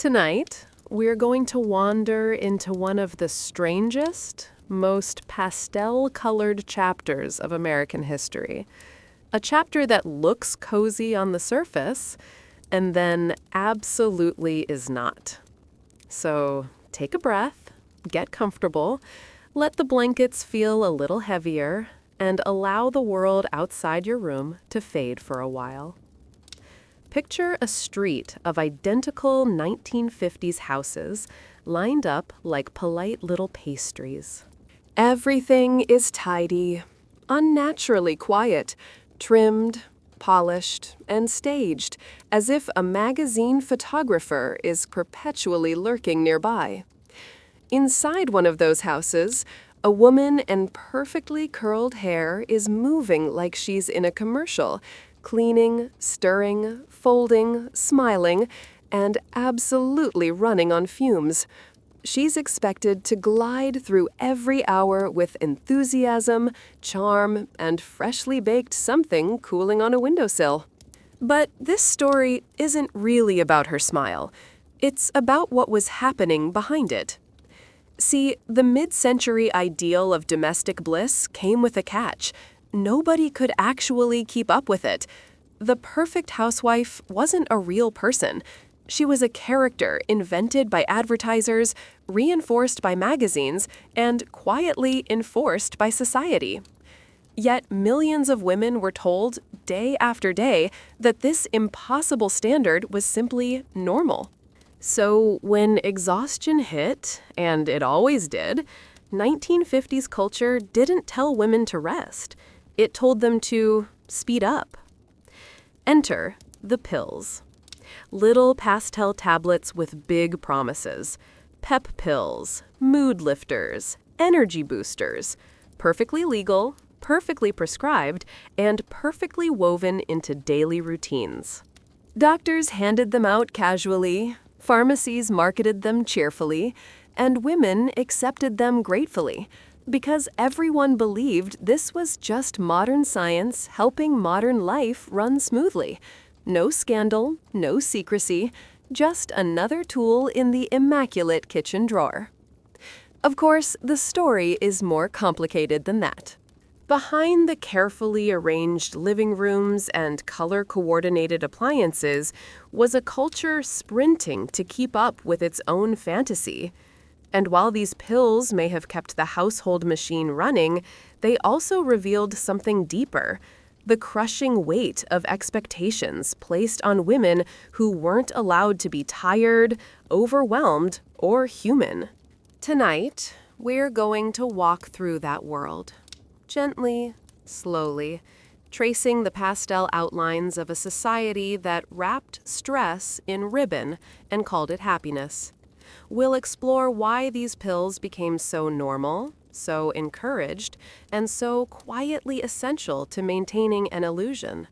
Tonight, we're going to wander into one of the strangest, most pastel-colored chapters of American history. A chapter that looks cozy on the surface, and then absolutely is not. So take a breath, get comfortable, let the blankets feel a little heavier, and allow the world outside your room to fade for a while. Picture a street of identical 1950s houses lined up like polite little pastries. Everything is tidy, unnaturally quiet, trimmed, polished, and staged, as if a magazine photographer is perpetually lurking nearby. Inside one of those houses, a woman in perfectly curled hair is moving like she's in a commercial, cleaning, stirring, folding, smiling, and absolutely running on fumes. She's expected to glide through every hour with enthusiasm, charm, and freshly baked something cooling on a windowsill. But this story isn't really about her smile. It's about what was happening behind it. See, the mid-century ideal of domestic bliss came with a catch. Nobody could actually keep up with it. The perfect housewife wasn't a real person. She was a character invented by advertisers, reinforced by magazines, and quietly enforced by society. Yet millions of women were told, day after day, that this impossible standard was simply normal. So when exhaustion hit, and it always did, 1950s culture didn't tell women to rest. It told them to speed up. Enter the pills. Little pastel tablets with big promises. Pep pills, mood lifters, energy boosters. Perfectly legal, perfectly prescribed, and perfectly woven into daily routines. Doctors handed them out casually, pharmacies marketed them cheerfully, and women accepted them gratefully, because everyone believed this was just modern science helping modern life run smoothly. No scandal, no secrecy, just another tool in the immaculate kitchen drawer. Of course, the story is more complicated than that. Behind the carefully arranged living rooms and color-coordinated appliances was a culture sprinting to keep up with its own fantasy. And while these pills may have kept the household machine running, they also revealed something deeper: the crushing weight of expectations placed on women who weren't allowed to be tired, overwhelmed, or human. Tonight, we're going to walk through that world. Gently, slowly, tracing the pastel outlines of a society that wrapped stress in ribbon and called it happiness. We'll explore why these pills became so normal, so encouraged, and so quietly essential to maintaining an illusion.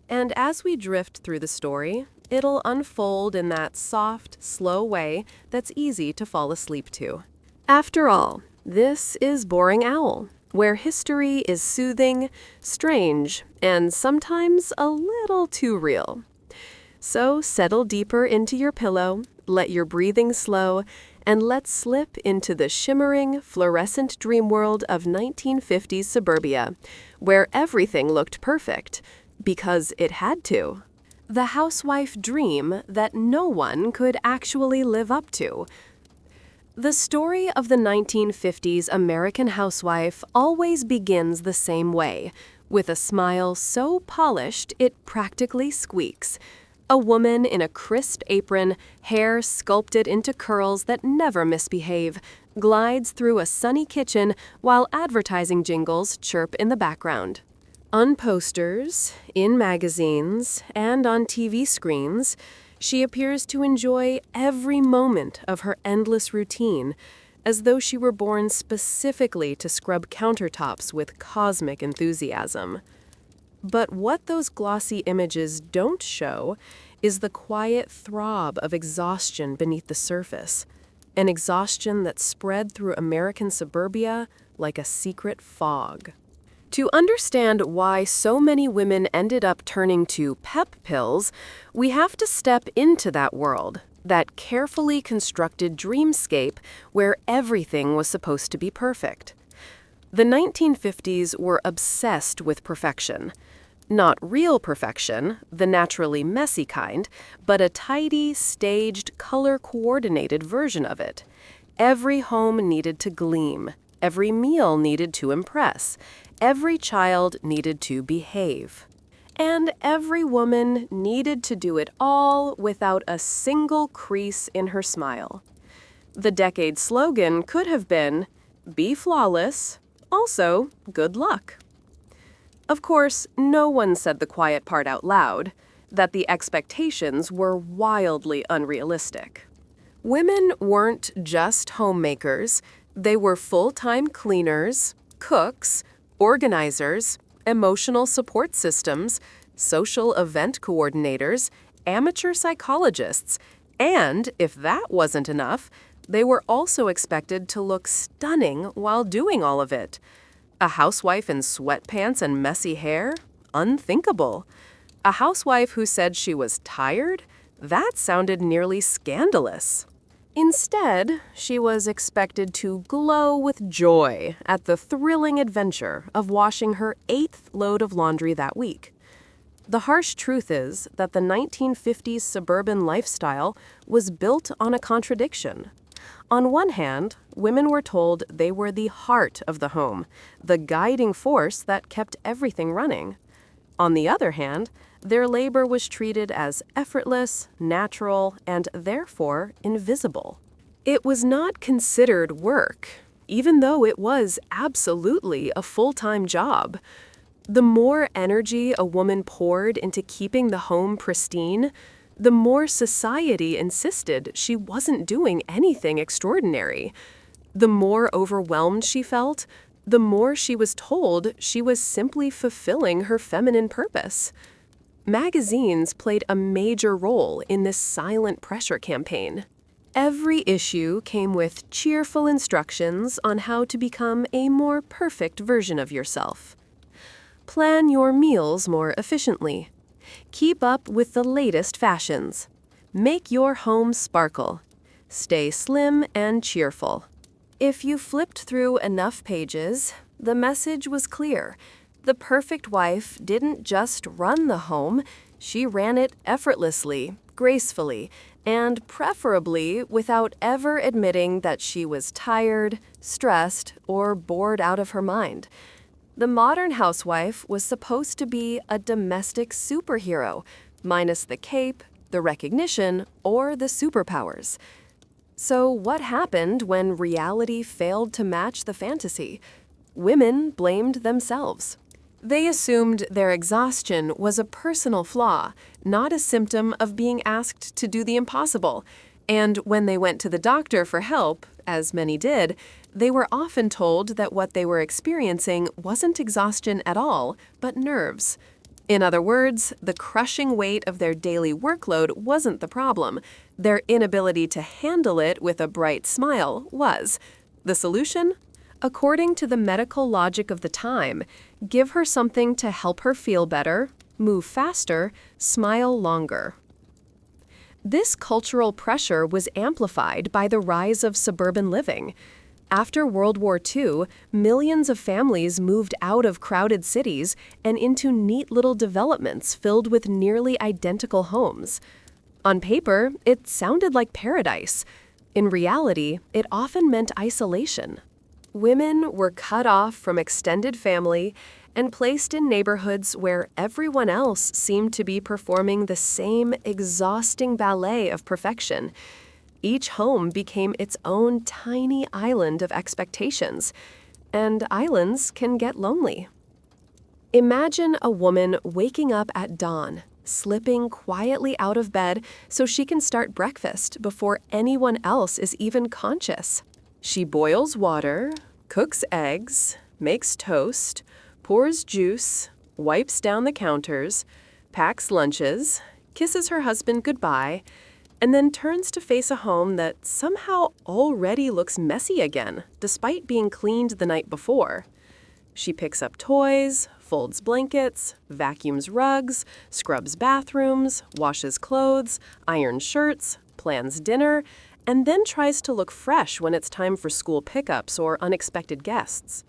And as we drift through the story, it'll unfold in that soft, slow way that's easy to fall asleep to. After all, this is Boring Owl, where history is soothing, strange, and sometimes a little too real. So settle deeper into your pillow, let your breathing slow, and let's slip into the shimmering, fluorescent dream world of 1950s suburbia, where everything looked perfect, because it had to. The housewife dream that no one could actually live up to. The story of the 1950s American housewife always begins the same way, with a smile so polished it practically squeaks. A woman in a crisp apron, hair sculpted into curls that never misbehave, glides through a sunny kitchen while advertising jingles chirp in the background. On posters, in magazines, and on TV screens, she appears to enjoy every moment of her endless routine, as though she were born specifically to scrub countertops with cosmic enthusiasm. But what those glossy images don't show is the quiet throb of exhaustion beneath the surface, an exhaustion that spread through American suburbia like a secret fog. To understand why so many women ended up turning to pep pills, we have to step into that world, that carefully constructed dreamscape where everything was supposed to be perfect. The 1950s were obsessed with perfection. Not real perfection, the naturally messy kind, but a tidy, staged, color-coordinated version of it. Every home needed to gleam. Every meal needed to impress. Every child needed to behave. And every woman needed to do it all without a single crease in her smile. The decade slogan could have been, "Be flawless, also good luck." Of course, no one said the quiet part out loud, that the expectations were wildly unrealistic. Women weren't just homemakers, they were full-time cleaners, cooks, organizers, emotional support systems, social event coordinators, amateur psychologists, and, if that wasn't enough, they were also expected to look stunning while doing all of it. A housewife in sweatpants and messy hair? Unthinkable. A housewife who said she was tired? That sounded nearly scandalous. Instead, she was expected to glow with joy at the thrilling adventure of washing her 8th load of laundry that week. The harsh truth is that the 1950s suburban lifestyle was built on a contradiction. On one hand, women were told they were the heart of the home, the guiding force that kept everything running. On the other hand, their labor was treated as effortless, natural, and therefore invisible. It was not considered work, even though it was absolutely a full-time job. The more energy a woman poured into keeping the home pristine, the more society insisted she wasn't doing anything extraordinary. The more overwhelmed she felt, the more she was told she was simply fulfilling her feminine purpose. Magazines played a major role in this silent pressure campaign. Every issue came with cheerful instructions on how to become a more perfect version of yourself. Plan your meals more efficiently. Keep up with the latest fashions. Make your home sparkle. Stay slim and cheerful. If you flipped through enough pages, the message was clear. The perfect wife didn't just run the home, she ran it effortlessly, gracefully, and preferably without ever admitting that she was tired, stressed, or bored out of her mind. The modern housewife was supposed to be a domestic superhero, minus the cape, the recognition, or the superpowers. So what happened when reality failed to match the fantasy? Women blamed themselves. They assumed their exhaustion was a personal flaw, not a symptom of being asked to do the impossible. And when they went to the doctor for help, as many did, they were often told that what they were experiencing wasn't exhaustion at all, but nerves. In other words, the crushing weight of their daily workload wasn't the problem. Their inability to handle it with a bright smile was. The solution? According to the medical logic of the time, give her something to help her feel better, move faster, smile longer. This cultural pressure was amplified by the rise of suburban living. After World War II, millions of families moved out of crowded cities and into neat little developments filled with nearly identical homes. On paper, it sounded like paradise. In reality, it often meant isolation. Women were cut off from extended family and placed in neighborhoods where everyone else seemed to be performing the same exhausting ballet of perfection. Each home became its own tiny island of expectations, and islands can get lonely. Imagine a woman waking up at dawn, slipping quietly out of bed so she can start breakfast before anyone else is even conscious. She boils water, cooks eggs, makes toast, pours juice, wipes down the counters, packs lunches, kisses her husband goodbye, and then turns to face a home that somehow already looks messy again, despite being cleaned the night before. She picks up toys, folds blankets, vacuums rugs, scrubs bathrooms, washes clothes, irons shirts, plans dinner, and then tries to look fresh when it's time for school pickups or unexpected guests.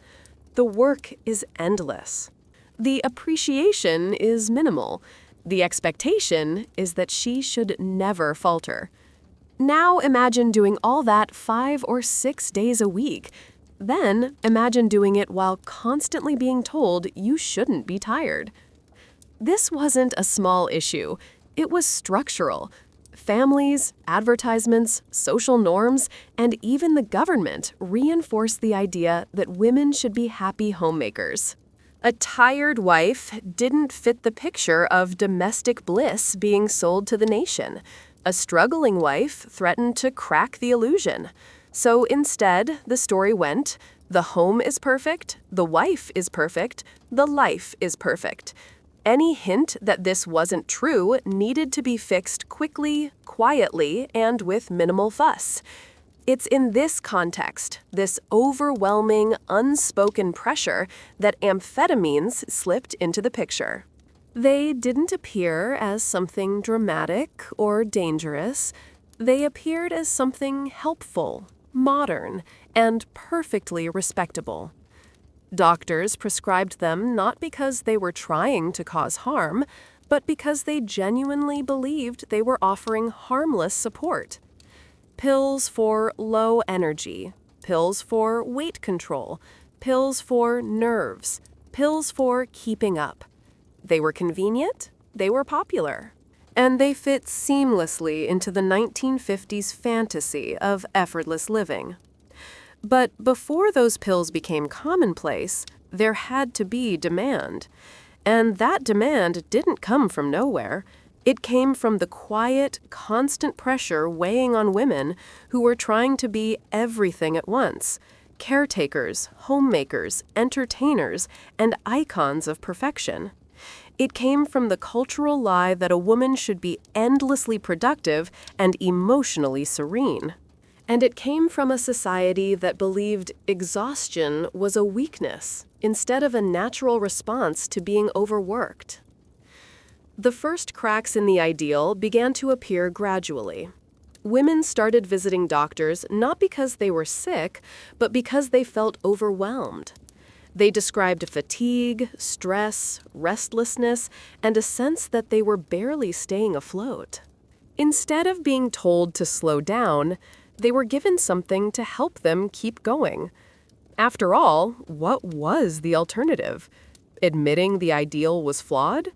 The work is endless. The appreciation is minimal. The expectation is that she should never falter. Now imagine doing all that 5 or 6 days a week. Then imagine doing it while constantly being told you shouldn't be tired. This wasn't a small issue. It was structural. Families, advertisements, social norms, and even the government reinforced the idea that women should be happy homemakers. A tired wife didn't fit the picture of domestic bliss being sold to the nation. A struggling wife threatened to crack the illusion. So instead, the story went, the home is perfect, the wife is perfect, the life is perfect. Any hint that this wasn't true needed to be fixed quickly, quietly, and with minimal fuss. It's in this context, this overwhelming, unspoken pressure, that amphetamines slipped into the picture. They didn't appear as something dramatic or dangerous. They appeared as something helpful, modern, and perfectly respectable. Doctors prescribed them not because they were trying to cause harm, but because they genuinely believed they were offering harmless support. Pills for low energy, pills for weight control, pills for nerves, pills for keeping up. They were convenient, they were popular, and they fit seamlessly into the 1950s fantasy of effortless living. But before those pills became commonplace, there had to be demand. And that demand didn't come from nowhere. It came from the quiet, constant pressure weighing on women who were trying to be everything at once: caretakers, homemakers, entertainers, and icons of perfection. It came from the cultural lie that a woman should be endlessly productive and emotionally serene. And it came from a society that believed exhaustion was a weakness instead of a natural response to being overworked. The first cracks in the ideal began to appear gradually. Women started visiting doctors not because they were sick, but because they felt overwhelmed. They described fatigue, stress, restlessness, and a sense that they were barely staying afloat. Instead of being told to slow down, they were given something to help them keep going. After all, what was the alternative? Admitting the ideal was flawed?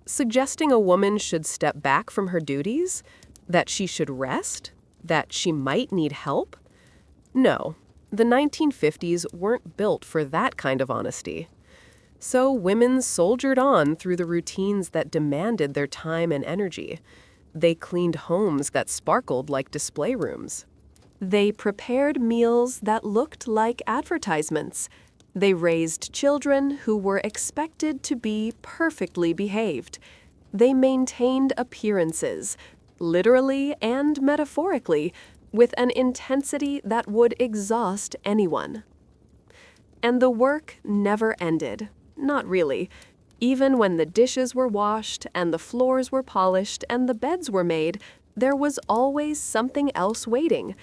Suggesting a woman should step back from her duties? That she should rest? That she might need help? No, the 1950s weren't built for that kind of honesty. So women soldiered on through the routines that demanded their time and energy. They cleaned homes that sparkled like display rooms. They prepared meals that looked like advertisements. They raised children who were expected to be perfectly behaved. They maintained appearances, literally and metaphorically, with an intensity that would exhaust anyone. And the work never ended. Not really. Even when the dishes were washed and the floors were polished and the beds were made, there was always something else waiting.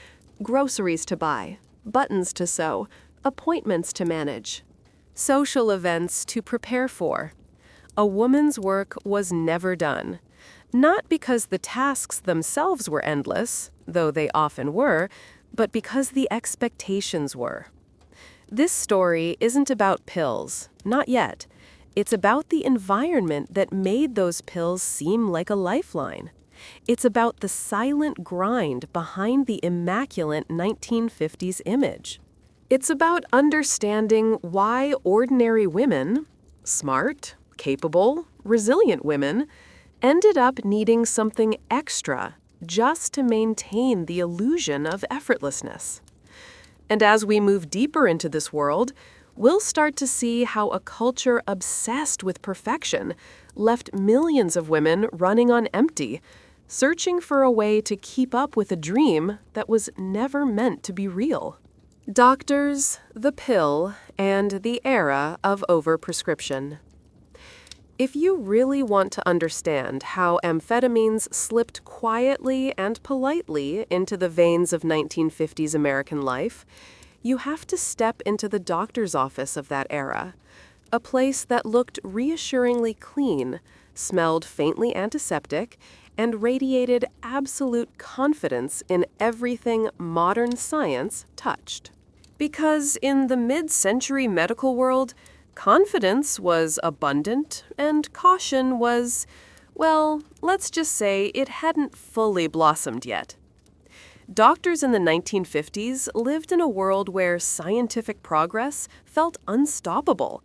Groceries to buy, buttons to sew, appointments to manage, social events to prepare for. A woman's work was never done. Not because the tasks themselves were endless, though they often were, but because the expectations were. This story isn't about pills, not yet. It's about the environment that made those pills seem like a lifeline. It's about the silent grind behind the immaculate 1950s image. It's about understanding why ordinary women, smart, capable, resilient women, ended up needing something extra just to maintain the illusion of effortlessness. And as we move deeper into this world, we'll start to see how a culture obsessed with perfection left millions of women running on empty, searching for a way to keep up with a dream that was never meant to be real. Doctors, the pill, and the era of overprescription. If you really want to understand how amphetamines slipped quietly and politely into the veins of 1950s American life, you have to step into the doctor's office of that era, a place that looked reassuringly clean, smelled faintly antiseptic, and radiated absolute confidence in everything modern science touched. Because in the mid-century medical world, confidence was abundant and caution was, well, let's just say it hadn't fully blossomed yet. Doctors in the 1950s lived in a world where scientific progress felt unstoppable.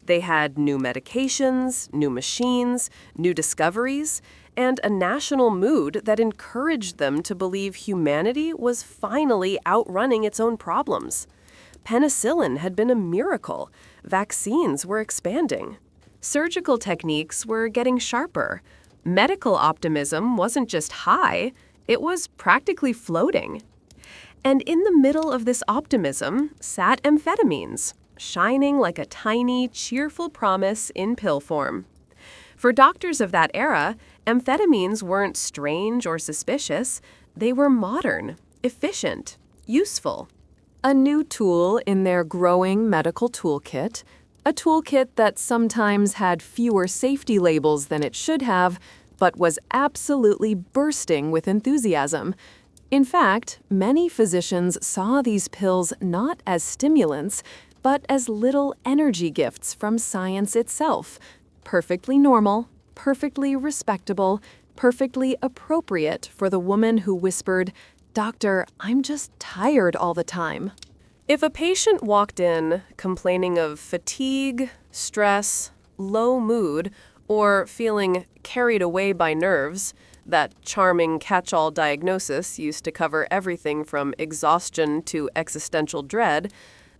They had new medications, new machines, new discoveries, and a national mood that encouraged them to believe humanity was finally outrunning its own problems. Penicillin had been a miracle. Vaccines were expanding. Surgical techniques were getting sharper. Medical optimism wasn't just high, it was practically floating. And in the middle of this optimism sat amphetamines, shining like a tiny, cheerful promise in pill form. For doctors of that era, amphetamines weren't strange or suspicious. They were modern, efficient, useful. A new tool in their growing medical toolkit, a toolkit that sometimes had fewer safety labels than it should have, but was absolutely bursting with enthusiasm. In fact, many physicians saw these pills not as stimulants, but as little energy gifts from science itself, perfectly normal, perfectly respectable, perfectly appropriate for the woman who whispered, "Doctor, I'm just tired all the time." If a patient walked in complaining of fatigue, stress, low mood, or feeling carried away by nerves, that charming catch-all diagnosis used to cover everything from exhaustion to existential dread,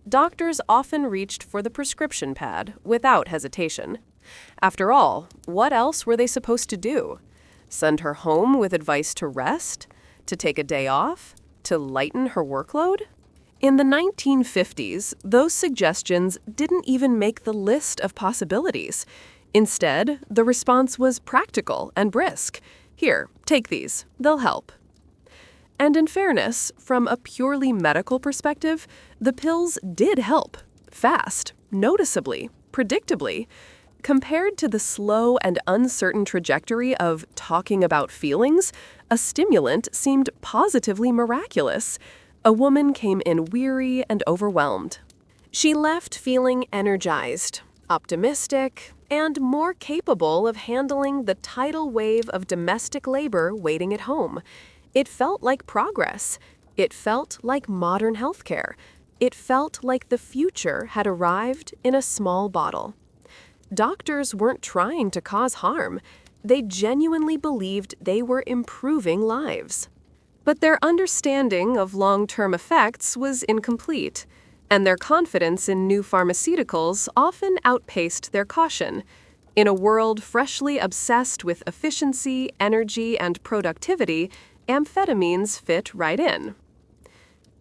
doctors often reached for the prescription pad without hesitation. After all, what else were they supposed to do? Send her home with advice to rest? To take a day off? To lighten her workload? In the 1950s, those suggestions didn't even make the list of possibilities. Instead, the response was practical and brisk. Here, take these. They'll help. And in fairness, from a purely medical perspective, the pills did help. Fast, noticeably, predictably. Compared to the slow and uncertain trajectory of talking about feelings, a stimulant seemed positively miraculous. A woman came in weary and overwhelmed. She left feeling energized, optimistic, and more capable of handling the tidal wave of domestic labor waiting at home. It felt like progress. It felt like modern healthcare. It felt like the future had arrived in a small bottle. Doctors weren't trying to cause harm. They genuinely believed they were improving lives. But their understanding of long-term effects was incomplete, and their confidence in new pharmaceuticals often outpaced their caution. In a world freshly obsessed with efficiency, energy, and productivity, amphetamines fit right in.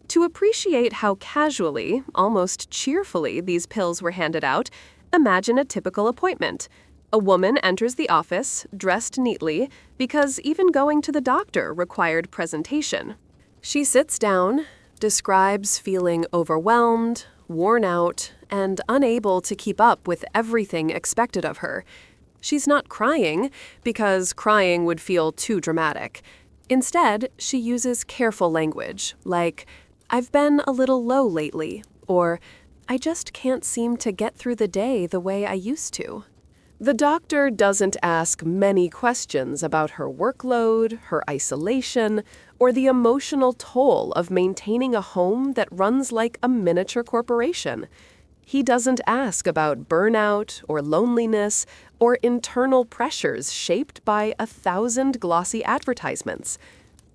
To appreciate how casually, almost cheerfully, these pills were handed out, imagine a typical appointment. A woman enters the office, dressed neatly, because even going to the doctor required presentation. She sits down, describes feeling overwhelmed, worn out, and unable to keep up with everything expected of her. She's not crying, because crying would feel too dramatic. Instead, she uses careful language, like, "I've been a little low lately," or "I just can't seem to get through the day the way I used to." The doctor doesn't ask many questions about her workload, her isolation, or the emotional toll of maintaining a home that runs like a miniature corporation. He doesn't ask about burnout or loneliness or internal pressures shaped by 1,000 glossy advertisements.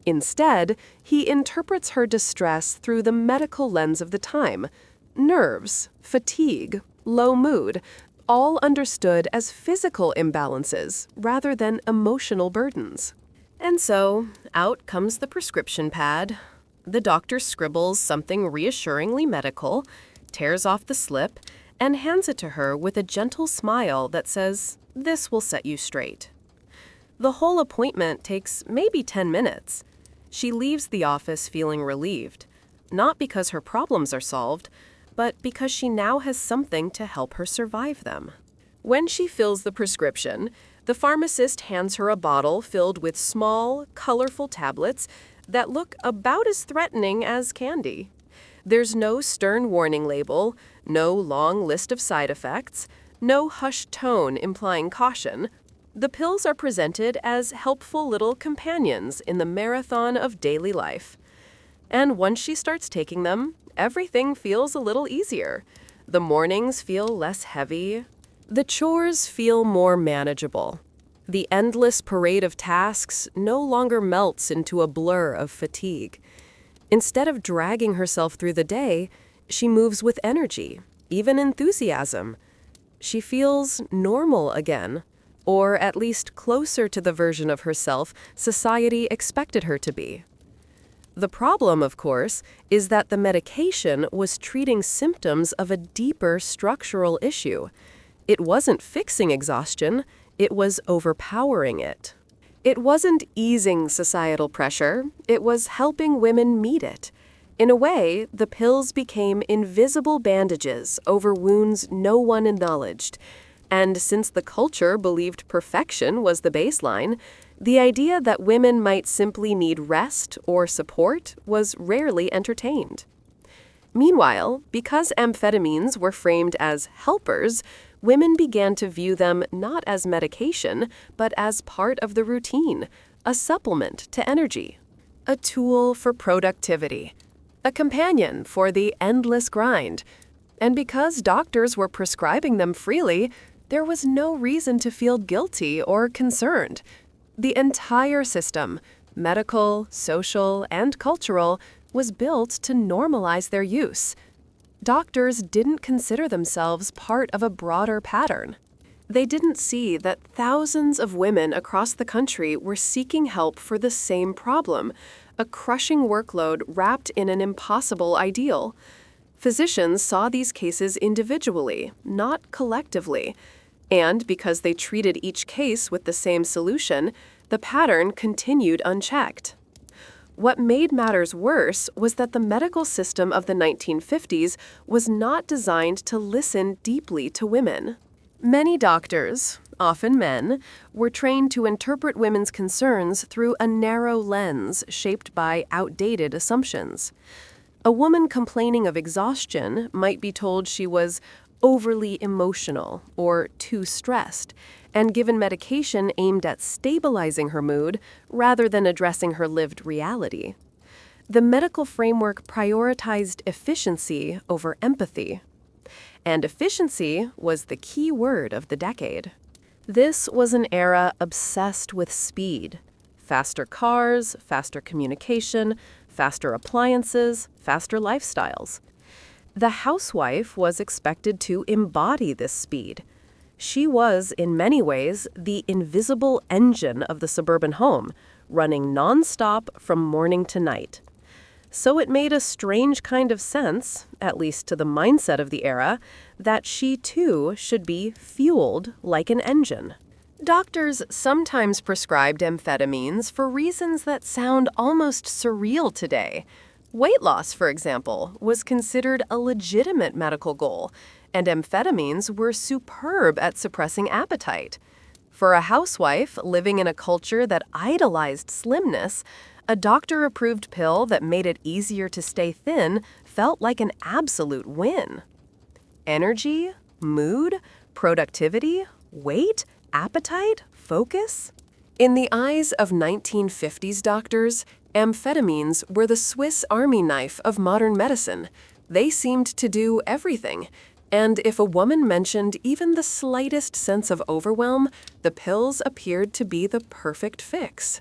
Instead, he interprets her distress through the medical lens of the time. Nerves, fatigue, low mood, all understood as physical imbalances rather than emotional burdens. And so, out comes the prescription pad. The doctor scribbles something reassuringly medical, tears off the slip, and hands it to her with a gentle smile that says, This will set you straight. The whole appointment takes maybe 10 minutes. She leaves the office feeling relieved, not because her problems are solved, but because she now has something to help her survive them. When she fills the prescription, the pharmacist hands her a bottle filled with small, colorful tablets that look about as threatening as candy. There's no stern warning label, no long list of side effects, no hushed tone implying caution. The pills are presented as helpful little companions in the marathon of daily life. And once she starts taking them, everything feels a little easier. The mornings feel less heavy. The chores feel more manageable. The endless parade of tasks no longer melts into a blur of fatigue. Instead of dragging herself through the day, she moves with energy, even enthusiasm. She feels normal again, or at least closer to the version of herself society expected her to be. The problem, of course, is that the medication was treating symptoms of a deeper structural issue. It wasn't fixing exhaustion, it was overpowering it. It wasn't easing societal pressure, it was helping women meet it. In a way, the pills became invisible bandages over wounds no one acknowledged. And since the culture believed perfection was the baseline, the idea that women might simply need rest or support was rarely entertained. Meanwhile, because amphetamines were framed as helpers, women began to view them not as medication, but as part of the routine, a supplement to energy, a tool for productivity, a companion for the endless grind. And because doctors were prescribing them freely, there was no reason to feel guilty or concerned. The entire system, medical, social, and cultural, was built to normalize their use. Doctors didn't consider themselves part of a broader pattern. They didn't see that thousands of women across the country were seeking help for the same problem, a crushing workload wrapped in an impossible ideal. Physicians saw these cases individually, not collectively. And because they treated each case with the same solution, the pattern continued unchecked. What made matters worse was that the medical system of the 1950s was not designed to listen deeply to women. Many doctors, often men, were trained to interpret women's concerns through a narrow lens shaped by outdated assumptions. A woman complaining of exhaustion might be told she was overly emotional or too stressed, and given medication aimed at stabilizing her mood rather than addressing her lived reality. The medical framework prioritized efficiency over empathy. And efficiency was the key word of the decade. This was an era obsessed with speed. Faster cars, faster communication, faster appliances, faster lifestyles. The housewife was expected to embody this speed. She was, in many ways, the invisible engine of the suburban home, running nonstop from morning to night. So it made a strange kind of sense, at least to the mindset of the era, that she too should be fueled like an engine. Doctors sometimes prescribed amphetamines for reasons that sound almost surreal today. Weight loss, for example, was considered a legitimate medical goal, and amphetamines were superb at suppressing appetite. For a housewife living in a culture that idolized slimness, a doctor-approved pill that made it easier to stay thin felt like an absolute win. Energy, mood, productivity, weight, appetite, focus? In the eyes of 1950s doctors, amphetamines were the Swiss Army knife of modern medicine. They seemed to do everything. And if a woman mentioned even the slightest sense of overwhelm, the pills appeared to be the perfect fix.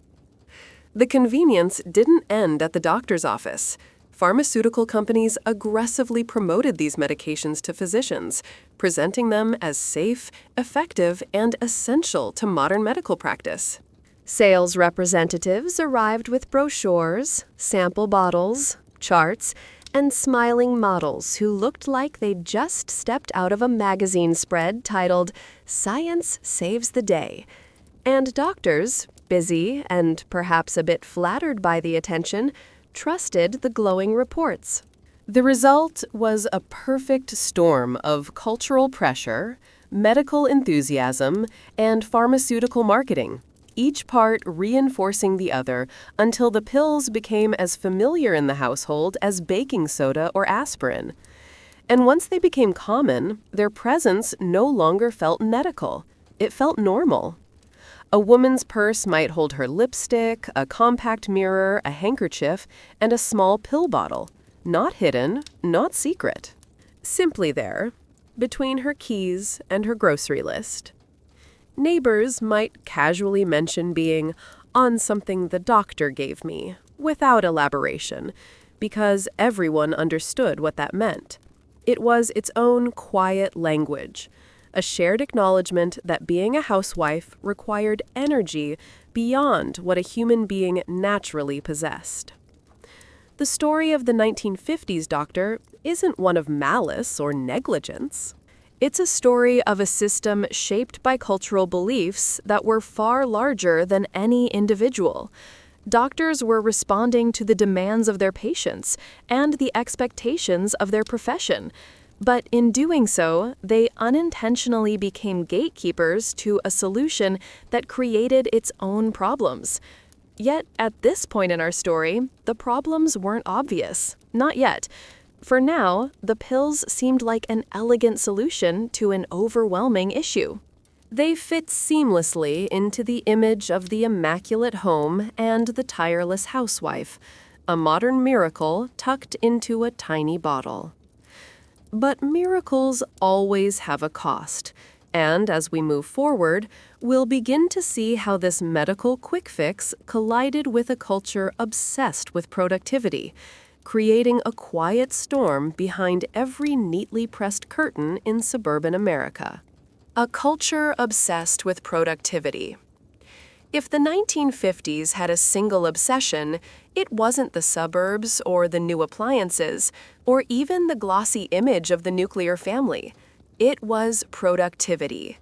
The convenience didn't end at the doctor's office. Pharmaceutical companies aggressively promoted these medications to physicians, presenting them as safe, effective, and essential to modern medical practice. Sales representatives arrived with brochures, sample bottles, charts, and smiling models who looked like they'd just stepped out of a magazine spread titled "Science Saves the Day," and doctors, busy and perhaps a bit flattered by the attention, trusted the glowing reports. The result was a perfect storm of cultural pressure, medical enthusiasm, and pharmaceutical marketing, each part reinforcing the other until the pills became as familiar in the household as baking soda or aspirin. And once they became common, their presence no longer felt medical. It felt normal. A woman's purse might hold her lipstick, a compact mirror, a handkerchief, and a small pill bottle. Not hidden, not secret. Simply there, between her keys and her grocery list. Neighbors might casually mention being on something the doctor gave me, without elaboration, because everyone understood what that meant. It was its own quiet language, a shared acknowledgement that being a housewife required energy beyond what a human being naturally possessed. The story of the 1950s doctor isn't one of malice or negligence. It's a story of a system shaped by cultural beliefs that were far larger than any individual. Doctors were responding to the demands of their patients and the expectations of their profession. But in doing so, they unintentionally became gatekeepers to a solution that created its own problems. Yet, at this point in our story, the problems weren't obvious. Not yet. For now, the pills seemed like an elegant solution to an overwhelming issue. They fit seamlessly into the image of the immaculate home and the tireless housewife, a modern miracle tucked into a tiny bottle. But miracles always have a cost. And as we move forward, we'll begin to see how this medical quick fix collided with a culture obsessed with productivity, creating a quiet storm behind every neatly pressed curtain in suburban America. A culture obsessed with productivity. If the 1950s had a single obsession, it wasn't the suburbs or the new appliances, or even the glossy image of the nuclear family. It was productivity.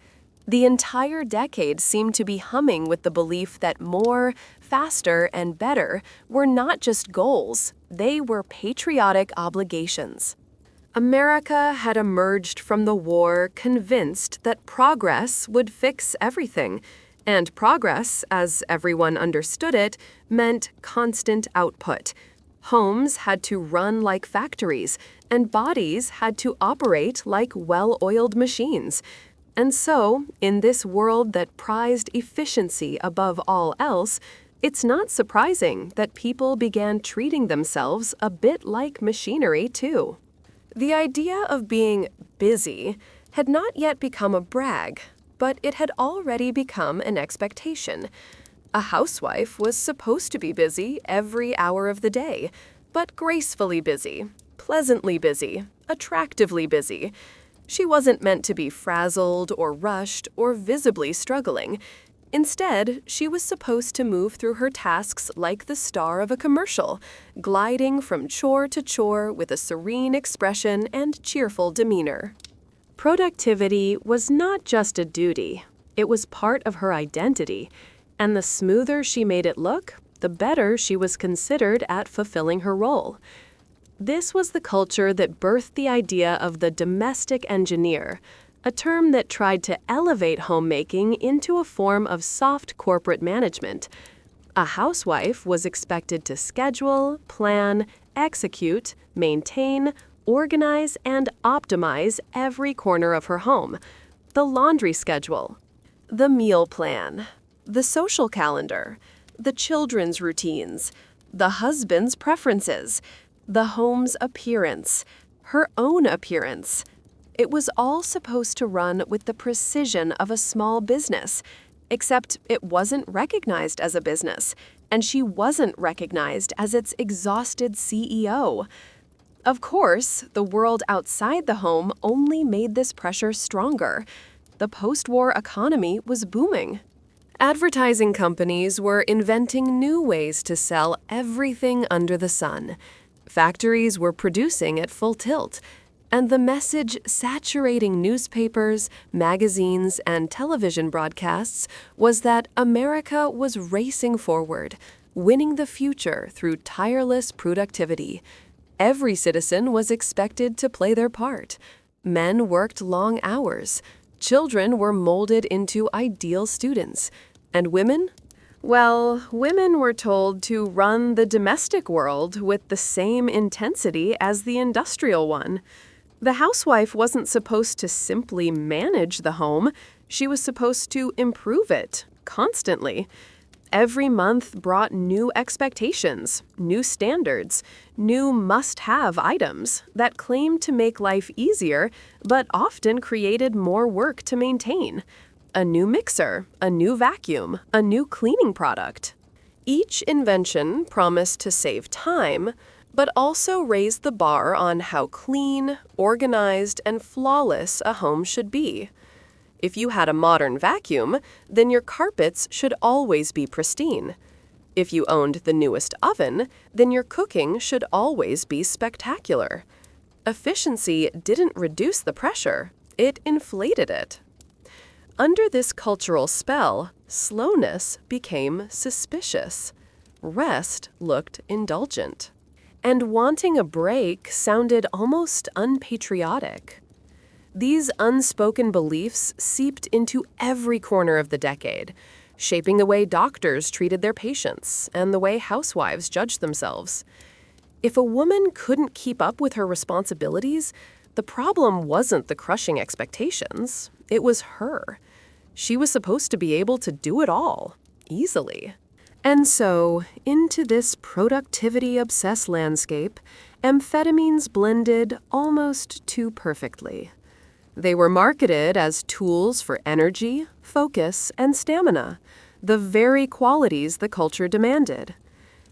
The entire decade seemed to be humming with the belief that more, faster, and better were not just goals, they were patriotic obligations. America had emerged from the war convinced that progress would fix everything, and progress, as everyone understood it, meant constant output. Homes had to run like factories, and bodies had to operate like well-oiled machines. And so, in this world that prized efficiency above all else, it's not surprising that people began treating themselves a bit like machinery, too. The idea of being busy had not yet become a brag, but it had already become an expectation. A housewife was supposed to be busy every hour of the day, but gracefully busy, pleasantly busy, attractively busy. She wasn't meant to be frazzled or rushed or visibly struggling. Instead, she was supposed to move through her tasks like the star of a commercial, gliding from chore to chore with a serene expression and cheerful demeanor. Productivity was not just a duty, it was part of her identity, and the smoother she made it look, the better she was considered at fulfilling her role. This was the culture that birthed the idea of the domestic engineer, a term that tried to elevate homemaking into a form of soft corporate management. A housewife was expected to schedule, plan, execute, maintain, organize, and optimize every corner of her home. The laundry schedule, the meal plan, the social calendar, the children's routines, the husband's preferences, the home's appearance, her own appearance. It was all supposed to run with the precision of a small business, except it wasn't recognized as a business, and she wasn't recognized as its exhausted CEO. Of course, the world outside the home only made this pressure stronger. The post-war economy was booming. Advertising companies were inventing new ways to sell everything under the sun. Factories were producing at full tilt, and the message saturating newspapers, magazines, and television broadcasts was that America was racing forward, winning the future through tireless productivity. Every citizen was expected to play their part. Men worked long hours. Children were molded into ideal students. And women? Well, women were told to run the domestic world with the same intensity as the industrial one. The housewife wasn't supposed to simply manage the home. She was supposed to improve it, constantly. Every month brought new expectations, new standards, new must-have items that claimed to make life easier, but often created more work to maintain. A new mixer, a new vacuum, a new cleaning product. Each invention promised to save time, but also raised the bar on how clean, organized, and flawless a home should be. If you had a modern vacuum, then your carpets should always be pristine. If you owned the newest oven, then your cooking should always be spectacular. Efficiency didn't reduce the pressure, it inflated it. Under this cultural spell, slowness became suspicious. Rest looked indulgent. And wanting a break sounded almost unpatriotic. These unspoken beliefs seeped into every corner of the decade, shaping the way doctors treated their patients and the way housewives judged themselves. If a woman couldn't keep up with her responsibilities, the problem wasn't the crushing expectations, it was her. She was supposed to be able to do it all, easily. And so, into this productivity-obsessed landscape, amphetamines blended almost too perfectly. They were marketed as tools for energy, focus, and stamina, the very qualities the culture demanded.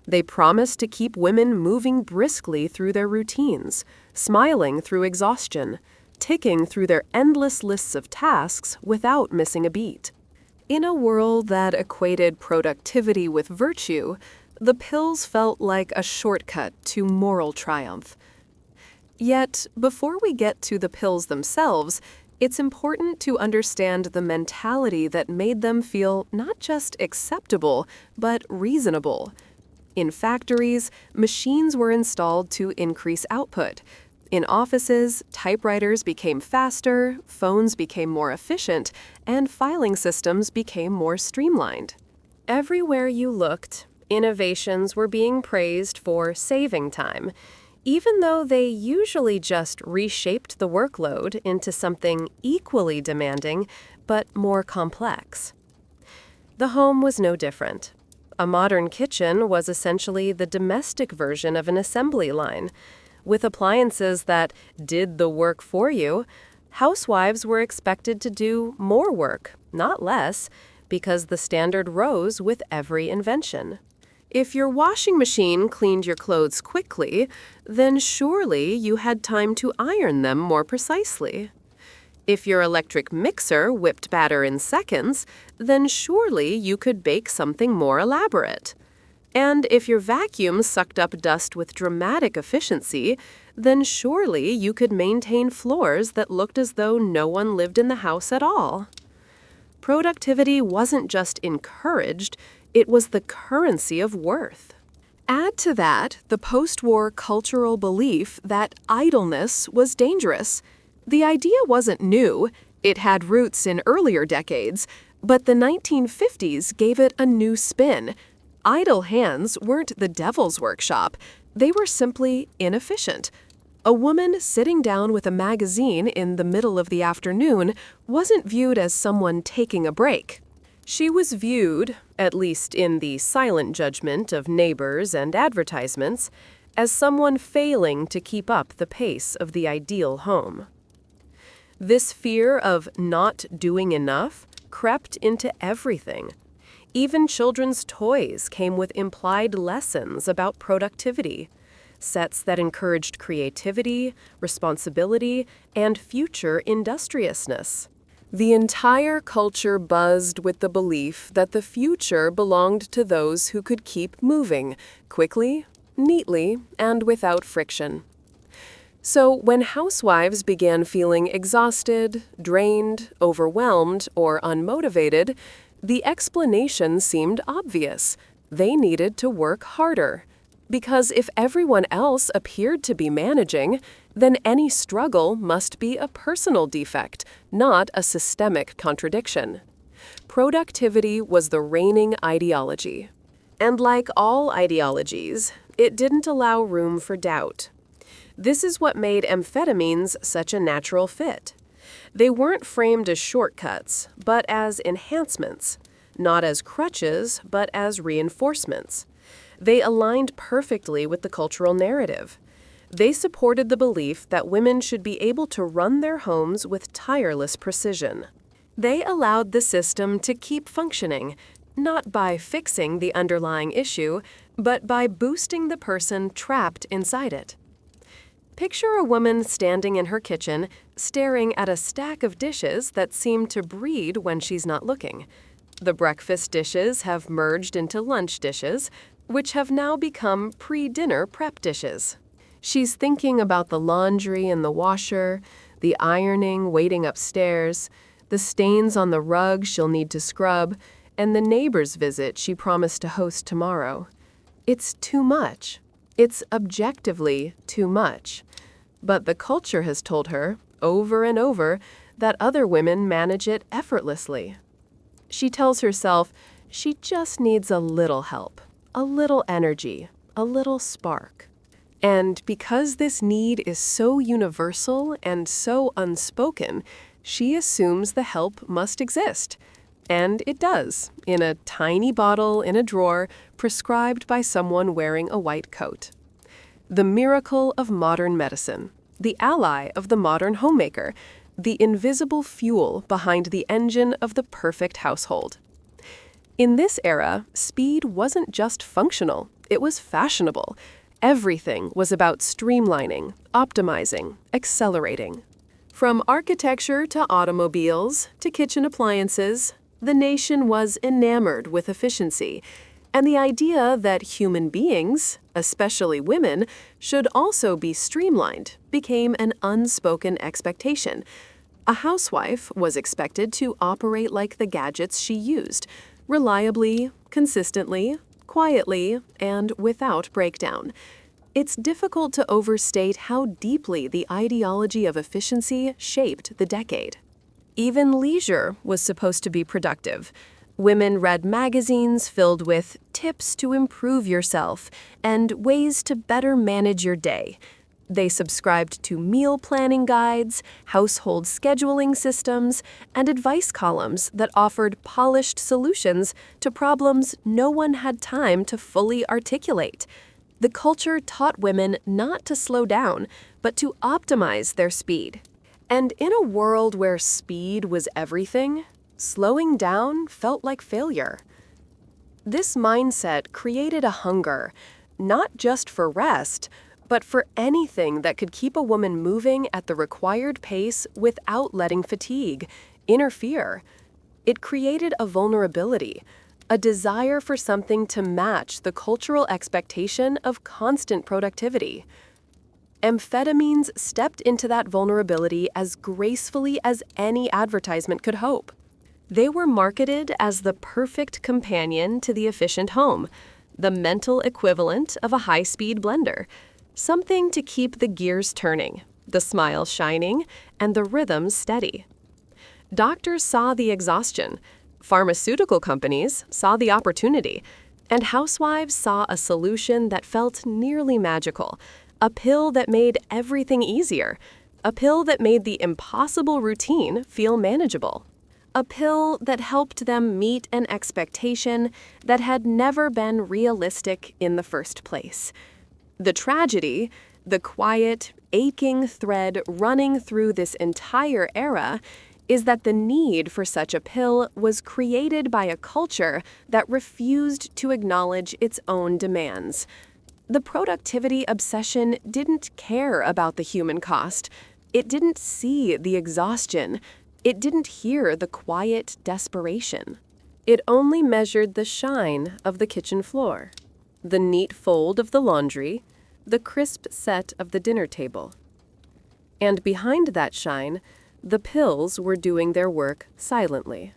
They promised to keep women moving briskly through their routines, smiling through exhaustion, ticking through their endless lists of tasks without missing a beat. In a world that equated productivity with virtue, the pills felt like a shortcut to moral triumph. Yet, before we get to the pills themselves, it's important to understand the mentality that made them feel not just acceptable, but reasonable. In factories, machines were installed to increase output. In offices, typewriters became faster, phones became more efficient, and filing systems became more streamlined. Everywhere you looked, innovations were being praised for saving time, even though they usually just reshaped the workload into something equally demanding, but more complex. The home was no different. A modern kitchen was essentially the domestic version of an assembly line. With appliances that did the work for you, housewives were expected to do more work, not less, because the standard rose with every invention. If your washing machine cleaned your clothes quickly, then surely you had time to iron them more precisely. If your electric mixer whipped batter in seconds, then surely you could bake something more elaborate. And if your vacuum sucked up dust with dramatic efficiency, then surely you could maintain floors that looked as though no one lived in the house at all. Productivity wasn't just encouraged, it was the currency of worth. Add to that the post-war cultural belief that idleness was dangerous. The idea wasn't new, it had roots in earlier decades, but the 1950s gave it a new spin. Idle hands weren't the devil's workshop, they were simply inefficient. A woman sitting down with a magazine in the middle of the afternoon wasn't viewed as someone taking a break. She was viewed, at least in the silent judgment of neighbors and advertisements, as someone failing to keep up the pace of the ideal home. This fear of not doing enough crept into everything. Even children's toys came with implied lessons about productivity, sets that encouraged creativity, responsibility, and future industriousness. The entire culture buzzed with the belief that the future belonged to those who could keep moving quickly, neatly and without friction. So when housewives began feeling exhausted, drained, overwhelmed, or unmotivated, the explanation seemed obvious. They needed to work harder. Because if everyone else appeared to be managing, then any struggle must be a personal defect, not a systemic contradiction. Productivity was the reigning ideology. And like all ideologies, it didn't allow room for doubt. This is what made amphetamines such a natural fit. They weren't framed as shortcuts, but as enhancements, not as crutches, but as reinforcements. They aligned perfectly with the cultural narrative. They supported the belief that women should be able to run their homes with tireless precision. They allowed the system to keep functioning, not by fixing the underlying issue, but by boosting the person trapped inside it. Picture a woman standing in her kitchen, staring at a stack of dishes that seem to breed when she's not looking. The breakfast dishes have merged into lunch dishes, which have now become pre-dinner prep dishes. She's thinking about the laundry in the washer, the ironing waiting upstairs, the stains on the rug she'll need to scrub, and the neighbor's visit she promised to host tomorrow. It's too much. It's objectively too much. But the culture has told her, over and over, that other women manage it effortlessly. She tells herself she just needs a little help, a little energy, a little spark. And because this need is so universal and so unspoken, she assumes the help must exist. And it does, in a tiny bottle in a drawer prescribed by someone wearing a white coat. The miracle of modern medicine, the ally of the modern homemaker, the invisible fuel behind the engine of the perfect household. In this era, speed wasn't just functional, it was fashionable. Everything was about streamlining, optimizing, accelerating. From architecture to automobiles to kitchen appliances, the nation was enamored with efficiency, and the idea that human beings, especially women, should also be streamlined became an unspoken expectation. A housewife was expected to operate like the gadgets she used, reliably, consistently, quietly, and without breakdown. It's difficult to overstate how deeply the ideology of efficiency shaped the decade. Even leisure was supposed to be productive. Women read magazines filled with tips to improve yourself and ways to better manage your day. They subscribed to meal planning guides, household scheduling systems, and advice columns that offered polished solutions to problems no one had time to fully articulate. The culture taught women not to slow down, but to optimize their speed. And in a world where speed was everything, slowing down felt like failure. This mindset created a hunger, not just for rest, but for anything that could keep a woman moving at the required pace without letting fatigue interfere. It created a vulnerability, a desire for something to match the cultural expectation of constant productivity. Amphetamines stepped into that vulnerability as gracefully as any advertisement could hope. They were marketed as the perfect companion to the efficient home, the mental equivalent of a high-speed blender, something to keep the gears turning, the smile shining, and the rhythm steady. Doctors saw the exhaustion, pharmaceutical companies saw the opportunity, and housewives saw a solution that felt nearly magical, a pill that made everything easier, a pill that made the impossible routine feel manageable. A pill that helped them meet an expectation that had never been realistic in the first place. The tragedy, the quiet, aching thread running through this entire era, is that the need for such a pill was created by a culture that refused to acknowledge its own demands. The productivity obsession didn't care about the human cost. It didn't see the exhaustion. It didn't hear the quiet desperation. It only measured the shine of the kitchen floor. the neat fold of the laundry, the crisp set of the dinner table. And behind that shine, the pills were doing their work silently.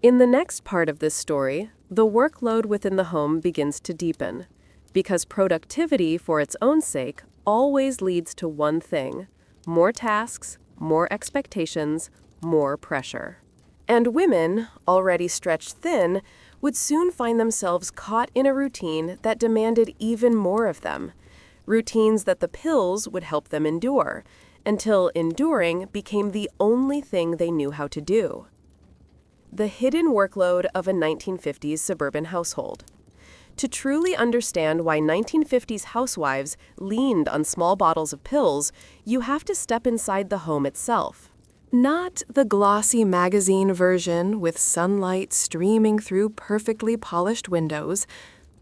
In the next part of this story, the workload within the home begins to deepen, because productivity for its own sake always leads to one thing: more tasks, more expectations, more pressure. And women, already stretched thin, would soon find themselves caught in a routine that demanded even more of them, routines that the pills would help them endure, until enduring became the only thing they knew how to do. The hidden workload of a 1950s suburban household. To truly understand why 1950s housewives leaned on small bottles of pills, you have to step inside the home itself. Not the glossy magazine version with sunlight streaming through perfectly polished windows,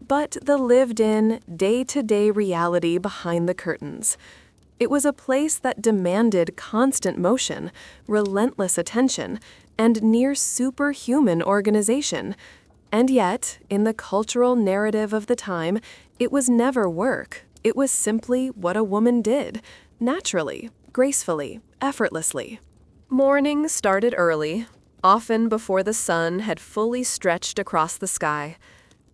but the lived-in, day-to-day reality behind the curtains. It was a place that demanded constant motion, relentless attention, and near superhuman organization. And yet, in the cultural narrative of the time, it was never work. It was simply what a woman did, naturally, gracefully, effortlessly. Morning started early, often before the sun had fully stretched across the sky.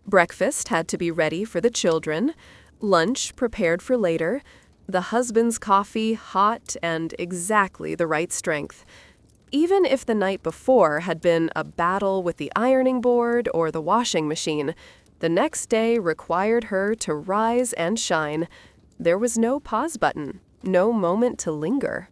Breakfast had to be ready for the children, lunch prepared for later, the husband's coffee hot and exactly the right strength. Even if the night before had been a battle with the ironing board or the washing machine, the next day required her to rise and shine. There was no pause button, no moment to linger.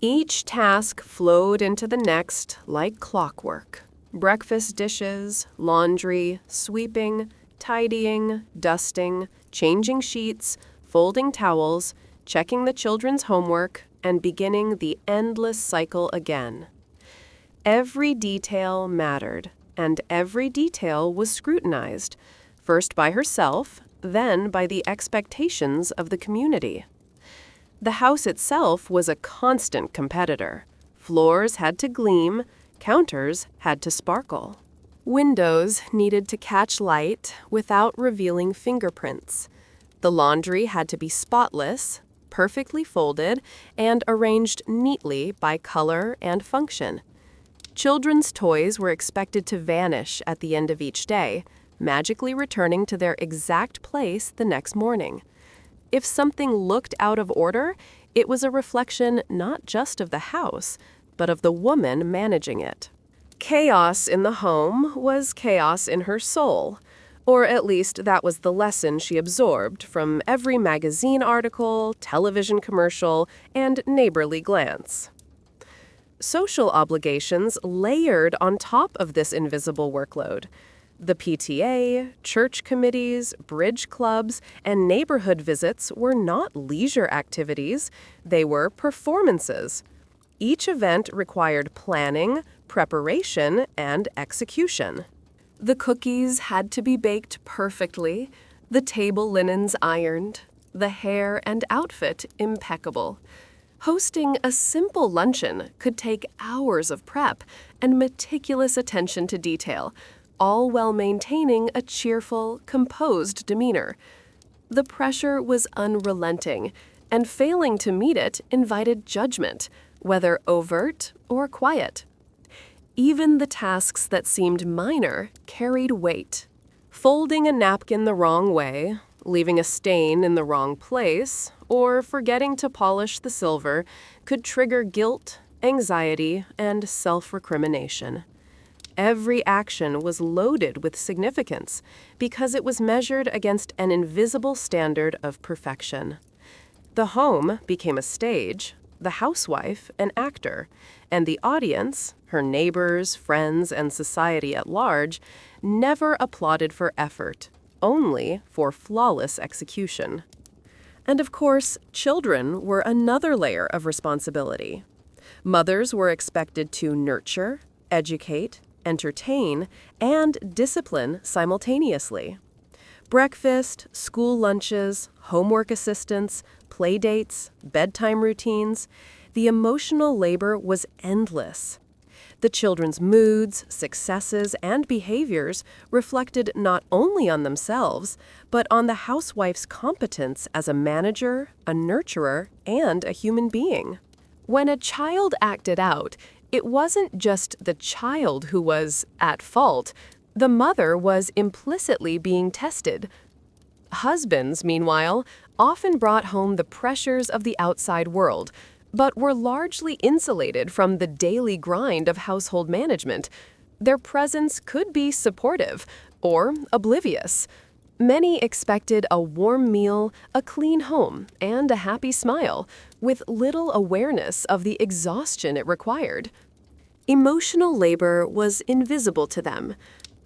Each task flowed into the next like clockwork. Breakfast dishes, laundry, sweeping, tidying, dusting, changing sheets, folding towels, checking the children's homework, and beginning the endless cycle again. Every detail mattered, and every detail was scrutinized, first by herself, then by the expectations of the community. The house itself was a constant competitor. Floors had to gleam, counters had to sparkle. Windows needed to catch light without revealing fingerprints. The laundry had to be spotless, perfectly folded, and arranged neatly by color and function. Children's toys were expected to vanish at the end of each day, magically returning to their exact place the next morning. If something looked out of order, it was a reflection not just of the house, but of the woman managing it. Chaos in the home was chaos in her soul. Or at least that was the lesson she absorbed from every magazine article, television commercial, and neighborly glance. Social obligations layered on top of this invisible workload. The PTA, church committees, bridge clubs, and neighborhood visits were not leisure activities, they were performances. Each event required planning, preparation, and execution. The cookies had to be baked perfectly, the table linens ironed, the hair and outfit impeccable. Hosting a simple luncheon could take hours of prep and meticulous attention to detail, all while maintaining a cheerful, composed demeanor. The pressure was unrelenting, and failing to meet it invited judgment, whether overt or quiet. Even the tasks that seemed minor carried weight. Folding a napkin the wrong way, leaving a stain in the wrong place, or forgetting to polish the silver could trigger guilt, anxiety, and self-recrimination. Every action was loaded with significance because it was measured against an invisible standard of perfection. The home became a stage, the housewife an actor, and the audience, her neighbors, friends, and society at large, never applauded for effort, only for flawless execution. And of course, children were another layer of responsibility. Mothers were expected to nurture, educate, entertain, and discipline simultaneously. Breakfast, school lunches, homework assistance, play dates, bedtime routines, the emotional labor was endless. The children's moods, successes, and behaviors reflected not only on themselves, but on the housewife's competence as a manager, a nurturer, and a human being. When a child acted out, it wasn't just the child who was at fault. The mother was implicitly being tested. Husbands, meanwhile, often brought home the pressures of the outside world, but were largely insulated from the daily grind of household management. Their presence could be supportive or oblivious. Many expected a warm meal, a clean home, and a happy smile, with little awareness of the exhaustion it required. Emotional labor was invisible to them.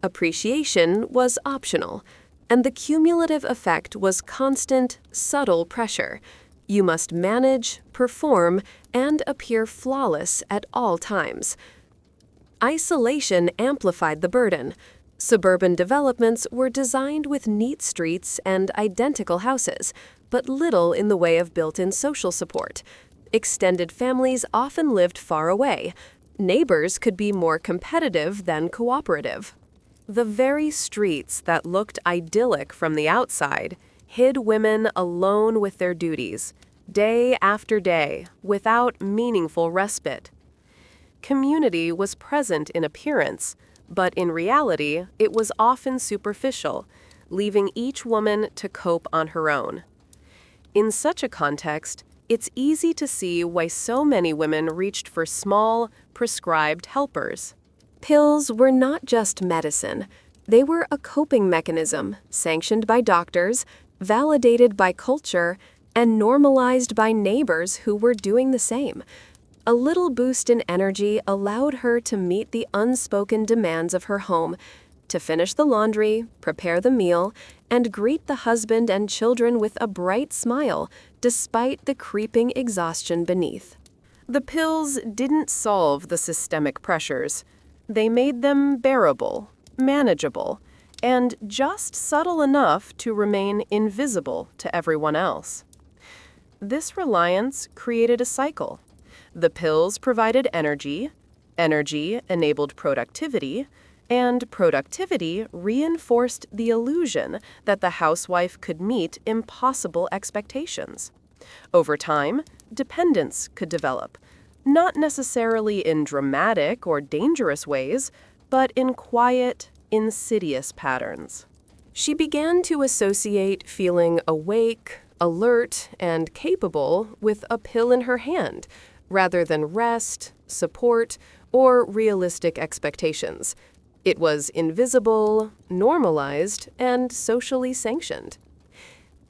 Appreciation was optional, and the cumulative effect was constant, subtle pressure. You must manage, perform, and appear flawless at all times. Isolation amplified the burden. Suburban developments were designed with neat streets and identical houses, but little in the way of built-in social support. Extended families often lived far away. Neighbors could be more competitive than cooperative. The very streets that looked idyllic from the outside hid women alone with their duties, day after day, without meaningful respite. Community was present in appearance, but in reality, it was often superficial, leaving each woman to cope on her own. In such a context, it's easy to see why so many women reached for small, prescribed helpers. Pills were not just medicine. They were a coping mechanism, sanctioned by doctors, validated by culture, and normalized by neighbors who were doing the same. A little boost in energy allowed her to meet the unspoken demands of her home, to finish the laundry, prepare the meal, and greet the husband and children with a bright smile, despite the creeping exhaustion beneath. The pills didn't solve the systemic pressures. They made them bearable, manageable, and just subtle enough to remain invisible to everyone else. This reliance created a cycle. The pills provided energy, energy enabled productivity, and productivity reinforced the illusion that the housewife could meet impossible expectations. Over time, dependence could develop, not necessarily in dramatic or dangerous ways, but in quiet, insidious patterns. She began to associate feeling awake, alert, and capable with a pill in her hand, rather than rest, support, or realistic expectations. It was invisible, normalized, and socially sanctioned.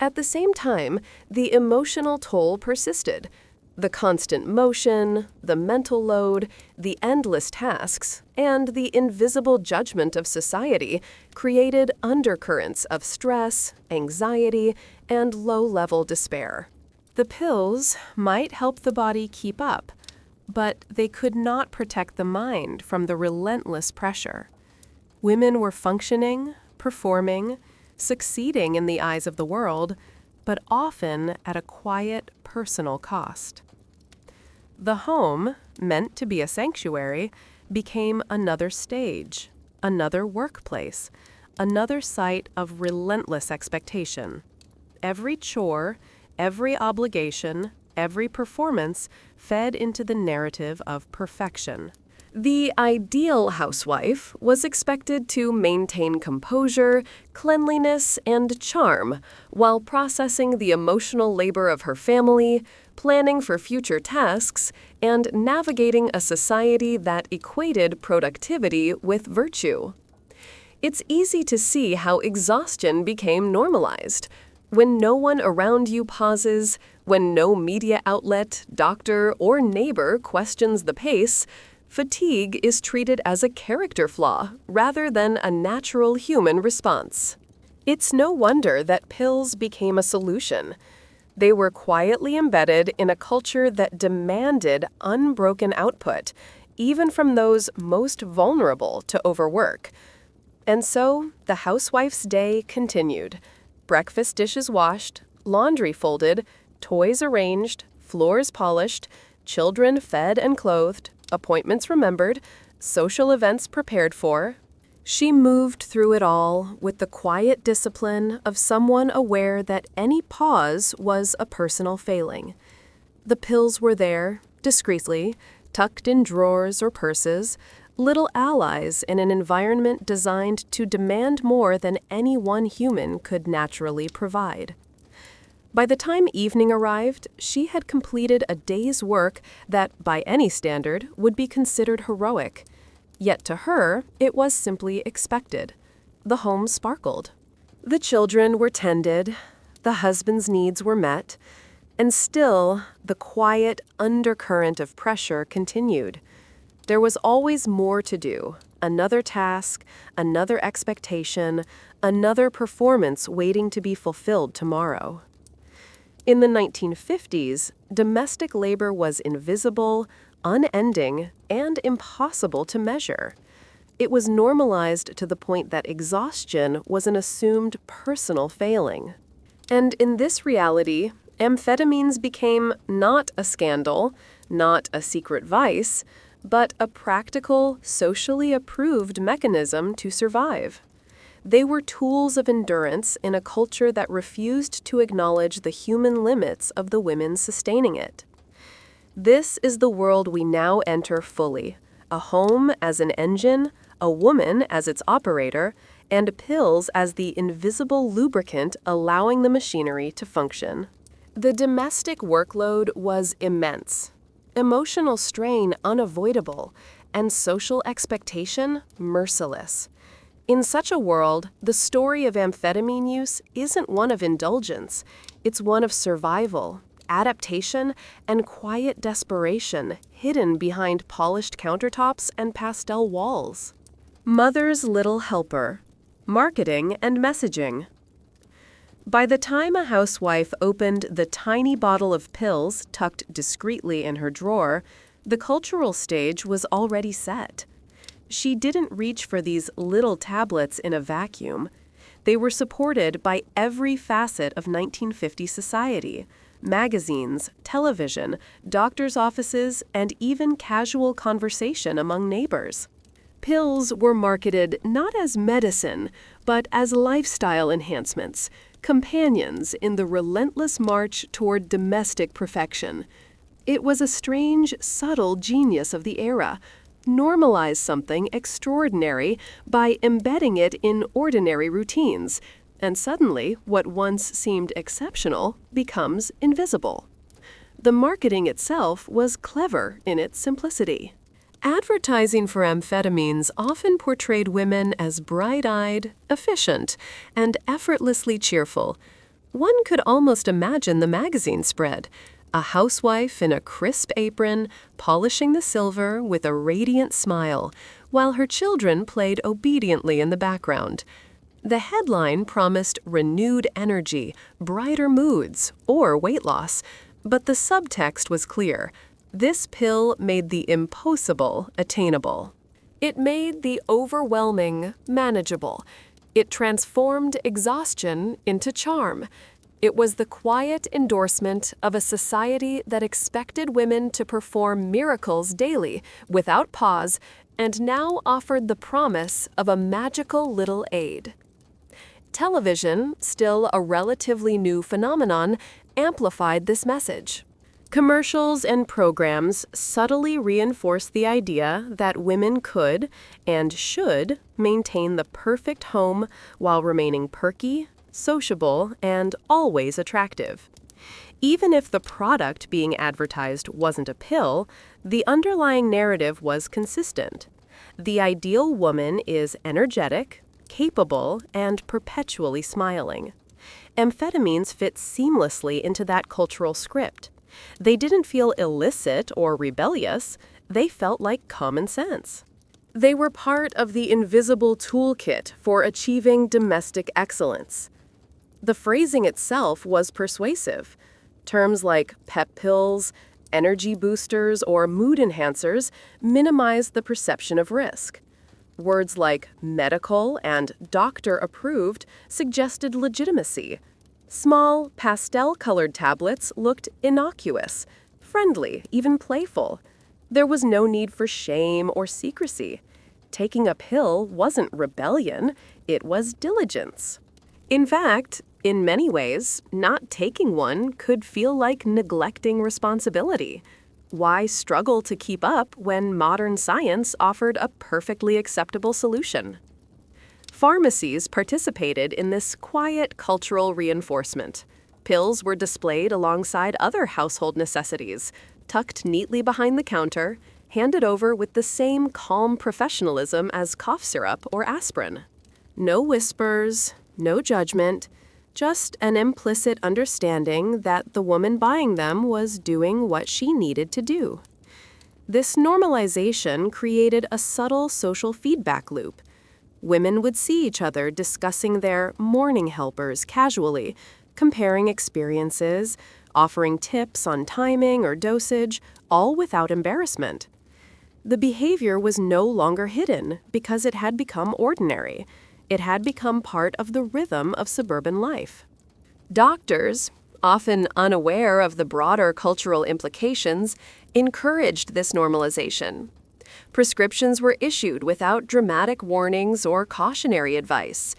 At the same time, the emotional toll persisted. The constant motion, the mental load, the endless tasks, and the invisible judgment of society created undercurrents of stress, anxiety, and low-level despair. The pills might help the body keep up, but they could not protect the mind from the relentless pressure. Women were functioning, performing, succeeding in the eyes of the world, but often at a quiet, personal cost. The home, meant to be a sanctuary, became another stage, another workplace, another site of relentless expectation. Every chore, every obligation, every performance fed into the narrative of perfection. The ideal housewife was expected to maintain composure, cleanliness, and charm while processing the emotional labor of her family, planning for future tasks, and navigating a society that equated productivity with virtue. It's easy to see how exhaustion became normalized. When no one around you pauses, when no media outlet, doctor, or neighbor questions the pace, fatigue is treated as a character flaw rather than a natural human response. It's no wonder that pills became a solution. They were quietly embedded in a culture that demanded unbroken output, even from those most vulnerable to overwork. And so, the housewife's day continued. Breakfast dishes washed, laundry folded, toys arranged, floors polished, children fed and clothed, appointments remembered, social events prepared for. She moved through it all with the quiet discipline of someone aware that any pause was a personal failing. The pills were there, discreetly, tucked in drawers or purses, little allies in an environment designed to demand more than any one human could naturally provide. By the time evening arrived, she had completed a day's work that, by any standard, would be considered heroic. Yet to her, it was simply expected. The home sparkled. The children were tended, the husband's needs were met, and still, the quiet undercurrent of pressure continued. There was always more to do, another task, another expectation, another performance waiting to be fulfilled tomorrow. In the 1950s, domestic labor was invisible, unending, and impossible to measure. It was normalized to the point that exhaustion was an assumed personal failing. And in this reality, amphetamines became not a scandal, not a secret vice, but a practical, socially approved mechanism to survive. They were tools of endurance in a culture that refused to acknowledge the human limits of the women sustaining it. This is the world we now enter fully, a home as an engine, a woman as its operator, and pills as the invisible lubricant allowing the machinery to function. The domestic workload was immense, emotional strain unavoidable, and social expectation merciless. In such a world, the story of amphetamine use isn't one of indulgence, it's one of survival, adaptation, and quiet desperation hidden behind polished countertops and pastel walls. Mother's Little Helper: Marketing and Messaging. By the time a housewife opened the tiny bottle of pills tucked discreetly in her drawer, the cultural stage was already set. She didn't reach for these little tablets in a vacuum. They were supported by every facet of 1950 society: magazines, television, doctors' offices, and even casual conversation among neighbors. Pills were marketed not as medicine, but as lifestyle enhancements, companions in the relentless march toward domestic perfection. It was a strange, subtle genius of the era. Normalize something extraordinary by embedding it in ordinary routines, and suddenly what once seemed exceptional becomes invisible. The marketing itself was clever in its simplicity. Advertising for amphetamines often portrayed women as bright-eyed, efficient, and effortlessly cheerful. One could almost imagine the magazine spread: a housewife in a crisp apron, polishing the silver with a radiant smile, while her children played obediently in the background. The headline promised renewed energy, brighter moods, or weight loss, but the subtext was clear. This pill made the impossible attainable. It made the overwhelming manageable. It transformed exhaustion into charm. It was the quiet endorsement of a society that expected women to perform miracles daily, without pause, and now offered the promise of a magical little aid. Television, still a relatively new phenomenon, amplified this message. Commercials and programs subtly reinforced the idea that women could and should maintain the perfect home while remaining perky, sociable, and always attractive. Even if the product being advertised wasn't a pill, the underlying narrative was consistent. The ideal woman is energetic, capable, and perpetually smiling. Amphetamines fit seamlessly into that cultural script. They didn't feel illicit or rebellious, they felt like common sense. They were part of the invisible toolkit for achieving domestic excellence. The phrasing itself was persuasive. Terms like pep pills, energy boosters, or mood enhancers minimized the perception of risk. Words like medical and doctor-approved suggested legitimacy. Small, pastel-colored tablets looked innocuous, friendly, even playful. There was no need for shame or secrecy. Taking a pill wasn't rebellion, it was diligence. In fact, in many ways, not taking one could feel like neglecting responsibility. Why struggle to keep up when modern science offered a perfectly acceptable solution? Pharmacies participated in this quiet cultural reinforcement. Pills were displayed alongside other household necessities, tucked neatly behind the counter, handed over with the same calm professionalism as cough syrup or aspirin. No whispers, no judgment, just an implicit understanding that the woman buying them was doing what she needed to do. This normalization created a subtle social feedback loop. Women would see each other discussing their morning helpers casually, comparing experiences, offering tips on timing or dosage, all without embarrassment. The behavior was no longer hidden because it had become ordinary. It had become part of the rhythm of suburban life. Doctors, often unaware of the broader cultural implications, encouraged this normalization. Prescriptions were issued without dramatic warnings or cautionary advice.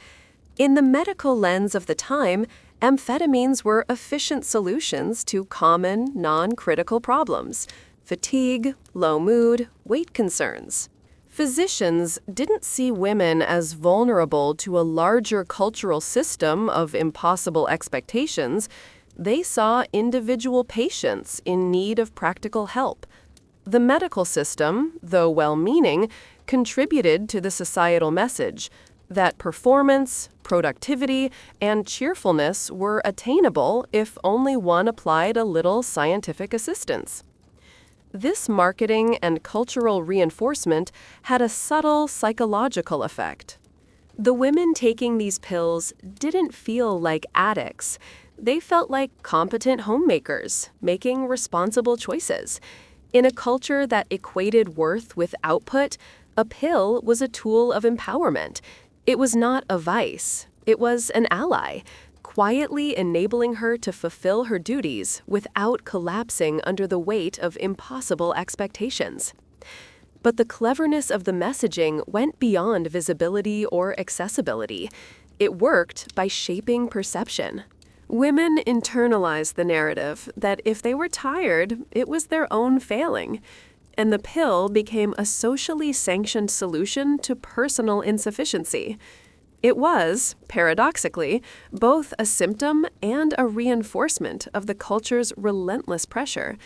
In the medical lens of the time, amphetamines were efficient solutions to common, non-critical problems: fatigue, low mood, weight concerns. Physicians didn't see women as vulnerable to a larger cultural system of impossible expectations. They saw individual patients in need of practical help. The medical system, though well-meaning, contributed to the societal message that performance, productivity, and cheerfulness were attainable if only one applied a little scientific assistance. This marketing and cultural reinforcement had a subtle psychological effect. The women taking these pills didn't feel like addicts. They felt like competent homemakers, making responsible choices. In a culture that equated worth with output, a pill was a tool of empowerment. It was not a vice. It was an ally, quietly enabling her to fulfill her duties without collapsing under the weight of impossible expectations. But the cleverness of the messaging went beyond visibility or accessibility. It worked by shaping perception. Women internalized the narrative that if they were tired, it was their own failing, and the pill became a socially sanctioned solution to personal insufficiency. It was, paradoxically, both a symptom and a reinforcement of the culture's relentless pressure.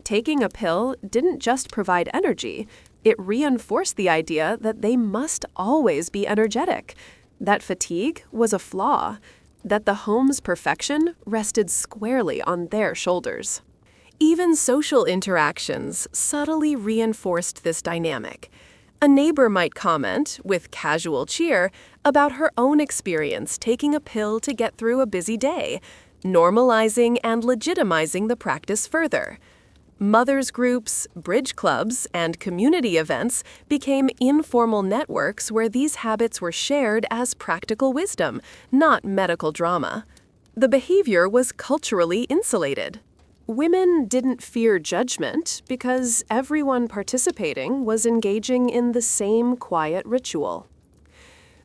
Taking a pill didn't just provide energy, it reinforced the idea that they must always be energetic, that fatigue was a flaw, that the home's perfection rested squarely on their shoulders. Even social interactions subtly reinforced this dynamic. A neighbor might comment, with casual cheer, about her own experience taking a pill to get through a busy day, normalizing and legitimizing the practice further. Mothers' groups, bridge clubs, and community events became informal networks where these habits were shared as practical wisdom, not medical drama. The behavior was culturally insulated. Women didn't fear judgment because everyone participating was engaging in the same quiet ritual.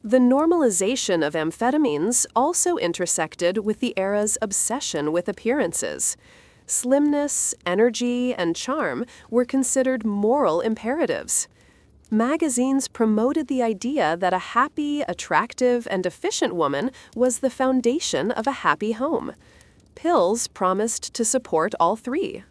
The normalization of amphetamines also intersected with the era's obsession with appearances. Slimness, energy, and charm were considered moral imperatives. Magazines promoted the idea that a happy, attractive, and efficient woman was the foundation of a happy home. Pills promised to support all three.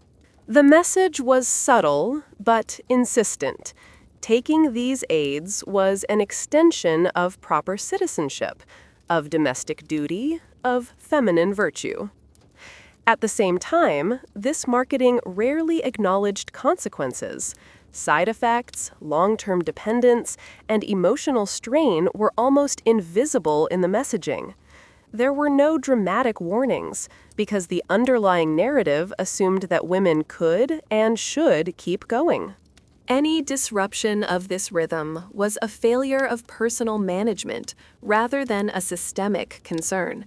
The message was subtle, but insistent. Taking these aids was an extension of proper citizenship, of domestic duty, of feminine virtue. At the same time, this marketing rarely acknowledged consequences. Side effects, long-term dependence, and emotional strain were almost invisible in the messaging. There were no dramatic warnings, because the underlying narrative assumed that women could and should keep going. Any disruption of this rhythm was a failure of personal management rather than a systemic concern.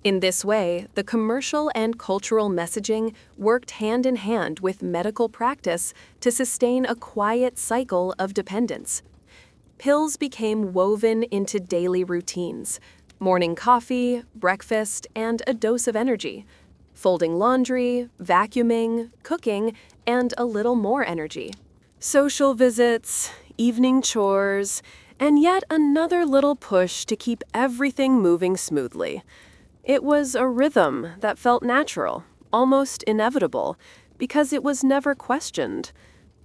In this way, the commercial and cultural messaging worked hand in hand with medical practice to sustain a quiet cycle of dependence. Pills became woven into daily routines: morning coffee, breakfast, and a dose of energy; folding laundry, vacuuming, cooking, and a little more energy; social visits, evening chores, and yet another little push to keep everything moving smoothly. It was a rhythm that felt natural, almost inevitable, because it was never questioned.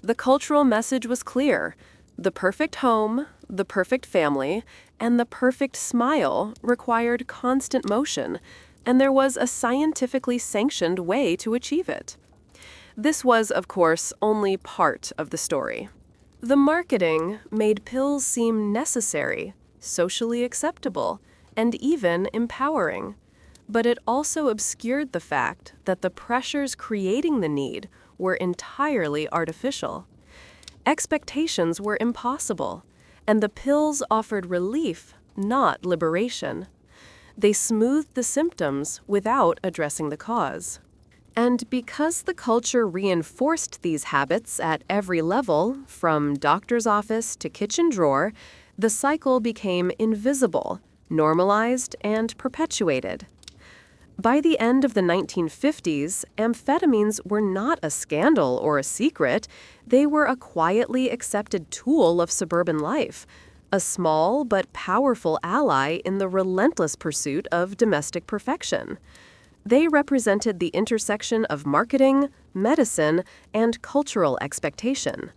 The cultural message was clear: the perfect home, the perfect family, and the perfect smile required constant motion, and there was a scientifically sanctioned way to achieve it. This was, of course, only part of the story. The marketing made pills seem necessary, socially acceptable, and even empowering. But it also obscured the fact that the pressures creating the need were entirely artificial. Expectations were impossible, and the pills offered relief, not liberation. They smoothed the symptoms without addressing the cause. And because the culture reinforced these habits at every level, from doctor's office to kitchen drawer, the cycle became invisible, normalized, and perpetuated. By the end of the 1950s, amphetamines were not a scandal or a secret. They were a quietly accepted tool of suburban life, a small but powerful ally in the relentless pursuit of domestic perfection. They represented the intersection of marketing, medicine, and cultural expectation.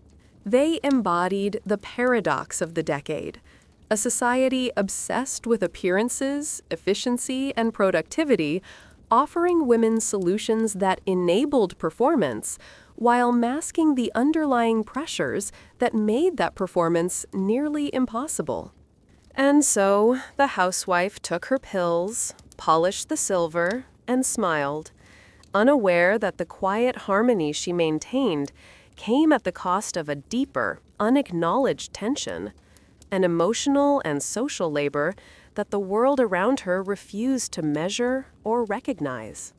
They embodied the paradox of the decade: a society obsessed with appearances, efficiency, and productivity, offering women solutions that enabled performance while masking the underlying pressures that made that performance nearly impossible. And so, the housewife took her pills, polished the silver, and smiled, unaware that the quiet harmony she maintained came at the cost of a deeper, unacknowledged tension, an emotional and social labor that the world around her refused to measure or recognize.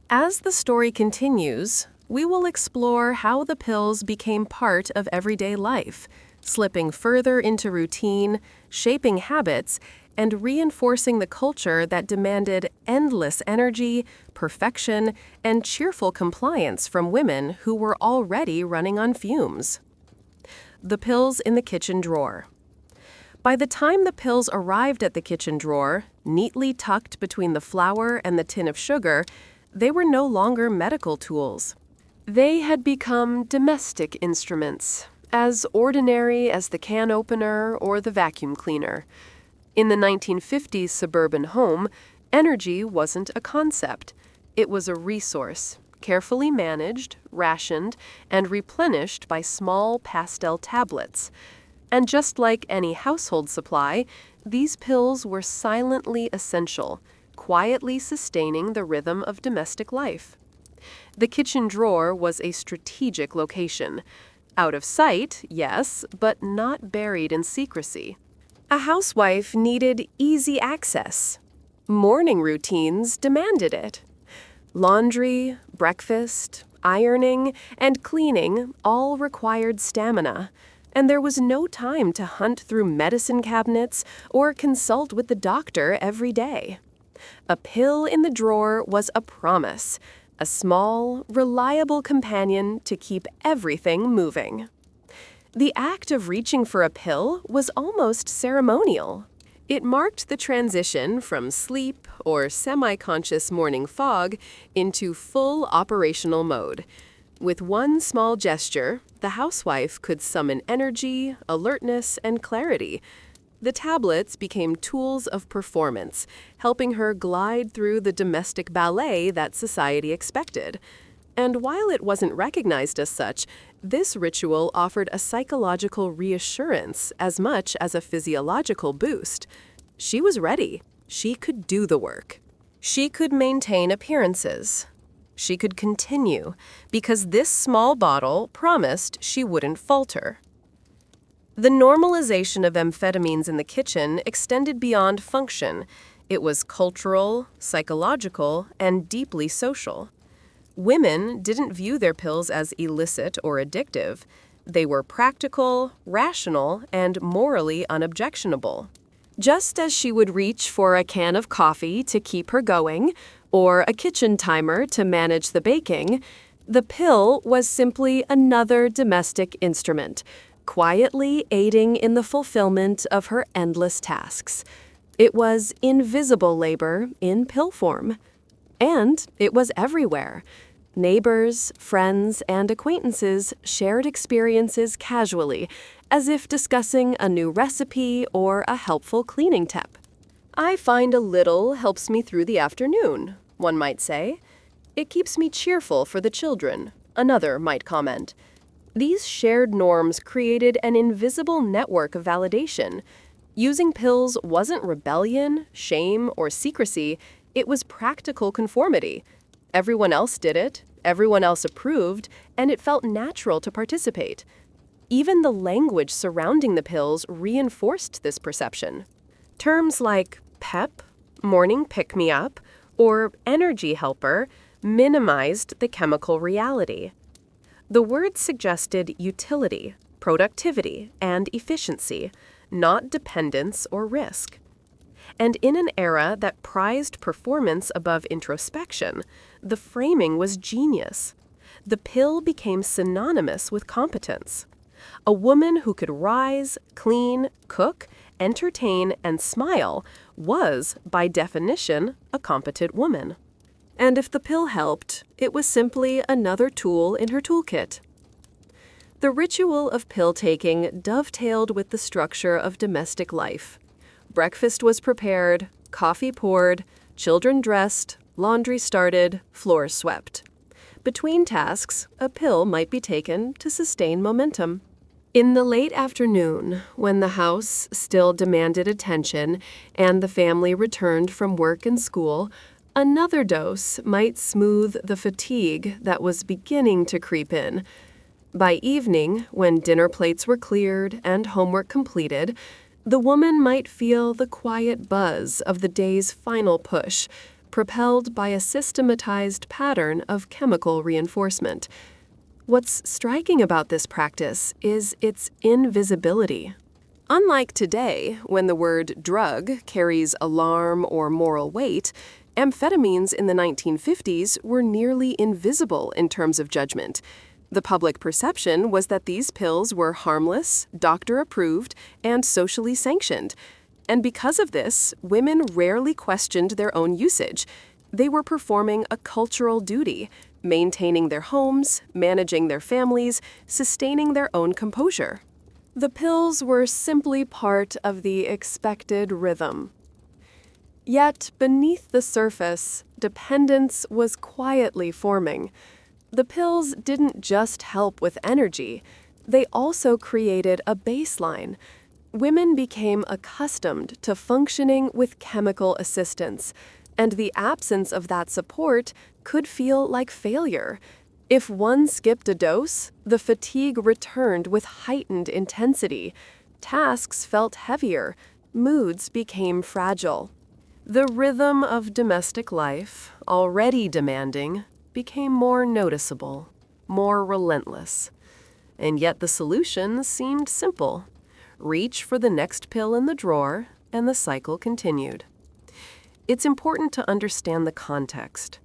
As the story continues, we will explore how the pills became part of everyday life, slipping further into routine, shaping habits, and reinforcing the culture that demanded endless energy, perfection, and cheerful compliance from women who were already running on fumes. The pills in the kitchen drawer. By the time the pills arrived at the kitchen drawer, neatly tucked between the flour and the tin of sugar, they were no longer medical tools. They had become domestic instruments, as ordinary as the can opener or the vacuum cleaner. In the 1950s suburban home, energy wasn't a concept. It was a resource, carefully managed, rationed, and replenished by small pastel tablets. And just like any household supply, these pills were silently essential, quietly sustaining the rhythm of domestic life. The kitchen drawer was a strategic location. Out of sight, yes, but not buried in secrecy. A housewife needed easy access. Morning routines demanded it. Laundry, breakfast, ironing, and cleaning all required stamina, and there was no time to hunt through medicine cabinets or consult with the doctor every day. A pill in the drawer was a promise, a small, reliable companion to keep everything moving. The act of reaching for a pill was almost ceremonial. It marked the transition from sleep or semi-conscious morning fog into full operational mode. With one small gesture, the housewife could summon energy, alertness, and clarity. The tablets became tools of performance, helping her glide through the domestic ballet that society expected. And while it wasn't recognized as such, this ritual offered a psychological reassurance as much as a physiological boost. She was ready. She could do the work. She could maintain appearances. She could continue, because this small bottle promised she wouldn't falter. The normalization of amphetamines in the kitchen extended beyond function. It was cultural, psychological, and deeply social. Women didn't view their pills as illicit or addictive. They were practical, rational, and morally unobjectionable. Just as she would reach for a can of coffee to keep her going, or a kitchen timer to manage the baking, the pill was simply another domestic instrument, quietly aiding in the fulfillment of her endless tasks. It was invisible labor in pill form. And it was everywhere. Neighbors, friends, and acquaintances shared experiences casually, as if discussing a new recipe or a helpful cleaning tip. I find a little helps me through the afternoon, one might say. It keeps me cheerful for the children, another might comment. These shared norms created an invisible network of validation. Using pills wasn't rebellion, shame, or secrecy, it was practical conformity. Everyone else did it, everyone else approved, and it felt natural to participate. Even the language surrounding the pills reinforced this perception. Terms like pep, morning pick-me-up, or energy helper minimized the chemical reality. The word suggested utility, productivity, and efficiency, not dependence or risk. And in an era that prized performance above introspection, the framing was genius. The pill became synonymous with competence. A woman who could rise, clean, cook, entertain, and smile was, by definition, a competent woman. And if the pill helped, it was simply another tool in her toolkit. The ritual of pill-taking dovetailed with the structure of domestic life. Breakfast was prepared, coffee poured, children dressed, laundry started, floors swept. Between tasks, a pill might be taken to sustain momentum. In the late afternoon, when the house still demanded attention and the family returned from work and school, another dose might smooth the fatigue that was beginning to creep in. By evening, when dinner plates were cleared and homework completed, the woman might feel the quiet buzz of the day's final push, propelled by a systematized pattern of chemical reinforcement. What's striking about this practice is its invisibility. Unlike today, when the word drug carries alarm or moral weight, amphetamines in the 1950s were nearly invisible in terms of judgment. The public perception was that these pills were harmless, doctor-approved, and socially sanctioned. And because of this, women rarely questioned their own usage. They were performing a cultural duty, maintaining their homes, managing their families, sustaining their own composure. The pills were simply part of the expected rhythm. Yet, beneath the surface, dependence was quietly forming. The pills didn't just help with energy, they also created a baseline. Women became accustomed to functioning with chemical assistance, and the absence of that support could feel like failure. If one skipped a dose, the fatigue returned with heightened intensity. Tasks felt heavier, moods became fragile. The rhythm of domestic life, already demanding, became more noticeable, more relentless. And yet the solution seemed simple. Reach for the next pill in the drawer, and the cycle continued. It's important to understand the context.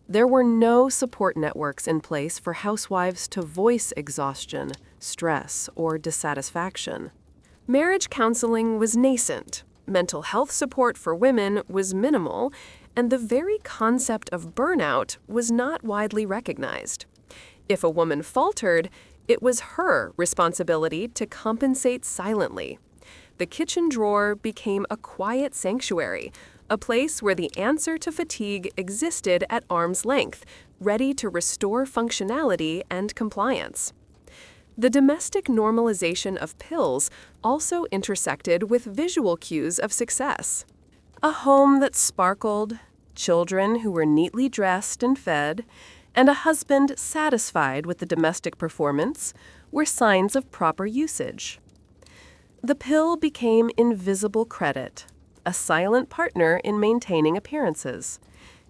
There were no support networks in place for housewives to voice exhaustion, stress, or dissatisfaction. Marriage counseling was nascent, mental health support for women was minimal, and the very concept of burnout was not widely recognized. If a woman faltered, it was her responsibility to compensate silently. The kitchen drawer became a quiet sanctuary, a place where the answer to fatigue existed at arm's length, ready to restore functionality and compliance. The domestic normalization of pills also intersected with visual cues of success. A home that sparkled, children who were neatly dressed and fed, and a husband satisfied with the domestic performance were signs of proper usage. The pill became invisible credit, a silent partner in maintaining appearances.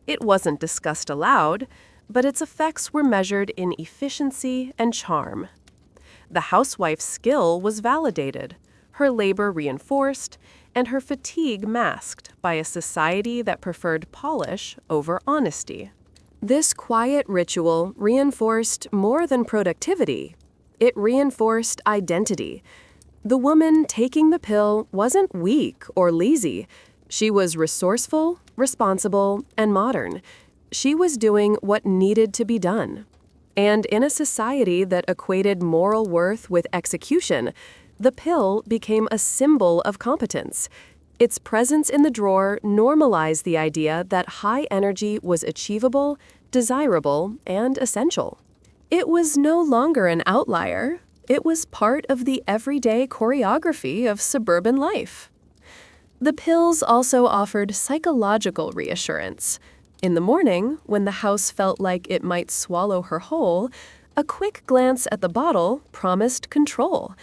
It wasn't discussed aloud, but its effects were measured in efficiency and charm. The housewife's skill was validated, her labor reinforced, and her fatigue masked by a society that preferred polish over honesty. This quiet ritual reinforced more than productivity. It reinforced identity. The woman taking the pill wasn't weak or lazy. She was resourceful, responsible, and modern. She was doing what needed to be done. And in a society that equated moral worth with execution, the pill became a symbol of competence. Its presence in the drawer normalized the idea that high energy was achievable, desirable, and essential. It was no longer an outlier. It was part of the everyday choreography of suburban life. The pills also offered psychological reassurance. In the morning, when the house felt like it might swallow her whole, a quick glance at the bottle promised control.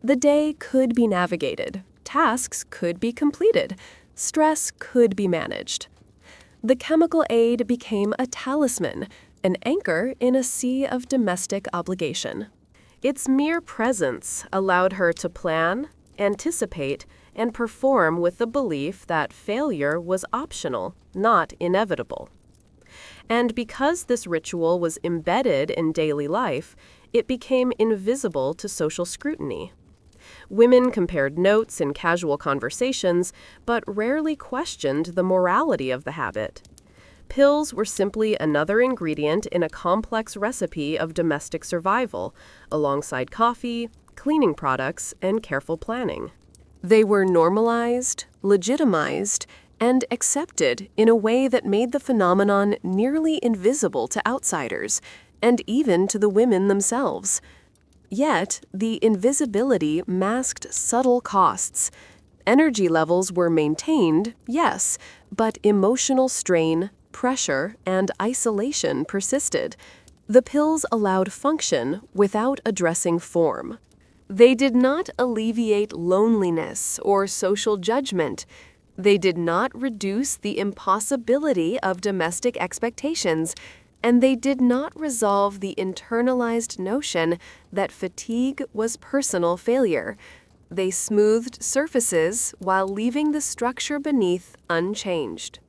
The day could be navigated, tasks could be completed, stress could be managed. The chemical aid became a talisman, an anchor in a sea of domestic obligation. Its mere presence allowed her to plan, anticipate, and perform with the belief that failure was optional, not inevitable. And because this ritual was embedded in daily life, it became invisible to social scrutiny. Women compared notes in casual conversations, but rarely questioned the morality of the habit. Pills were simply another ingredient in a complex recipe of domestic survival, alongside coffee, cleaning products, and careful planning. They were normalized, legitimized, and accepted in a way that made the phenomenon nearly invisible to outsiders, and even to the women themselves. Yet, the invisibility masked subtle costs. Energy levels were maintained, yes, but emotional strain, pressure, and isolation persisted. The pills allowed function without addressing form. They did not alleviate loneliness or social judgment. They did not reduce the impossibility of domestic expectations, and they did not resolve the internalized notion that fatigue was personal failure. They smoothed surfaces while leaving the structure beneath unchanged.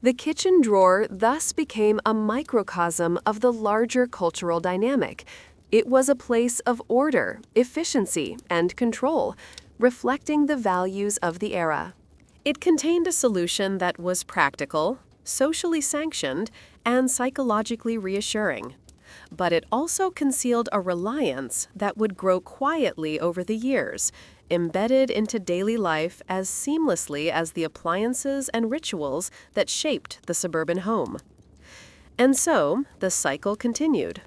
The kitchen drawer thus became a microcosm of the larger cultural dynamic. It was a place of order, efficiency, and control, reflecting the values of the era. It contained a solution that was practical, socially sanctioned, and psychologically reassuring. But it also concealed a reliance that would grow quietly over the years, embedded into daily life as seamlessly as the appliances and rituals that shaped the suburban home. And so, the cycle continued.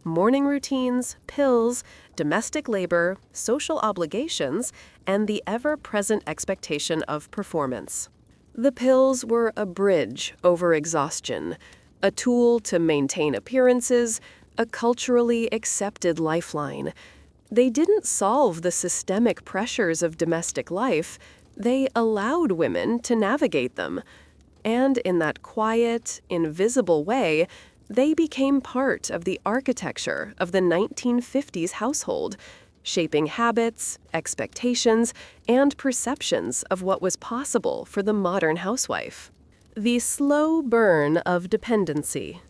Morning routines, pills, domestic labor, social obligations, and the ever-present expectation of performance. The pills were a bridge over exhaustion, a tool to maintain appearances, a culturally accepted lifeline. They didn't solve the systemic pressures of domestic life. They allowed women to navigate them. And in that quiet, invisible way, they became part of the architecture of the 1950s household, shaping habits, expectations, and perceptions of what was possible for the modern housewife. The slow burn of dependency.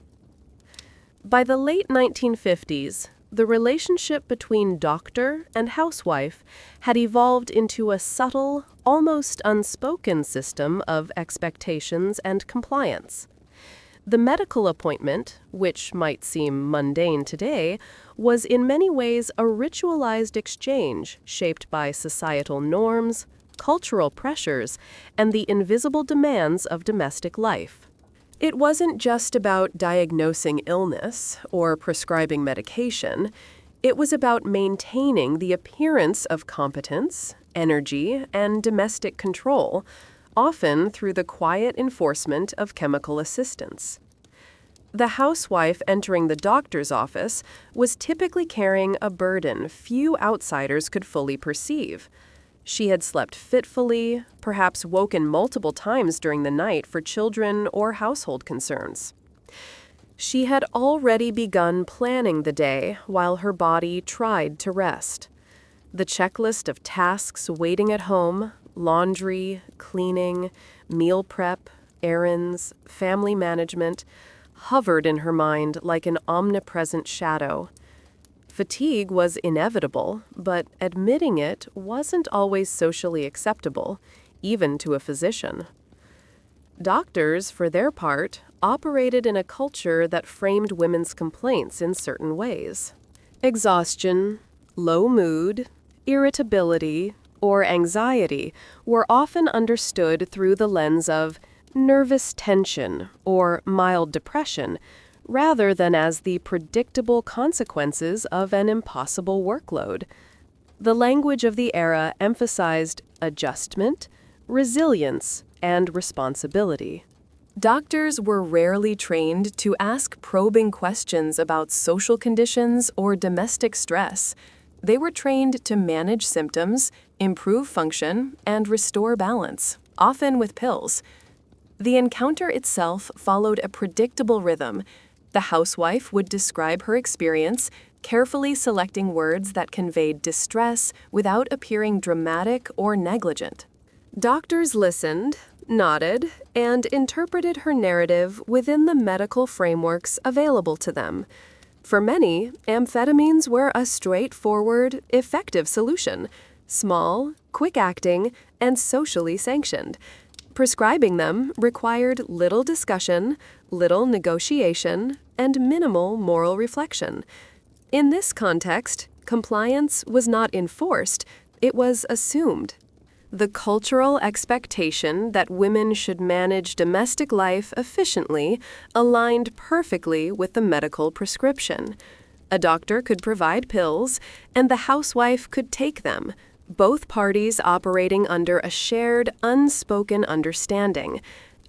By the late 1950s, the relationship between doctor and housewife had evolved into a subtle, almost unspoken system of expectations and compliance. The medical appointment, which might seem mundane today, was in many ways a ritualized exchange shaped by societal norms, cultural pressures, and the invisible demands of domestic life. It wasn't just about diagnosing illness or prescribing medication. It was about maintaining the appearance of competence, energy, and domestic control, often through the quiet enforcement of chemical assistance. The housewife entering the doctor's office was typically carrying a burden few outsiders could fully perceive. She had slept fitfully, perhaps woken multiple times during the night for children or household concerns. She had already begun planning the day while her body tried to rest. The checklist of tasks waiting at home, laundry, cleaning, meal prep, errands, family management, hovered in her mind like an omnipresent shadow. Fatigue was inevitable, but admitting it wasn't always socially acceptable, even to a physician. Doctors, for their part, operated in a culture that framed women's complaints in certain ways. Exhaustion, low mood, irritability, or anxiety were often understood through the lens of nervous tension or mild depression, rather than as the predictable consequences of an impossible workload. The language of the era emphasized adjustment, resilience, and responsibility. Doctors were rarely trained to ask probing questions about social conditions or domestic stress. They were trained to manage symptoms, improve function, and restore balance, often with pills. The encounter itself followed a predictable rhythm. The housewife would describe her experience, carefully selecting words that conveyed distress without appearing dramatic or negligent. Doctors listened, nodded, and interpreted her narrative within the medical frameworks available to them. For many, amphetamines were a straightforward, effective solution, small, quick-acting, and socially sanctioned. Prescribing them required little discussion, little negotiation, and minimal moral reflection. In this context, compliance was not enforced, it was assumed. The cultural expectation that women should manage domestic life efficiently aligned perfectly with the medical prescription. A doctor could provide pills, and the housewife could take them, both parties operating under a shared, unspoken understanding.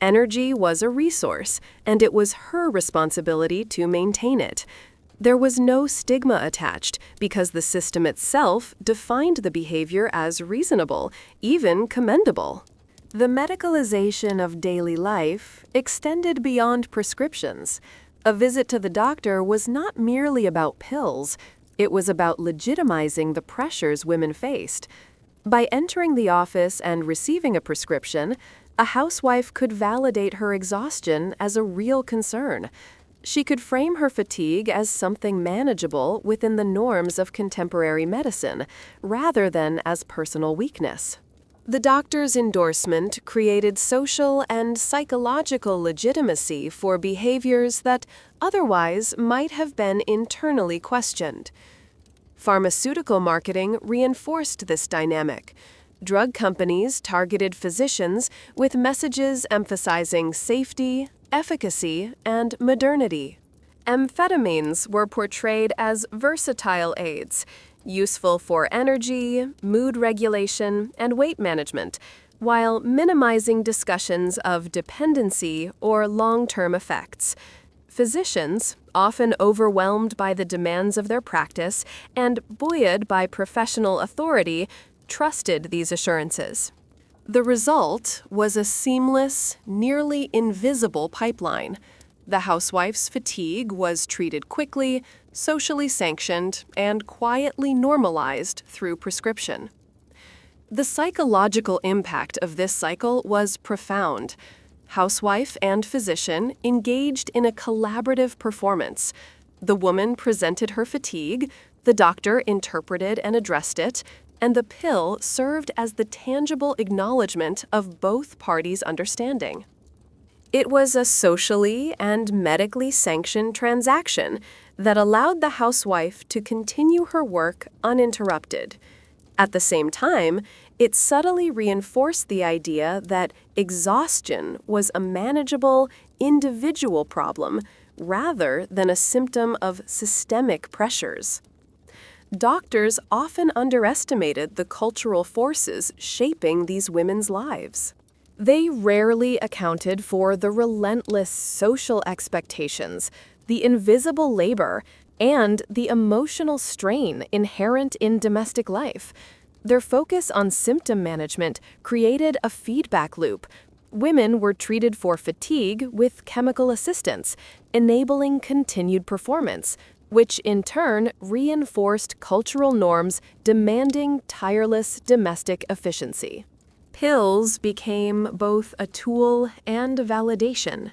Energy was a resource, and it was her responsibility to maintain it. There was no stigma attached because the system itself defined the behavior as reasonable, even commendable. The medicalization of daily life extended beyond prescriptions. A visit to the doctor was not merely about pills, it was about legitimizing the pressures women faced. By entering the office and receiving a prescription, a housewife could validate her exhaustion as a real concern. She could frame her fatigue as something manageable within the norms of contemporary medicine, rather than as personal weakness. The doctor's endorsement created social and psychological legitimacy for behaviors that otherwise might have been internally questioned. Pharmaceutical marketing reinforced this dynamic. Drug companies targeted physicians with messages emphasizing safety, efficacy, and modernity. Amphetamines were portrayed as versatile aids, useful for energy, mood regulation, and weight management, while minimizing discussions of dependency or long-term effects. Physicians, often overwhelmed by the demands of their practice and buoyed by professional authority, trusted these assurances. The result was a seamless, nearly invisible pipeline. The housewife's fatigue was treated quickly, socially sanctioned, and quietly normalized through prescription. The psychological impact of this cycle was profound. Housewife and physician engaged in a collaborative performance. The woman presented her fatigue, the doctor interpreted and addressed it, and the pill served as the tangible acknowledgement of both parties' understanding. It was a socially and medically sanctioned transaction that allowed the housewife to continue her work uninterrupted. At the same time, it subtly reinforced the idea that exhaustion was a manageable, individual problem rather than a symptom of systemic pressures. Doctors often underestimated the cultural forces shaping these women's lives. They rarely accounted for the relentless social expectations, the invisible labor, and the emotional strain inherent in domestic life. Their focus on symptom management created a feedback loop. Women were treated for fatigue with chemical assistance, enabling continued performance, which in turn reinforced cultural norms demanding tireless domestic efficiency. Pills became both a tool and a validation,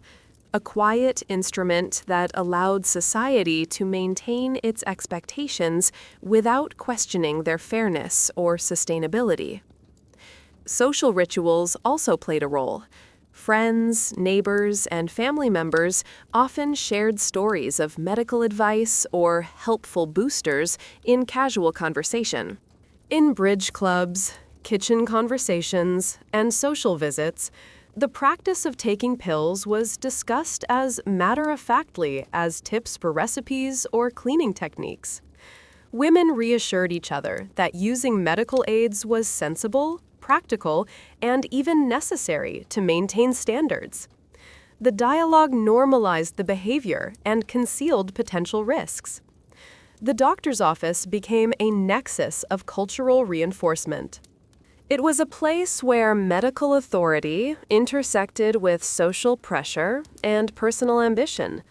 a quiet instrument that allowed society to maintain its expectations without questioning their fairness or sustainability. Social rituals also played a role. Friends, neighbors, and family members often shared stories of medical advice or helpful boosters in casual conversation. In bridge clubs, kitchen conversations, and social visits, the practice of taking pills was discussed as matter-of-factly as tips for recipes or cleaning techniques. Women reassured each other that using medical aids was sensible, practical, and even necessary to maintain standards. The dialogue normalized the behavior and concealed potential risks. The doctor's office became a nexus of cultural reinforcement. It was a place where medical authority intersected with social pressure and personal ambition.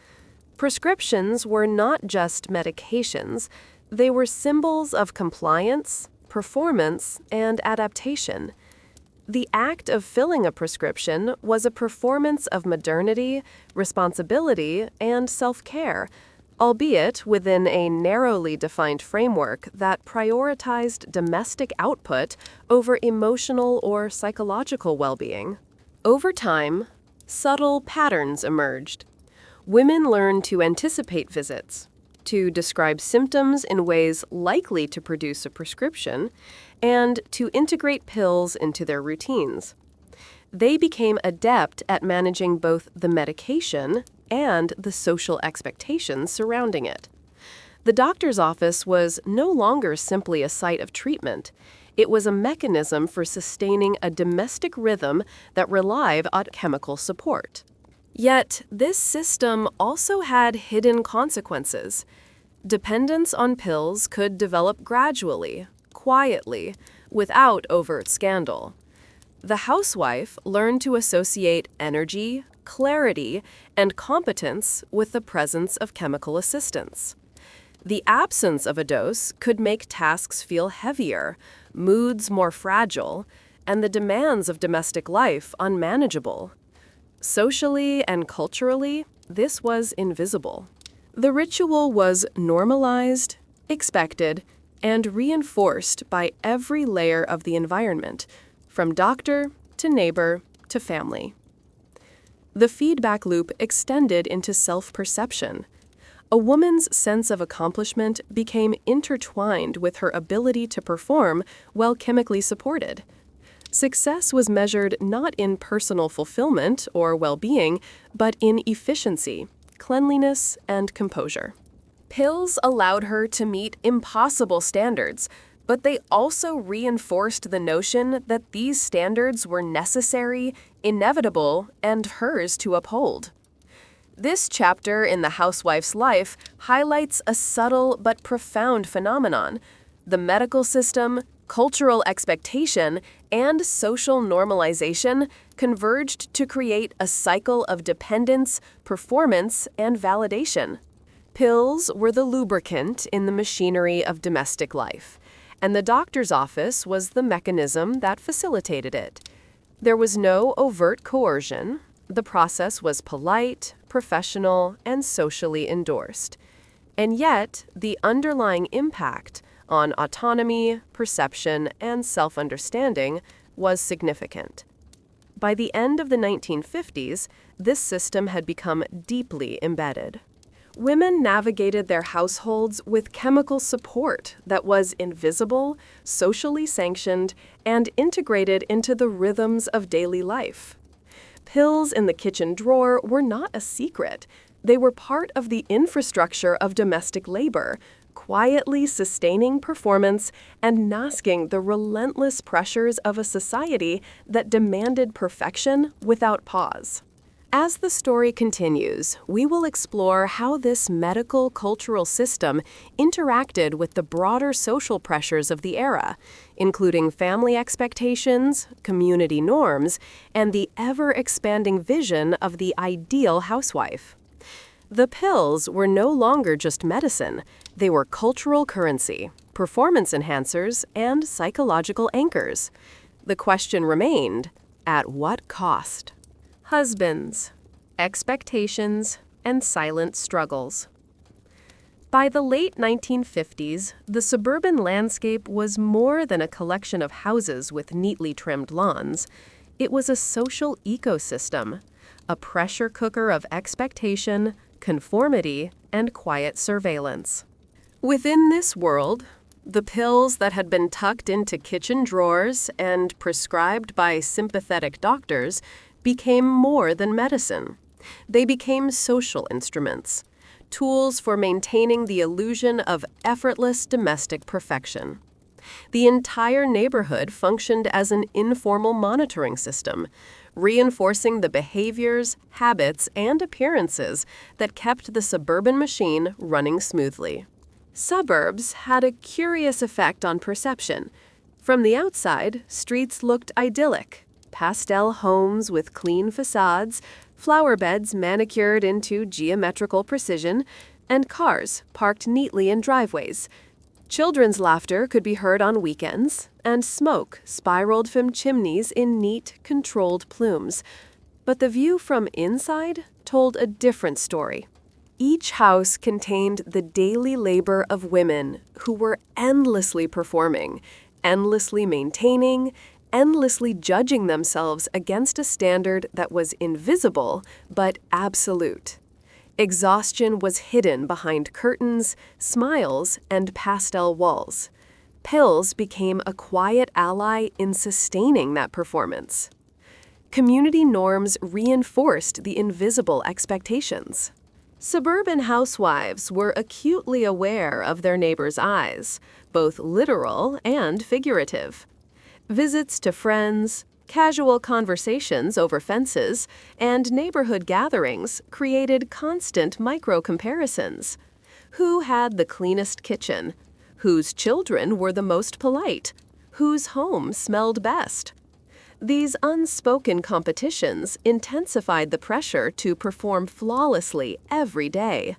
Prescriptions were not just medications, they were symbols of compliance, performance, and adaptation. The act of filling a prescription was a performance of modernity, responsibility, and self-care, albeit within a narrowly defined framework that prioritized domestic output over emotional or psychological well-being. Over time, subtle patterns emerged. Women learned to anticipate visits, to describe symptoms in ways likely to produce a prescription, and to integrate pills into their routines. They became adept at managing both the medication and the social expectations surrounding it. The doctor's office was no longer simply a site of treatment. It was a mechanism for sustaining a domestic rhythm that relied on chemical support. Yet, this system also had hidden consequences. Dependence on pills could develop gradually, quietly, without overt scandal. The housewife learned to associate energy, clarity, and competence with the presence of chemical assistance. The absence of a dose could make tasks feel heavier, moods more fragile, and the demands of domestic life unmanageable. Socially and culturally, this was invisible. The ritual was normalized, expected, and reinforced by every layer of the environment, from doctor to neighbor to family. The feedback loop extended into self-perception. A woman's sense of accomplishment became intertwined with her ability to perform while chemically supported. Success was measured not in personal fulfillment or well-being, but in efficiency, cleanliness, and composure. Pills allowed her to meet impossible standards, but they also reinforced the notion that these standards were necessary, inevitable, and hers to uphold. This chapter in the housewife's life highlights a subtle but profound phenomenon. The medical system, cultural expectation, and social normalization converged to create a cycle of dependence, performance, and validation. Pills were the lubricant in the machinery of domestic life, and the doctor's office was the mechanism that facilitated it. There was no overt coercion. The process was polite, professional, and socially endorsed. And yet, the underlying impact on autonomy, perception, and self-understanding was significant. By the end of the 1950s, this system had become deeply embedded. Women navigated their households with chemical support that was invisible, socially sanctioned, and integrated into the rhythms of daily life. Pills in the kitchen drawer were not a secret. They were part of the infrastructure of domestic labor, quietly sustaining performance and masking the relentless pressures of a society that demanded perfection without pause. As the story continues, we will explore how this medical cultural system interacted with the broader social pressures of the era, including family expectations, community norms, and the ever-expanding vision of the ideal housewife. The pills were no longer just medicine, they were cultural currency, performance enhancers, and psychological anchors. The question remained, at what cost? Husbands, expectations, and silent struggles. By the late 1950s, the suburban landscape was more than a collection of houses with neatly trimmed lawns. It was a social ecosystem, a pressure cooker of expectation, conformity, and quiet surveillance. Within this world, the pills that had been tucked into kitchen drawers and prescribed by sympathetic doctors became more than medicine. They became social instruments, tools for maintaining the illusion of effortless domestic perfection. The entire neighborhood functioned as an informal monitoring system, reinforcing the behaviors, habits, and appearances that kept the suburban machine running smoothly. Suburbs had a curious effect on perception. From the outside, streets looked idyllic. Pastel homes with clean facades, flower beds manicured into geometrical precision, and cars parked neatly in driveways. Children's laughter could be heard on weekends, and smoke spiraled from chimneys in neat, controlled plumes. But the view from inside told a different story. Each house contained the daily labor of women who were endlessly performing, endlessly maintaining, endlessly judging themselves against a standard that was invisible but absolute. Exhaustion was hidden behind curtains, smiles, and pastel walls. Pills became a quiet ally in sustaining that performance. Community norms reinforced the invisible expectations. Suburban housewives were acutely aware of their neighbors' eyes, both literal and figurative. Visits to friends, casual conversations over fences, and neighborhood gatherings created constant micro-comparisons. Who had the cleanest kitchen? Whose children were the most polite? Whose home smelled best? These unspoken competitions intensified the pressure to perform flawlessly every day.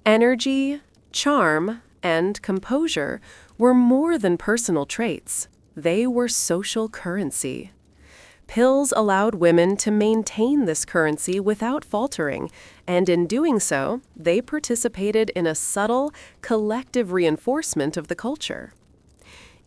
Energy, charm, and composure were more than personal traits. They were social currency. Pills allowed women to maintain this currency without faltering, and in doing so, they participated in a subtle, collective reinforcement of the culture.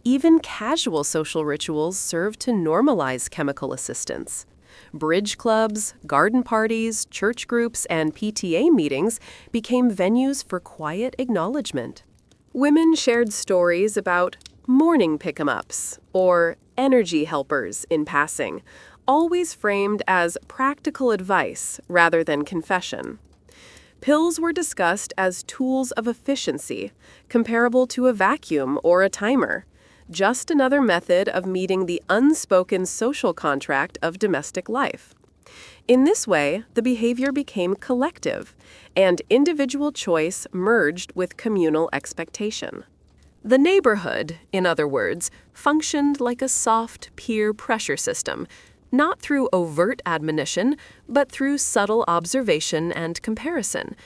Even casual social rituals served to normalize chemical assistance. Bridge clubs, garden parties, church groups, and PTA meetings became venues for quiet acknowledgement. Women shared stories about morning pick-em-ups or energy helpers in passing, always framed as practical advice rather than confession. Pills were discussed as tools of efficiency, comparable to a vacuum or a timer, just another method of meeting the unspoken social contract of domestic life. In this way, the behavior became collective, and individual choice merged with communal expectation. The neighborhood, in other words, functioned like a soft peer pressure system, not through overt admonition, but through subtle observation and comparison.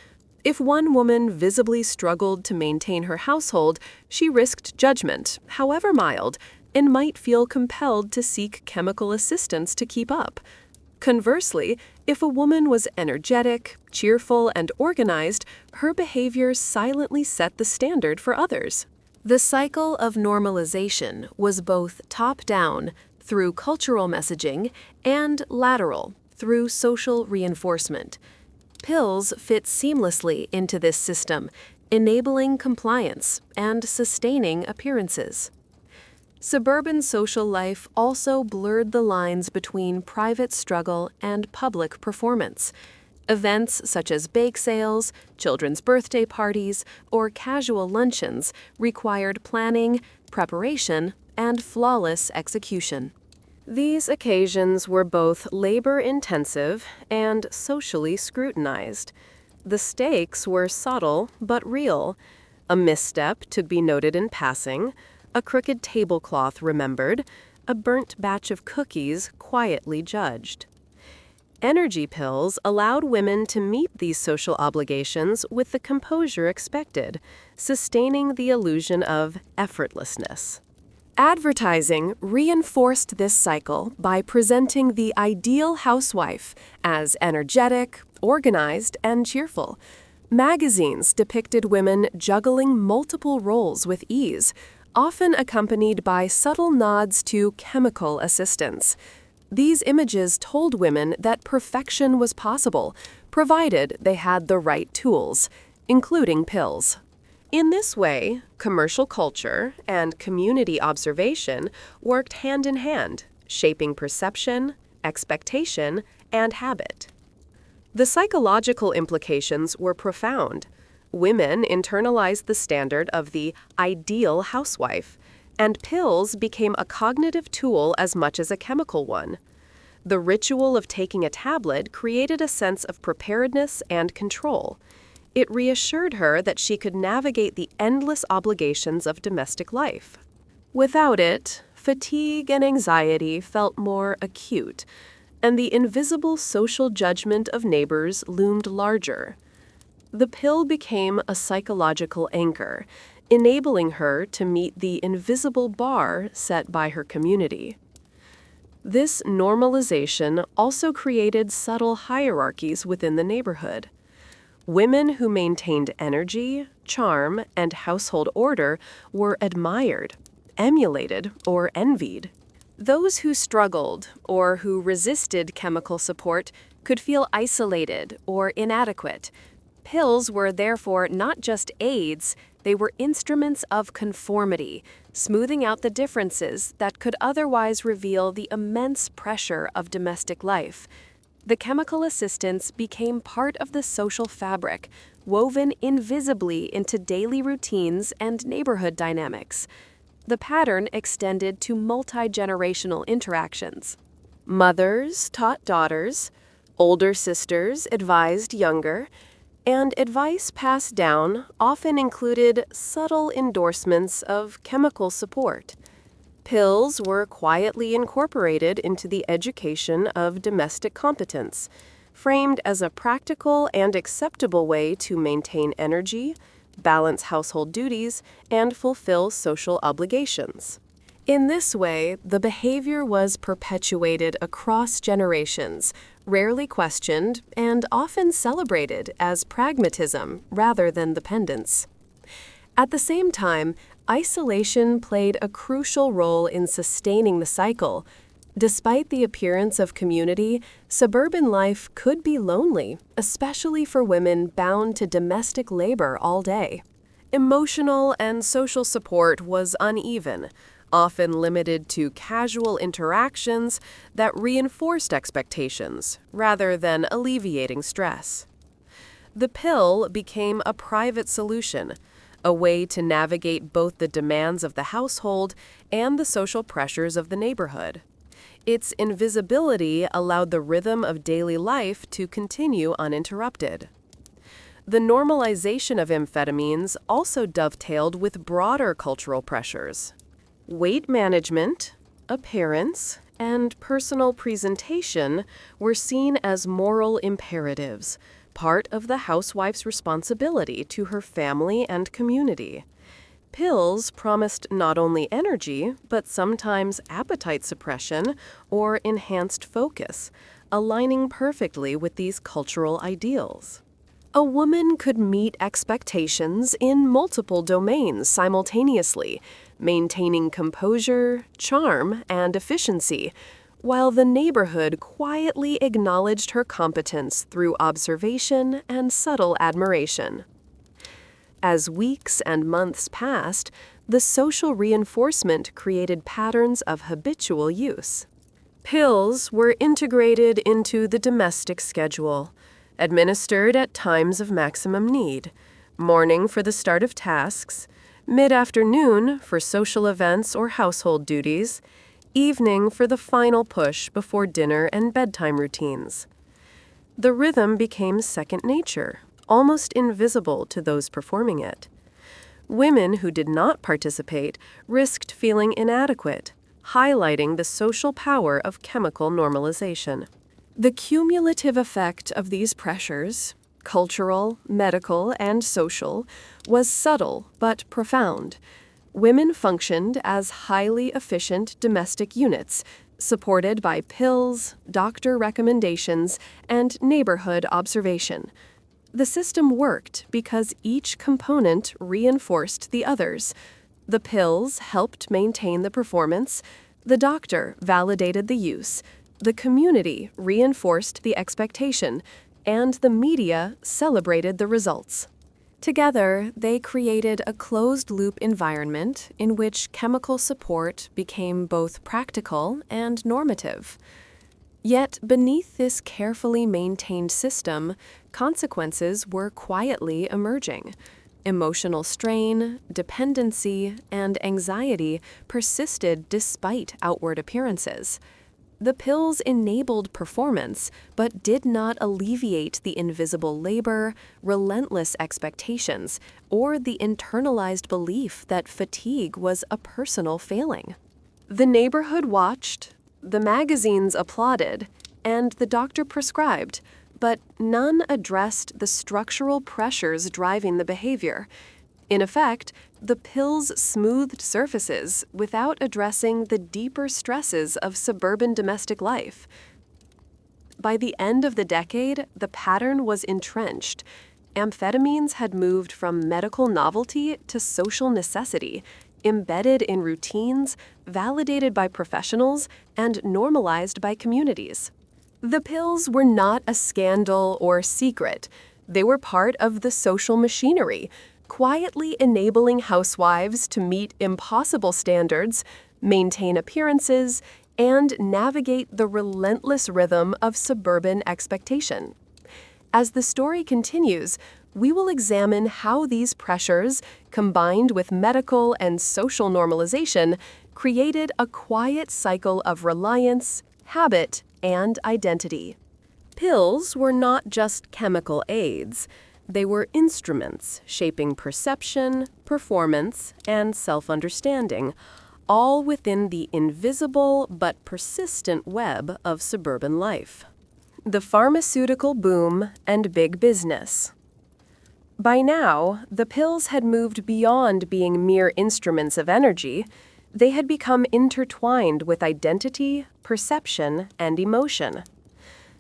If one woman visibly struggled to maintain her household, she risked judgment, however mild, and might feel compelled to seek chemical assistance to keep up. Conversely, if a woman was energetic, cheerful, and organized, her behavior silently set the standard for others. The cycle of normalization was both top-down, through cultural messaging, and lateral, through social reinforcement. Pills fit seamlessly into this system, enabling compliance and sustaining appearances. Suburban social life also blurred the lines between private struggle and public performance. Events such as bake sales, children's birthday parties, or casual luncheons required planning, preparation, and flawless execution. These occasions were both labor-intensive and socially scrutinized. The stakes were subtle but real. A misstep to be noted in passing, a crooked tablecloth remembered, a burnt batch of cookies quietly judged. Energy pills allowed women to meet these social obligations with the composure expected, sustaining the illusion of effortlessness. Advertising reinforced this cycle by presenting the ideal housewife as energetic, organized, and cheerful. Magazines depicted women juggling multiple roles with ease, often accompanied by subtle nods to chemical assistance. These images told women that perfection was possible, provided they had the right tools, including pills. In this way, commercial culture and community observation worked hand in hand, shaping perception, expectation, and habit. The psychological implications were profound. Women internalized the standard of the ideal housewife, and pills became a cognitive tool as much as a chemical one. The ritual of taking a tablet created a sense of preparedness and control. It reassured her that she could navigate the endless obligations of domestic life. Without it, fatigue and anxiety felt more acute, and the invisible social judgment of neighbors loomed larger. The pill became a psychological anchor, enabling her to meet the invisible bar set by her community. This normalization also created subtle hierarchies within the neighborhood. Women who maintained energy, charm, and household order were admired, emulated, or envied. Those who struggled or who resisted chemical support could feel isolated or inadequate. Pills were therefore not just aids, they were instruments of conformity, smoothing out the differences that could otherwise reveal the immense pressure of domestic life. The chemical assistance became part of the social fabric, woven invisibly into daily routines and neighborhood dynamics. The pattern extended to multi-generational interactions. Mothers taught daughters, older sisters advised younger, and advice passed down often included subtle endorsements of chemical support. Pills were quietly incorporated into the education of domestic competence, framed as a practical and acceptable way to maintain energy, balance household duties, and fulfill social obligations. In this way, the behavior was perpetuated across generations, rarely questioned, and often celebrated as pragmatism rather than dependence. At the same time, isolation played a crucial role in sustaining the cycle. Despite the appearance of community, suburban life could be lonely, especially for women bound to domestic labor all day. Emotional and social support was uneven, often limited to casual interactions that reinforced expectations rather than alleviating stress. The pill became a private solution, a way to navigate both the demands of the household and the social pressures of the neighborhood. Its invisibility allowed the rhythm of daily life to continue uninterrupted. The normalization of amphetamines also dovetailed with broader cultural pressures. Weight management, appearance, and personal presentation were seen as moral imperatives, part of the housewife's responsibility to her family and community. Pills promised not only energy, but sometimes appetite suppression or enhanced focus, aligning perfectly with these cultural ideals. A woman could meet expectations in multiple domains simultaneously, maintaining composure, charm, and efficiency, while the neighborhood quietly acknowledged her competence through observation and subtle admiration. As weeks and months passed, the social reinforcement created patterns of habitual use. Pills were integrated into the domestic schedule, administered at times of maximum need, morning for the start of tasks, mid-afternoon for social events or household duties, evening for the final push before dinner and bedtime routines. The rhythm became second nature, almost invisible to those performing it. Women who did not participate risked feeling inadequate, highlighting the social power of chemical normalization. The cumulative effect of these pressures, cultural, medical, and social, was subtle but profound. Women functioned as highly efficient domestic units, supported by pills, doctor recommendations, and neighborhood observation. The system worked because each component reinforced the others. The pills helped maintain the performance, the doctor validated the use, the community reinforced the expectation, and the media celebrated the results. Together, they created a closed-loop environment in which chemical support became both practical and normative. Yet, beneath this carefully maintained system, consequences were quietly emerging. Emotional strain, dependency, and anxiety persisted despite outward appearances. The pills enabled performance, but did not alleviate the invisible labor, relentless expectations, or the internalized belief that fatigue was a personal failing. The neighborhood watched, the magazines applauded, and the doctor prescribed, but none addressed the structural pressures driving the behavior. In effect, the pills smoothed surfaces without addressing the deeper stresses of suburban domestic life. By the end of the decade, the pattern was entrenched. Amphetamines had moved from medical novelty to social necessity, embedded in routines, validated by professionals, and normalized by communities. The pills were not a scandal or secret. They were part of the social machinery, quietly enabling housewives to meet impossible standards, maintain appearances, and navigate the relentless rhythm of suburban expectation. As the story continues, we will examine how these pressures, combined with medical and social normalization, created a quiet cycle of reliance, habit, and identity. Pills were not just chemical aids. They were instruments shaping perception, performance, and self-understanding, all within the invisible but persistent web of suburban life. The pharmaceutical boom and big business. By now, the pills had moved beyond being mere instruments of energy. They had become intertwined with identity, perception, and emotion.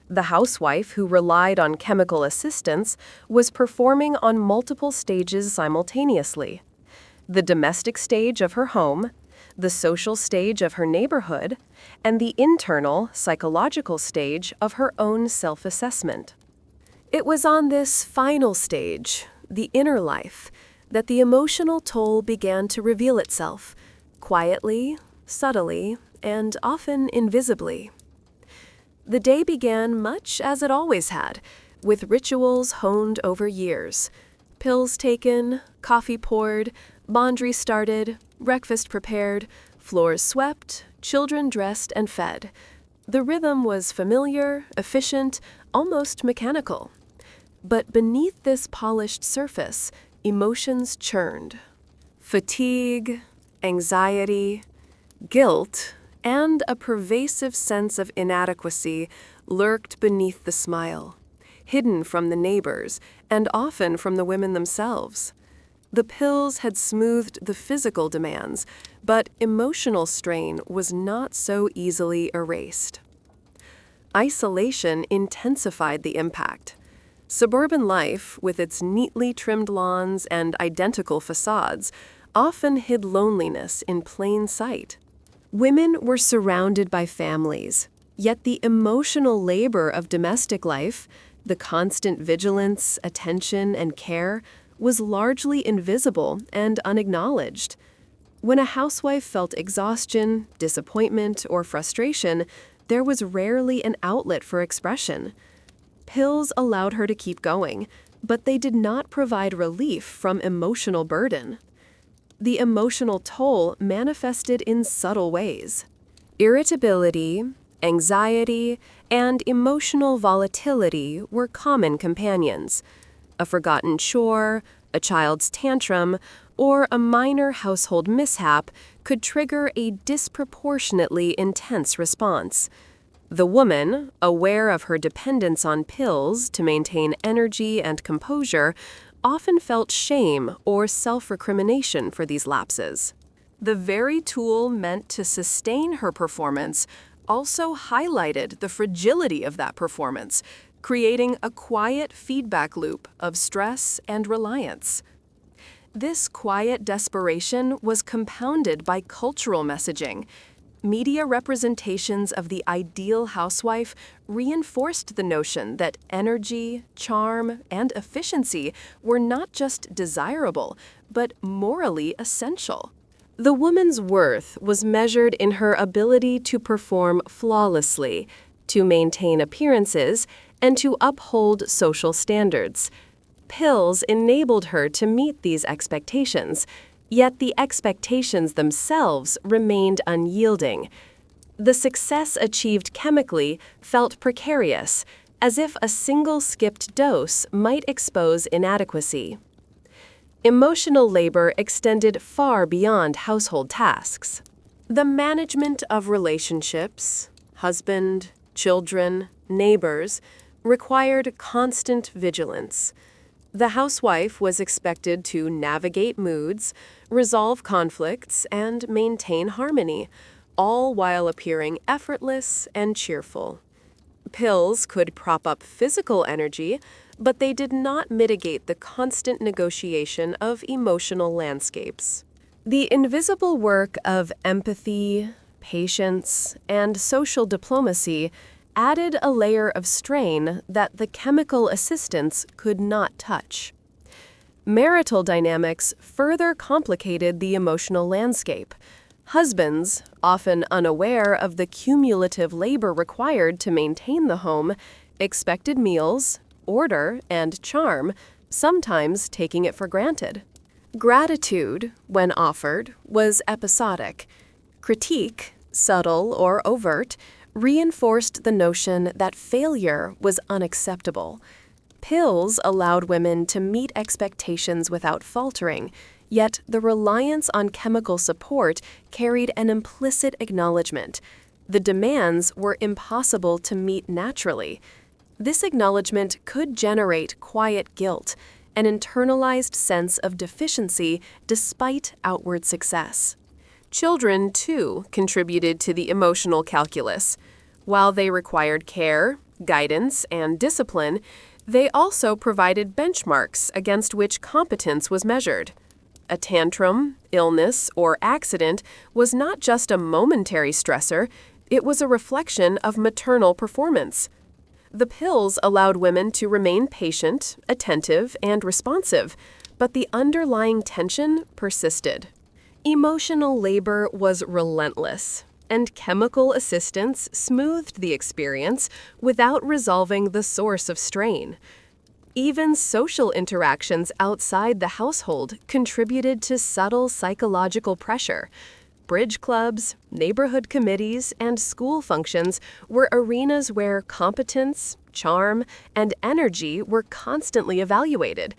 The housewife who relied on chemical assistance was performing on multiple stages simultaneously: the domestic stage of her home, the social stage of her neighborhood, and the internal, psychological stage of her own self-assessment. It was on this final stage, the inner life, that the emotional toll began to reveal itself, quietly, subtly, and often invisibly. The day began much as it always had, with rituals honed over years. Pills taken, coffee poured, laundry started, breakfast prepared, floors swept, children dressed and fed. The rhythm was familiar, efficient, almost mechanical. But beneath this polished surface, emotions churned. Fatigue, anxiety, guilt, and a pervasive sense of inadequacy lurked beneath the smile, hidden from the neighbors and often from the women themselves. The pills had smoothed the physical demands, but emotional strain was not so easily erased. Isolation intensified the impact. Suburban life, with its neatly trimmed lawns and identical facades, often hid loneliness in plain sight. Women were surrounded by families, yet the emotional labor of domestic life, the constant vigilance, attention, and care, was largely invisible and unacknowledged. When a housewife felt exhaustion, disappointment, or frustration, there was rarely an outlet for expression. Pills allowed her to keep going, but they did not provide relief from emotional burden. The emotional toll manifested in subtle ways. Irritability, anxiety, and emotional volatility were common companions. A forgotten chore, a child's tantrum, or a minor household mishap could trigger a disproportionately intense response. The woman, aware of her dependence on pills to maintain energy and composure, often felt shame or self-recrimination for these lapses. The very tool meant to sustain her performance also highlighted the fragility of that performance, creating a quiet feedback loop of stress and reliance. This quiet desperation was compounded by cultural messaging. Media representations of the ideal housewife reinforced the notion that energy, charm, and efficiency were not just desirable, but morally essential. The woman's worth was measured in her ability to perform flawlessly, to maintain appearances, and to uphold social standards. Pills enabled her to meet these expectations, yet the expectations themselves remained unyielding. The success achieved chemically felt precarious, as if a single skipped dose might expose inadequacy. Emotional labor extended far beyond household tasks. The management of relationships, husband, children, neighbors, required constant vigilance. The housewife was expected to navigate moods, resolve conflicts, and maintain harmony, all while appearing effortless and cheerful. Pills could prop up physical energy, but they did not mitigate the constant negotiation of emotional landscapes. The invisible work of empathy, patience, and social diplomacy added a layer of strain that the chemical assistants could not touch. Marital dynamics further complicated the emotional landscape. Husbands, often unaware of the cumulative labor required to maintain the home, expected meals, order, and charm, sometimes taking it for granted. Gratitude, when offered, was episodic. Critique, subtle or overt, reinforced the notion that failure was unacceptable. Pills allowed women to meet expectations without faltering, yet the reliance on chemical support carried an implicit acknowledgement. The demands were impossible to meet naturally. This acknowledgement could generate quiet guilt, an internalized sense of deficiency despite outward success. Children, too, contributed to the emotional calculus. While they required care, guidance, and discipline, they also provided benchmarks against which competence was measured. A tantrum, illness, or accident was not just a momentary stressor, it was a reflection of maternal performance. The pills allowed women to remain patient, attentive, and responsive, but the underlying tension persisted. Emotional labor was relentless, and chemical assistance smoothed the experience without resolving the source of strain. Even social interactions outside the household contributed to subtle psychological pressure. Bridge clubs, neighborhood committees, and school functions were arenas where competence, charm, and energy were constantly evaluated.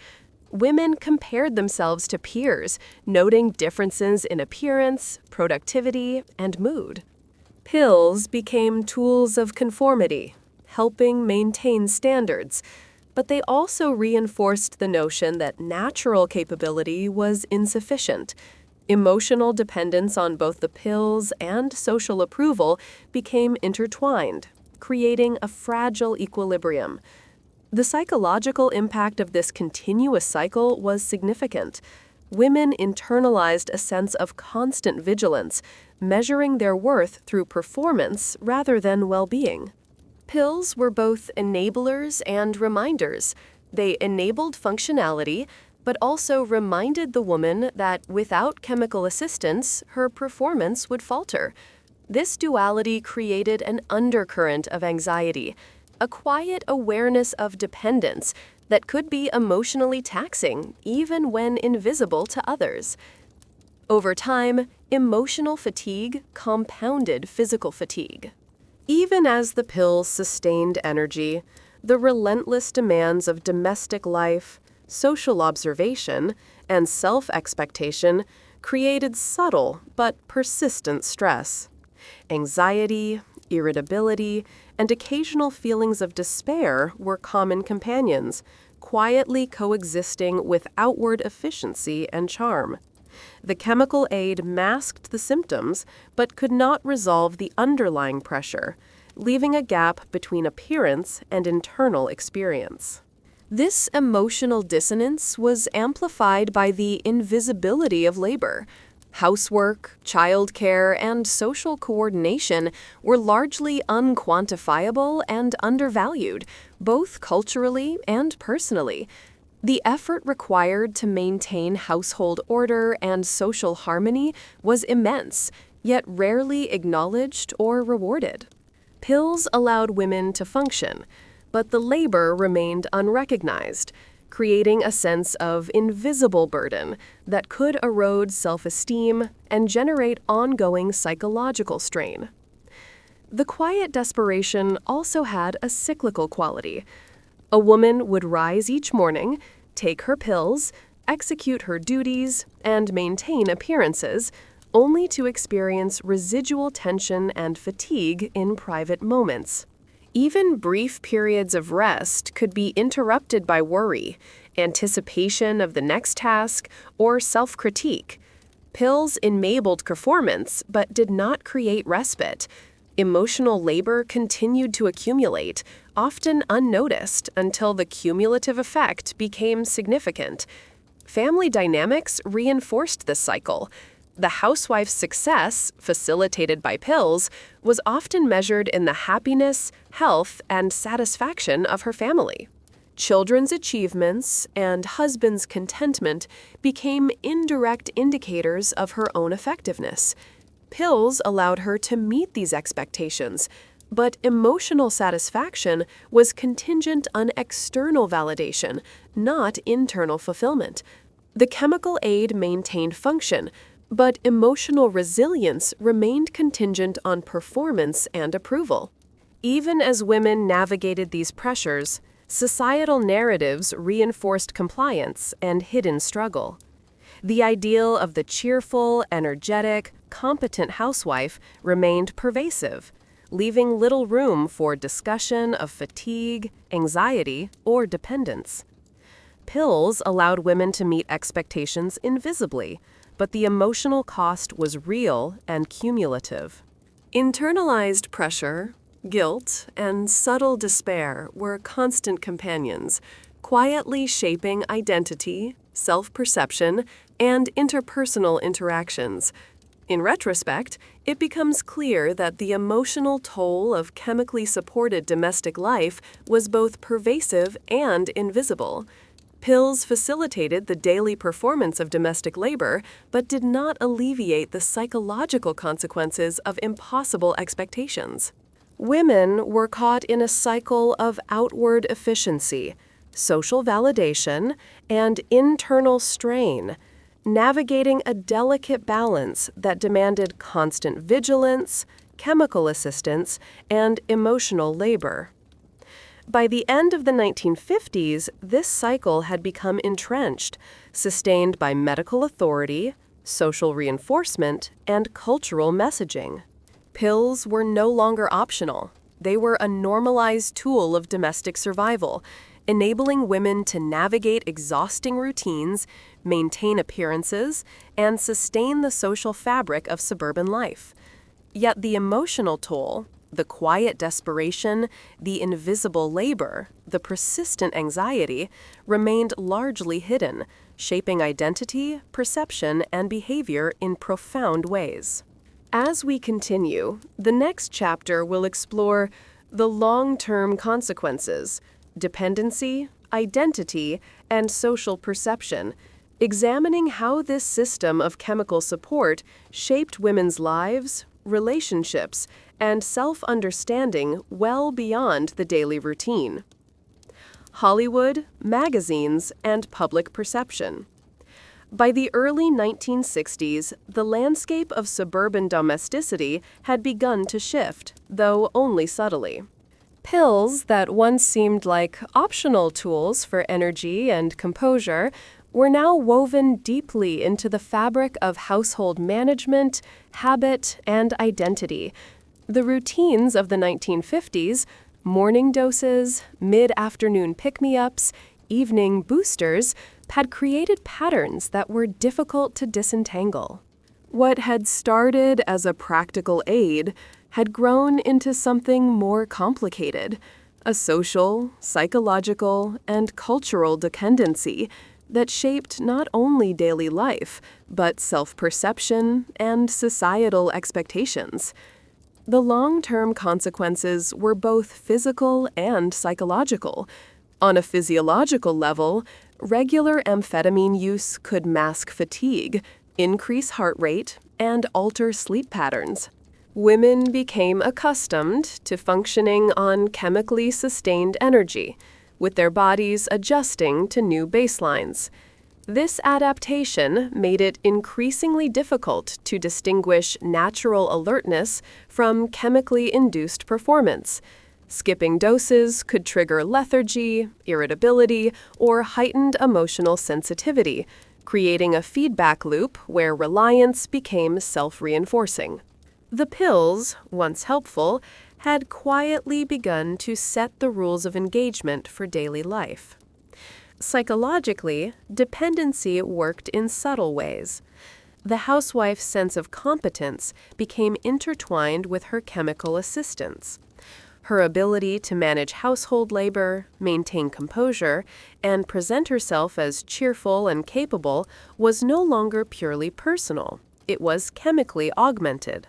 Women compared themselves to peers, noting differences in appearance, productivity, and mood. Pills became tools of conformity, helping maintain standards, but they also reinforced the notion that natural capability was insufficient. Emotional dependence on both the pills and social approval became intertwined, creating a fragile equilibrium. The psychological impact of this continuous cycle was significant. Women internalized a sense of constant vigilance, measuring their worth through performance rather than well-being. Pills were both enablers and reminders. They enabled functionality, but also reminded the woman that without chemical assistance, her performance would falter. This duality created an undercurrent of anxiety, a quiet awareness of dependence that could be emotionally taxing even when invisible to others. Over time, emotional fatigue compounded physical fatigue. Even as the pills sustained energy, the relentless demands of domestic life, social observation, and self-expectation created subtle but persistent stress. Anxiety, irritability, and occasional feelings of despair were common companions, quietly coexisting with outward efficiency and charm. The chemical aid masked the symptoms but could not resolve the underlying pressure, leaving a gap between appearance and internal experience. This emotional dissonance was amplified by the invisibility of labor. Housework, childcare, and social coordination were largely unquantifiable and undervalued, both culturally and personally. The effort required to maintain household order and social harmony was immense, yet rarely acknowledged or rewarded. Pills allowed women to function, but the labor remained unrecognized, creating a sense of invisible burden that could erode self-esteem and generate ongoing psychological strain. The quiet desperation also had a cyclical quality. A woman would rise each morning, take her pills, execute her duties, and maintain appearances, only to experience residual tension and fatigue in private moments. Even brief periods of rest could be interrupted by worry, anticipation of the next task, or self-critique. Pills enabled performance but did not create respite. Emotional labor continued to accumulate, often unnoticed until the cumulative effect became significant. Family dynamics reinforced this cycle. The housewife's success, facilitated by pills, was often measured in the happiness, health, and satisfaction of her family. Children's achievements and husband's contentment became indirect indicators of her own effectiveness. Pills allowed her to meet these expectations, but emotional satisfaction was contingent on external validation, not internal fulfillment. The chemical aid maintained function, but emotional resilience remained contingent on performance and approval. Even as women navigated these pressures, societal narratives reinforced compliance and hidden struggle. The ideal of the cheerful, energetic, competent housewife remained pervasive, leaving little room for discussion of fatigue, anxiety, or dependence. Pills allowed women to meet expectations invisibly, but the emotional cost was real and cumulative. Internalized pressure, guilt, and subtle despair were constant companions, quietly shaping identity, self-perception, and interpersonal interactions. In retrospect, it becomes clear that the emotional toll of chemically supported domestic life was both pervasive and invisible. Pills facilitated the daily performance of domestic labor, but did not alleviate the psychological consequences of impossible expectations. Women were caught in a cycle of outward efficiency, social validation, and internal strain, navigating a delicate balance that demanded constant vigilance, chemical assistance, and emotional labor. By the end of the 1950s, this cycle had become entrenched, sustained by medical authority, social reinforcement, and cultural messaging. Pills were no longer optional. They were a normalized tool of domestic survival, enabling women to navigate exhausting routines, maintain appearances, and sustain the social fabric of suburban life. Yet the emotional toll, the quiet desperation, the invisible labor, the persistent anxiety, remained largely hidden, shaping identity, perception, and behavior in profound ways. As we continue, the next chapter will explore the long-term consequences, dependency, identity, and social perception, examining how this system of chemical support shaped women's lives, relationships, and self-understanding well beyond the daily routine. Hollywood, magazines, and public perception. By the early 1960s, the landscape of suburban domesticity had begun to shift, though only subtly. Pills that once seemed like optional tools for energy and composure were now woven deeply into the fabric of household management, habit, and identity. The routines of the 1950s, morning doses, mid-afternoon pick-me-ups, evening boosters, had created patterns that were difficult to disentangle. What had started as a practical aid had grown into something more complicated, a social, psychological, and cultural dependency that shaped not only daily life, but self-perception and societal expectations. The long-term consequences were both physical and psychological. On a physiological level, regular amphetamine use could mask fatigue, increase heart rate, and alter sleep patterns. Women became accustomed to functioning on chemically sustained energy, with their bodies adjusting to new baselines. This adaptation made it increasingly difficult to distinguish natural alertness from chemically induced performance. Skipping doses could trigger lethargy, irritability, or heightened emotional sensitivity, creating a feedback loop where reliance became self-reinforcing. The pills, once helpful, had quietly begun to set the rules of engagement for daily life. Psychologically, dependency worked in subtle ways. The housewife's sense of competence became intertwined with her chemical assistance. Her ability to manage household labor, maintain composure, and present herself as cheerful and capable was no longer purely personal. It was chemically augmented.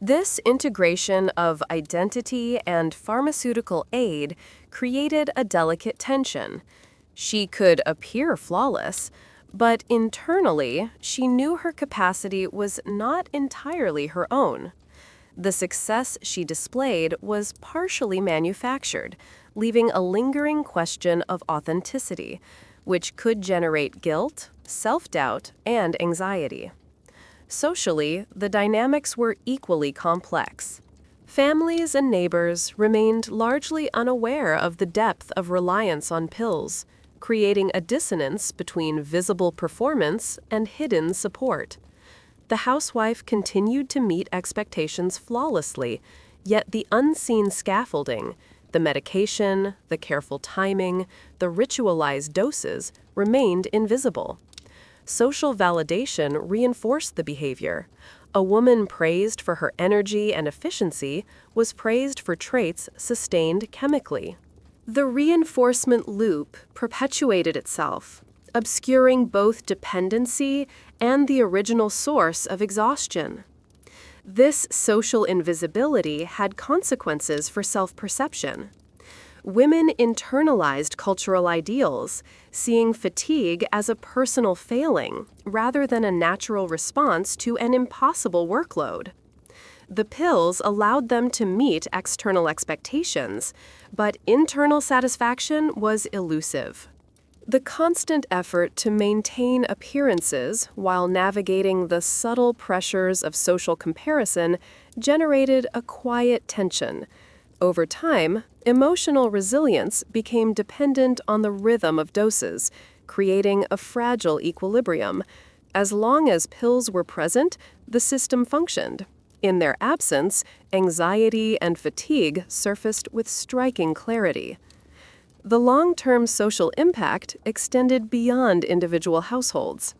This integration of identity and pharmaceutical aid created a delicate tension. She could appear flawless, but internally, she knew her capacity was not entirely her own. The success she displayed was partially manufactured, leaving a lingering question of authenticity, which could generate guilt, self-doubt, and anxiety. Socially, the dynamics were equally complex. Families and neighbors remained largely unaware of the depth of reliance on pills, creating a dissonance between visible performance and hidden support. The housewife continued to meet expectations flawlessly, yet the unseen scaffolding, the medication, the careful timing, the ritualized doses, remained invisible. Social validation reinforced the behavior. A woman praised for her energy and efficiency was praised for traits sustained chemically. The reinforcement loop perpetuated itself, obscuring both dependency and the original source of exhaustion. This social invisibility had consequences for self-perception. Women internalized cultural ideals, seeing fatigue as a personal failing rather than a natural response to an impossible workload. The pills allowed them to meet external expectations, but internal satisfaction was elusive. The constant effort to maintain appearances while navigating the subtle pressures of social comparison generated a quiet tension. Over time, emotional resilience became dependent on the rhythm of doses, creating a fragile equilibrium. As long as pills were present, the system functioned. In their absence, anxiety and fatigue surfaced with striking clarity. The long-term social impact extended beyond individual households.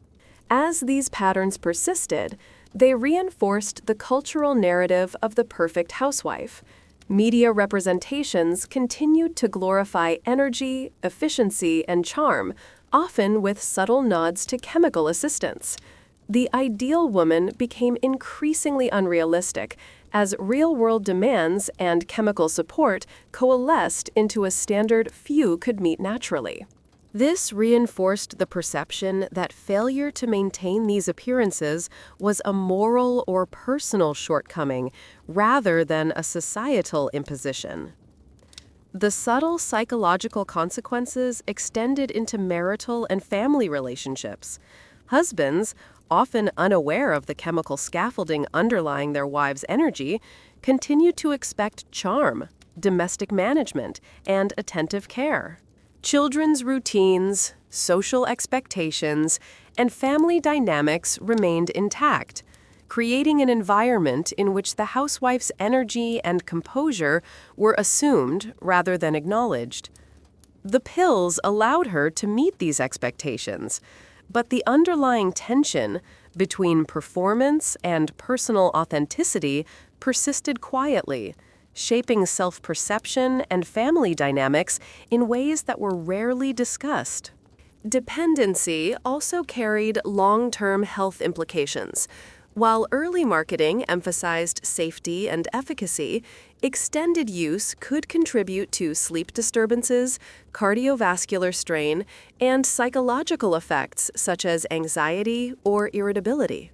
As these patterns persisted, they reinforced the cultural narrative of the perfect housewife. Media representations continued to glorify energy, efficiency, and charm, often with subtle nods to chemical assistance. The ideal woman became increasingly unrealistic as real-world demands and chemical support coalesced into a standard few could meet naturally. This reinforced the perception that failure to maintain these appearances was a moral or personal shortcoming rather than a societal imposition. The subtle psychological consequences extended into marital and family relationships. Husbands, often unaware of the chemical scaffolding underlying their wives' energy, continue to expect charm, domestic management, and attentive care. Children's routines, social expectations, and family dynamics remained intact, creating an environment in which the housewife's energy and composure were assumed rather than acknowledged. The pills allowed her to meet these expectations, but the underlying tension between performance and personal authenticity persisted quietly, shaping self-perception and family dynamics in ways that were rarely discussed. Dependency also carried long-term health implications. While early marketing emphasized safety and efficacy, extended use could contribute to sleep disturbances, cardiovascular strain, and psychological effects such as anxiety or irritability.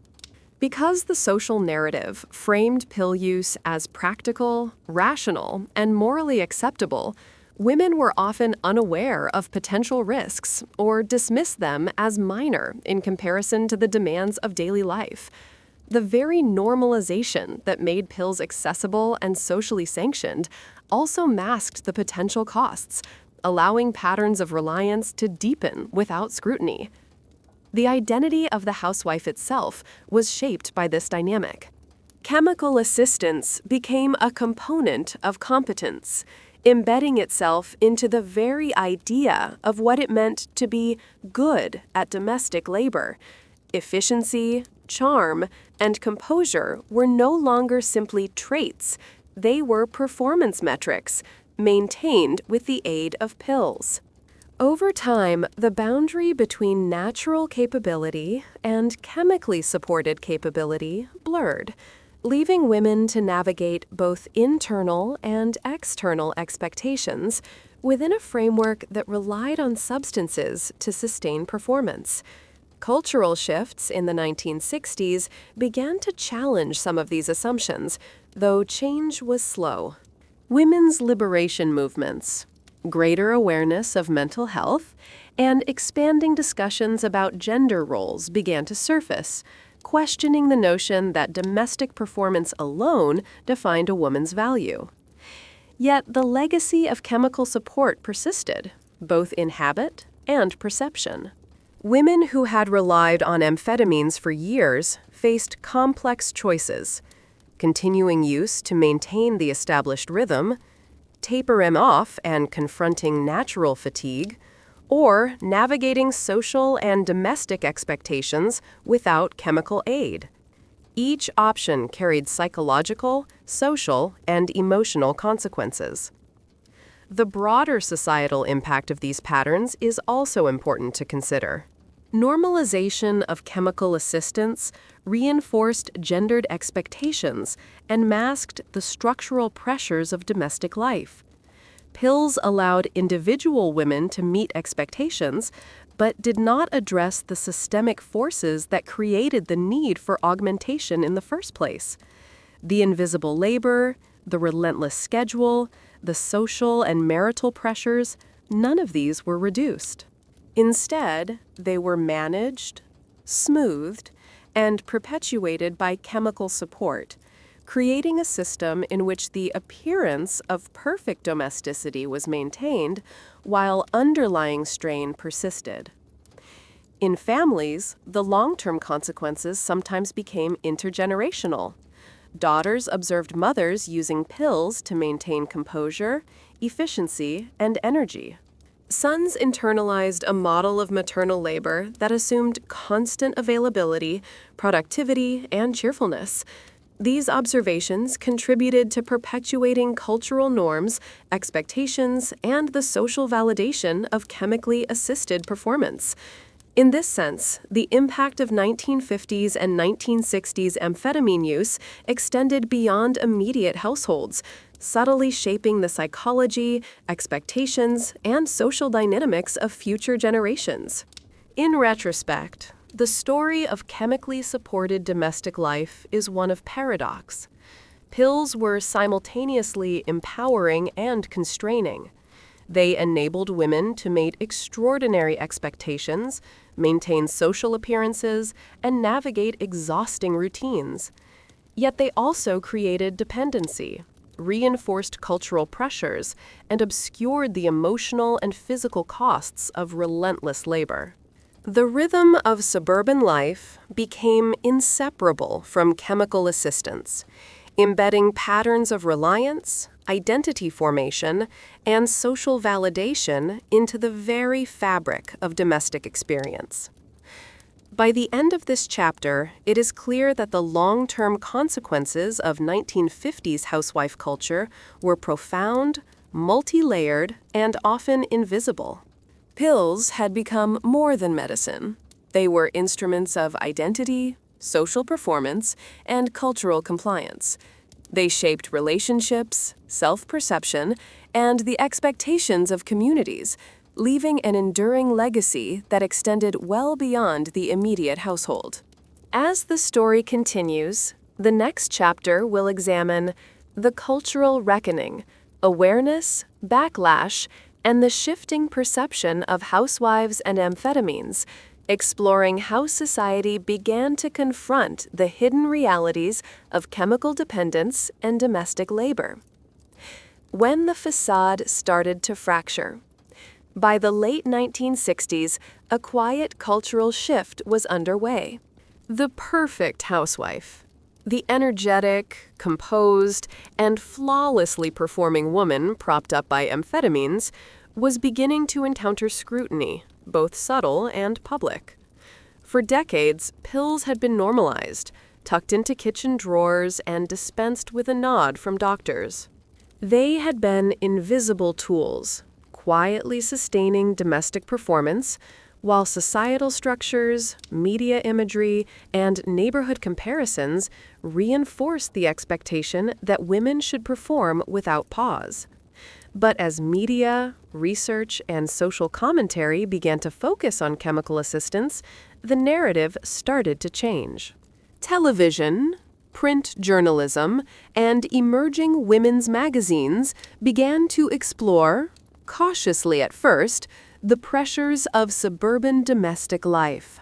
Because the social narrative framed pill use as practical, rational, and morally acceptable, women were often unaware of potential risks or dismissed them as minor in comparison to the demands of daily life. The very normalization that made pills accessible and socially sanctioned also masked the potential costs, allowing patterns of reliance to deepen without scrutiny. The identity of the housewife itself was shaped by this dynamic. Chemical assistance became a component of competence, embedding itself into the very idea of what it meant to be good at domestic labor. Efficiency, charm, and composure were no longer simply traits, they were performance metrics, maintained with the aid of pills. Over time, the boundary between natural capability and chemically supported capability blurred, leaving women to navigate both internal and external expectations within a framework that relied on substances to sustain performance. Cultural shifts in the 1960s began to challenge some of these assumptions, though change was slow. Women's liberation movements, greater awareness of mental health, and expanding discussions about gender roles began to surface, questioning the notion that domestic performance alone defined a woman's value. Yet the legacy of chemical support persisted, both in habit and perception. Women who had relied on amphetamines for years faced complex choices: continuing use to maintain the established rhythm, taper them off and confronting natural fatigue, or navigating social and domestic expectations without chemical aid. Each option carried psychological, social, and emotional consequences. The broader societal impact of these patterns is also important to consider. Normalization of chemical assistance reinforced gendered expectations and masked the structural pressures of domestic life. Pills allowed individual women to meet expectations, but did not address the systemic forces that created the need for augmentation in the first place. The invisible labor, the relentless schedule, the social and marital pressures, none of these were reduced. Instead, they were managed, smoothed, and perpetuated by chemical support, creating a system in which the appearance of perfect domesticity was maintained while underlying strain persisted. In families, the long-term consequences sometimes became intergenerational. Daughters observed mothers using pills to maintain composure, efficiency, and energy. Sons internalized a model of maternal labor that assumed constant availability, productivity, and cheerfulness. These observations contributed to perpetuating cultural norms, expectations, and the social validation of chemically assisted performance. In this sense, the impact of 1950s and 1960s amphetamine use extended beyond immediate households, subtly shaping the psychology, expectations, and social dynamics of future generations. In retrospect, the story of chemically supported domestic life is one of paradox. Pills were simultaneously empowering and constraining. They enabled women to meet extraordinary expectations, maintain social appearances, and navigate exhausting routines. Yet they also created dependency, reinforced cultural pressures, and obscured the emotional and physical costs of relentless labor. The rhythm of suburban life became inseparable from chemical assistance, embedding patterns of reliance, identity formation, and social validation into the very fabric of domestic experience. By the end of this chapter, it is clear that the long-term consequences of 1950s housewife culture were profound, multi-layered, and often invisible. Pills had become more than medicine. They were instruments of identity, social performance, and cultural compliance. They shaped relationships, self-perception, and the expectations of communities, leaving an enduring legacy that extended well beyond the immediate household. As the story continues, the next chapter will examine the cultural reckoning, awareness, backlash, and the shifting perception of housewives and amphetamines, exploring how society began to confront the hidden realities of chemical dependence and domestic labor. When the facade started to fracture. By the late 1960s, a quiet cultural shift was underway. The perfect housewife, the energetic, composed, and flawlessly performing woman propped up by amphetamines, was beginning to encounter scrutiny, both subtle and public. For decades, pills had been normalized, tucked into kitchen drawers and dispensed with a nod from doctors. They had been invisible tools, quietly sustaining domestic performance, while societal structures, media imagery, and neighborhood comparisons reinforced the expectation that women should perform without pause. But as media, research, and social commentary began to focus on chemical assistance, the narrative started to change. Television, print journalism, and emerging women's magazines began to explore, cautiously at first, the pressures of suburban domestic life.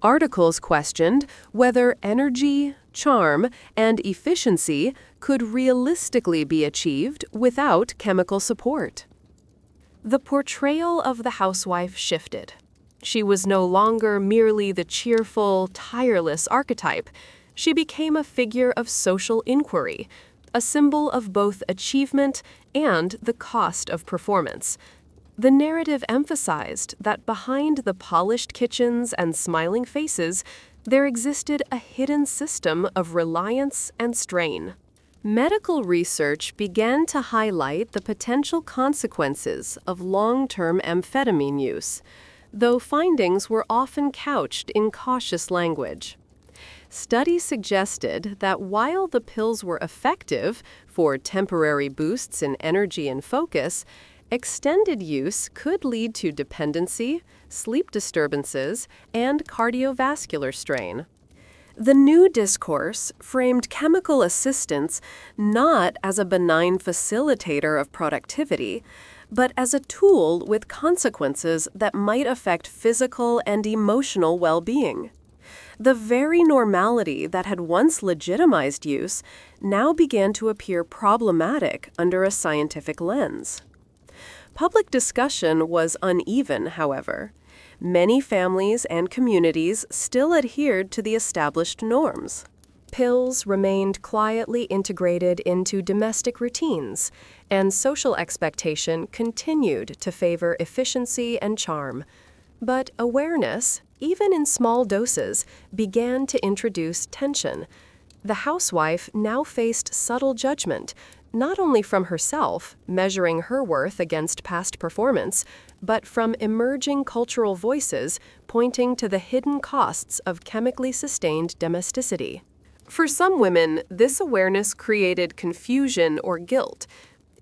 Articles questioned whether energy, charm, and efficiency could realistically be achieved without chemical support. The portrayal of the housewife shifted. She was no longer merely the cheerful, tireless archetype. She became a figure of social inquiry, a symbol of both achievement and the cost of performance. The narrative emphasized that behind the polished kitchens and smiling faces, there existed a hidden system of reliance and strain. Medical research began to highlight the potential consequences of long-term amphetamine use, though findings were often couched in cautious language. Studies suggested that while the pills were effective for temporary boosts in energy and focus, extended use could lead to dependency, sleep disturbances, and cardiovascular strain. The new discourse framed chemical assistance not as a benign facilitator of productivity, but as a tool with consequences that might affect physical and emotional well-being. The very normality that had once legitimized use now began to appear problematic under a scientific lens. Public discussion was uneven, however. Many families and communities still adhered to the established norms. Pills remained quietly integrated into domestic routines, and social expectation continued to favor efficiency and charm. But awareness, even in small doses, began to introduce tension. The housewife now faced subtle judgment, not only from herself, measuring her worth against past performance, but from emerging cultural voices pointing to the hidden costs of chemically sustained domesticity. For some women, this awareness created confusion or guilt.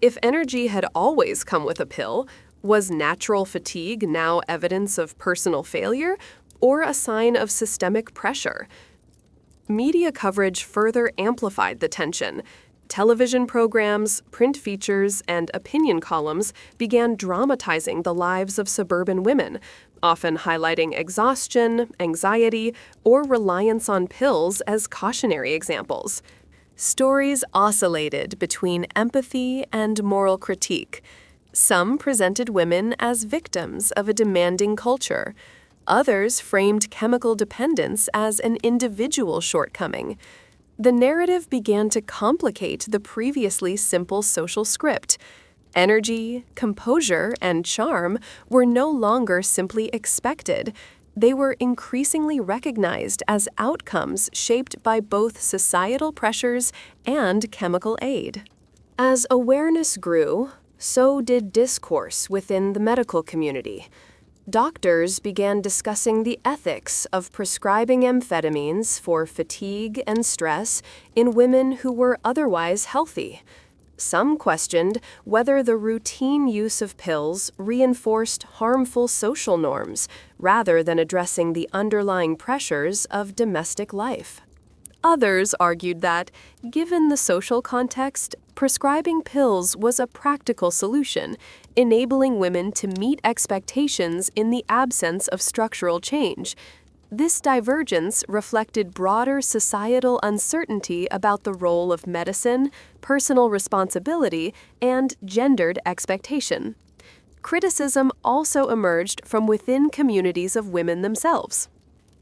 If energy had always come with a pill, was natural fatigue now evidence of personal failure or a sign of systemic pressure? Media coverage further amplified the tension. Television programs, print features, and opinion columns began dramatizing the lives of suburban women, often highlighting exhaustion, anxiety, or reliance on pills as cautionary examples. Stories oscillated between empathy and moral critique. Some presented women as victims of a demanding culture. Others framed chemical dependence as an individual shortcoming. The narrative began to complicate the previously simple social script. Energy, composure, and charm were no longer simply expected. They were increasingly recognized as outcomes shaped by both societal pressures and chemical aid. As awareness grew, so did discourse within the medical community. Doctors began discussing the ethics of prescribing amphetamines for fatigue and stress in women who were otherwise healthy. Some questioned whether the routine use of pills reinforced harmful social norms rather than addressing the underlying pressures of domestic life. Others argued that, given the social context, prescribing pills was a practical solution, enabling women to meet expectations in the absence of structural change. This divergence reflected broader societal uncertainty about the role of medicine, personal responsibility, and gendered expectation. Criticism also emerged from within communities of women themselves.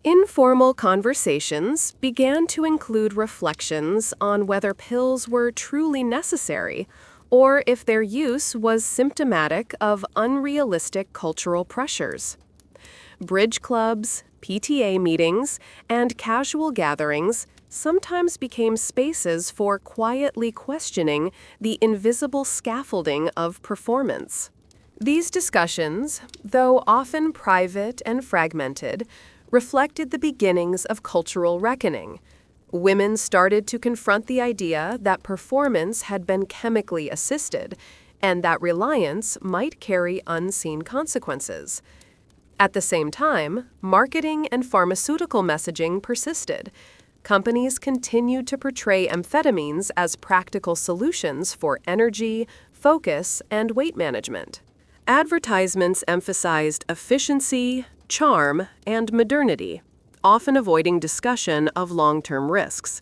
Informal conversations began to include reflections on whether pills were truly necessary or if their use was symptomatic of unrealistic cultural pressures. Bridge clubs, PTA meetings, and casual gatherings sometimes became spaces for quietly questioning the invisible scaffolding of performance. These discussions, though often private and fragmented, reflected the beginnings of cultural reckoning. Women started to confront the idea that performance had been chemically assisted and that reliance might carry unseen consequences. At the same time, marketing and pharmaceutical messaging persisted. Companies continued to portray amphetamines as practical solutions for energy, focus, and weight management. Advertisements emphasized efficiency, charm, and modernity, often avoiding discussion of long-term risks.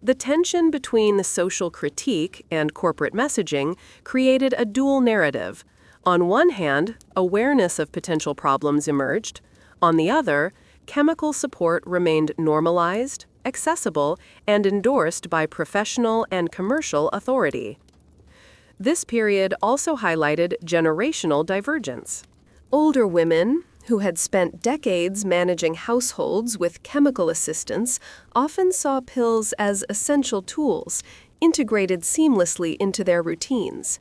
The tension between the social critique and corporate messaging created a dual narrative. On one hand, awareness of potential problems emerged. On the other, chemical support remained normalized, accessible, and endorsed by professional and commercial authority. This period also highlighted generational divergence. Older women, who had spent decades managing households with chemical assistance, often saw pills as essential tools, integrated seamlessly into their routines.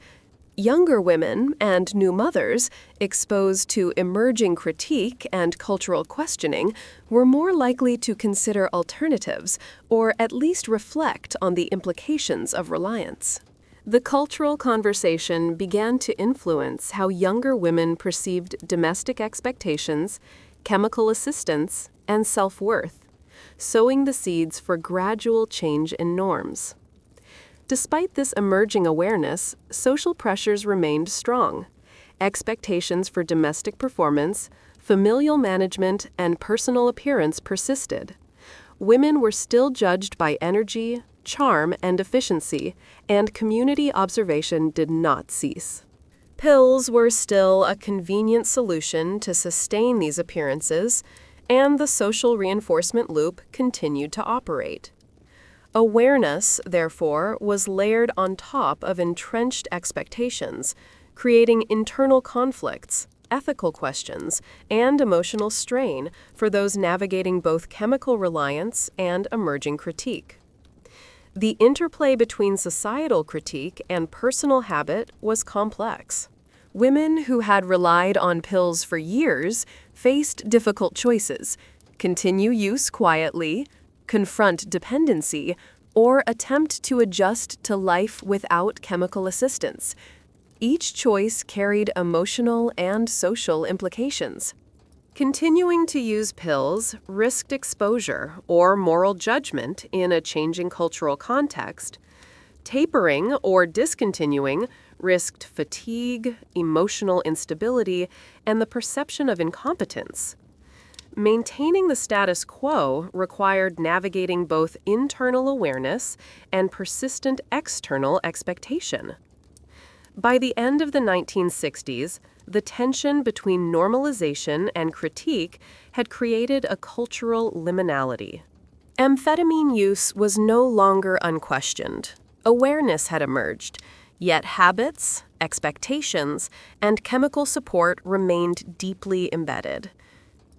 Younger women and new mothers, exposed to emerging critique and cultural questioning, were more likely to consider alternatives or at least reflect on the implications of reliance. The cultural conversation began to influence how younger women perceived domestic expectations, chemical assistance, and self-worth, sowing the seeds for gradual change in norms. Despite this emerging awareness, social pressures remained strong. Expectations for domestic performance, familial management, and personal appearance persisted. Women were still judged by energy, charm, and efficiency, and community observation did not cease. Pills were still a convenient solution to sustain these appearances, and the social reinforcement loop continued to operate. Awareness, therefore, was layered on top of entrenched expectations, creating internal conflicts, ethical questions, and emotional strain for those navigating both chemical reliance and emerging critique. The interplay between societal critique and personal habit was complex. Women who had relied on pills for years faced difficult choices: continue use quietly, confront dependency, or attempt to adjust to life without chemical assistance. Each choice carried emotional and social implications. Continuing to use pills risked exposure or moral judgment in a changing cultural context. Tapering or discontinuing risked fatigue, emotional instability, and the perception of incompetence. Maintaining the status quo required navigating both internal awareness and persistent external expectation. By the end of the 1960s, the tension between normalization and critique had created a cultural liminality. Amphetamine use was no longer unquestioned. Awareness had emerged, yet habits, expectations, and chemical support remained deeply embedded.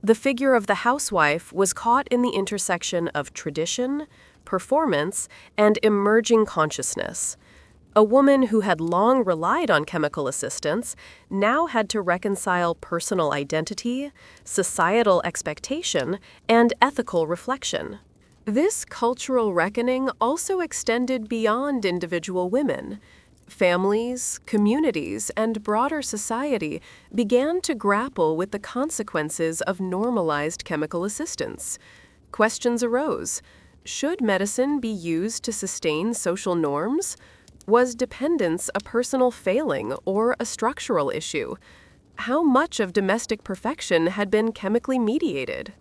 The figure of the housewife was caught in the intersection of tradition, performance, and emerging consciousness. A woman who had long relied on chemical assistance now had to reconcile personal identity, societal expectation, and ethical reflection. This cultural reckoning also extended beyond individual women. Families, communities, and broader society began to grapple with the consequences of normalized chemical assistance. Questions arose. Should medicine be used to sustain social norms? Was dependence a personal failing or a structural issue? How much of domestic perfection had been chemically mediated?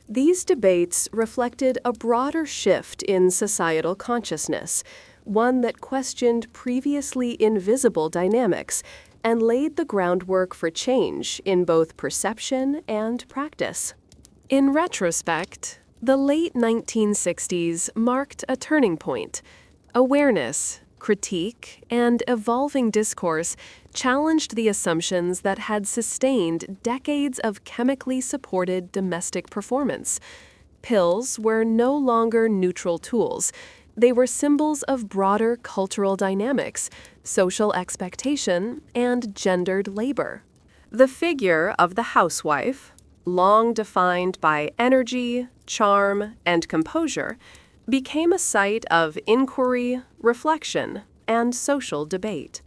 These debates reflected a broader shift in societal consciousness, one that questioned previously invisible dynamics and laid the groundwork for change in both perception and practice. In retrospect, the late 1960s marked a turning point. Awareness, critique, and evolving discourse challenged the assumptions that had sustained decades of chemically supported domestic performance. Pills were no longer neutral tools. They were symbols of broader cultural dynamics, social expectation, and gendered labor. The figure of the housewife, long defined by energy, charm, and composure, became a site of inquiry, reflection, and social debate.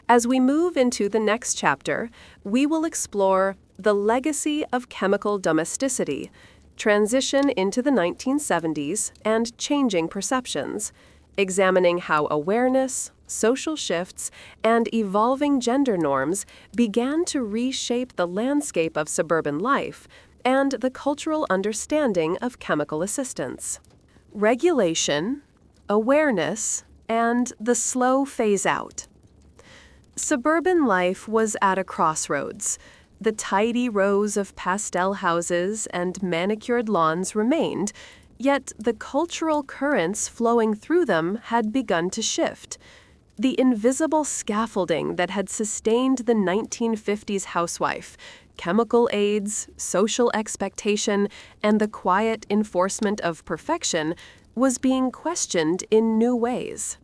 As we move into the next chapter, we will explore the legacy of chemical domesticity, transition into the 1970s, and changing perceptions, examining how awareness, social shifts, and evolving gender norms began to reshape the landscape of suburban life and the cultural understanding of chemical assistance. Regulation, awareness, and the slow phase-out. Suburban life was at a crossroads. The tidy rows of pastel houses and manicured lawns remained, yet the cultural currents flowing through them had begun to shift. The invisible scaffolding that had sustained the 1950s housewife, chemical aids, social expectation, and the quiet enforcement of perfection, was being questioned in new ways.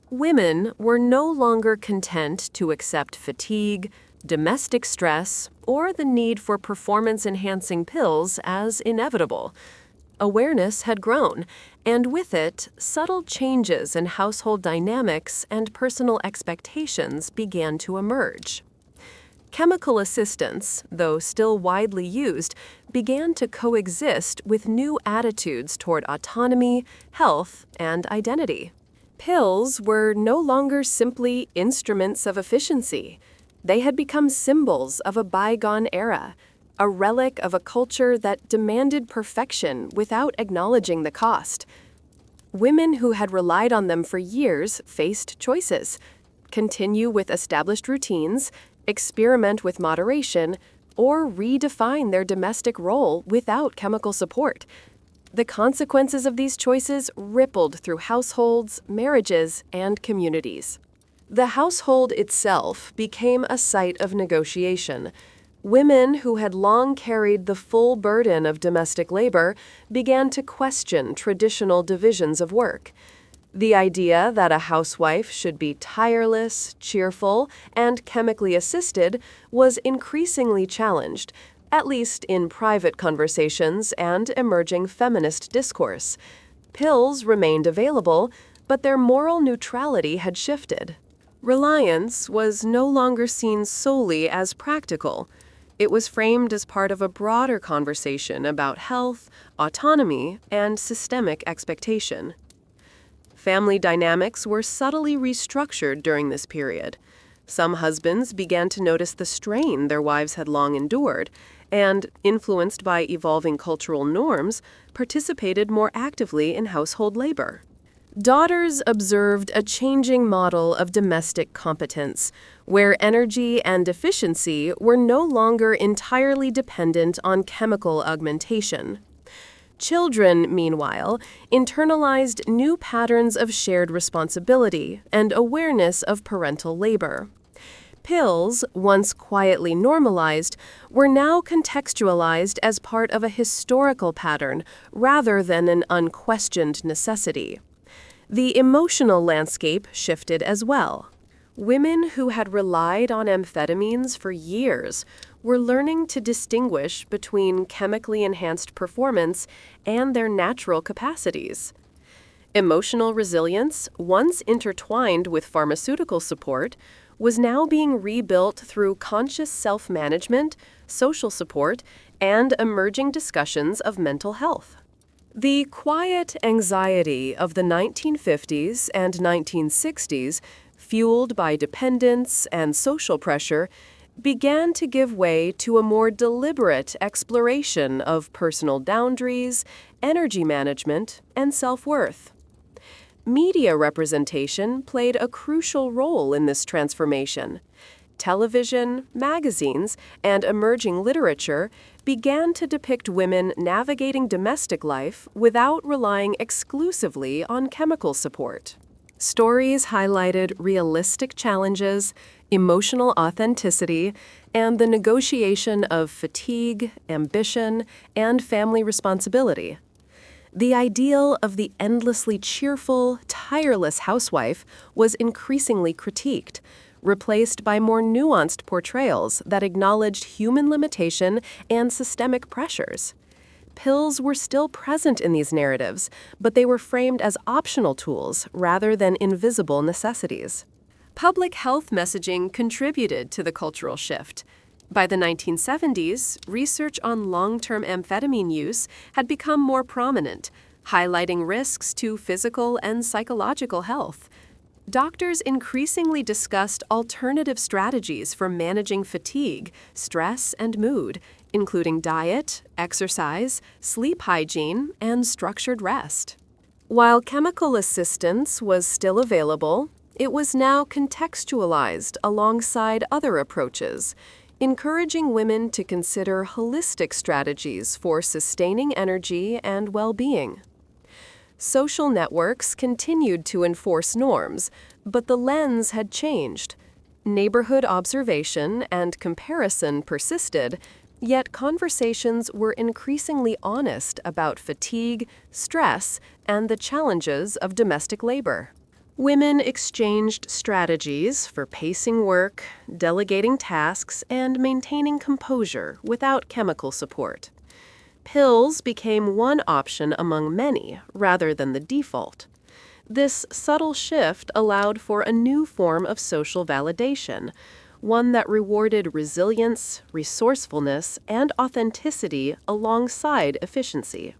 Women were no longer content to accept fatigue, domestic stress, or the need for performance-enhancing pills as inevitable. Awareness had grown, and with it, subtle changes in household dynamics and personal expectations began to emerge. Chemical assistance, though still widely used, began to coexist with new attitudes toward autonomy, health, and identity. Pills were no longer simply instruments of efficiency. They had become symbols of a bygone era, a relic of a culture that demanded perfection without acknowledging the cost. Women who had relied on them for years faced choices: continue with established routines, experiment with moderation, or redefine their domestic role without chemical support. The consequences of these choices rippled through households, marriages, and communities. The household itself became a site of negotiation. Women who had long carried the full burden of domestic labor began to question traditional divisions of work. The idea that a housewife should be tireless, cheerful, and chemically assisted was increasingly challenged, at least in private conversations and emerging feminist discourse. Pills remained available, but their moral neutrality had shifted. Reliance was no longer seen solely as practical. It was framed as part of a broader conversation about health, autonomy, and systemic expectation. Family dynamics were subtly restructured during this period. Some husbands began to notice the strain their wives had long endured, and, influenced by evolving cultural norms, participated more actively in household labor. Daughters observed a changing model of domestic competence, where energy and efficiency were no longer entirely dependent on chemical augmentation. Children, meanwhile, internalized new patterns of shared responsibility and awareness of parental labor. Pills, once quietly normalized, were now contextualized as part of a historical pattern rather than an unquestioned necessity. The emotional landscape shifted as well. Women who had relied on amphetamines for years were learning to distinguish between chemically enhanced performance and their natural capacities. Emotional resilience, once intertwined with pharmaceutical support, was now being rebuilt through conscious self-management, social support, and emerging discussions of mental health. The quiet anxiety of the 1950s and 1960s, fueled by dependence and social pressure, began to give way to a more deliberate exploration of personal boundaries, energy management, and self-worth. Media representation played a crucial role in this transformation. Television, magazines, and emerging literature began to depict women navigating domestic life without relying exclusively on chemical support. Stories highlighted realistic challenges, emotional authenticity, and the negotiation of fatigue, ambition, and family responsibility. The ideal of the endlessly cheerful, tireless housewife was increasingly critiqued, replaced by more nuanced portrayals that acknowledged human limitation and systemic pressures. Pills were still present in these narratives, but they were framed as optional tools rather than invisible necessities. Public health messaging contributed to the cultural shift. By the 1970s, research on long-term amphetamine use had become more prominent, highlighting risks to physical and psychological health. Doctors increasingly discussed alternative strategies for managing fatigue, stress, and mood, including diet, exercise, sleep hygiene, and structured rest. While chemical assistance was still available, it was now contextualized alongside other approaches, encouraging women to consider holistic strategies for sustaining energy and well-being. Social networks continued to enforce norms, but the lens had changed. Neighborhood observation and comparison persisted, yet conversations were increasingly honest about fatigue, stress, and the challenges of domestic labor. Women exchanged strategies for pacing work, delegating tasks, and maintaining composure without chemical support. Pills became one option among many, rather than the default. This subtle shift allowed for a new form of social validation, one that rewarded resilience, resourcefulness, and authenticity alongside efficiency.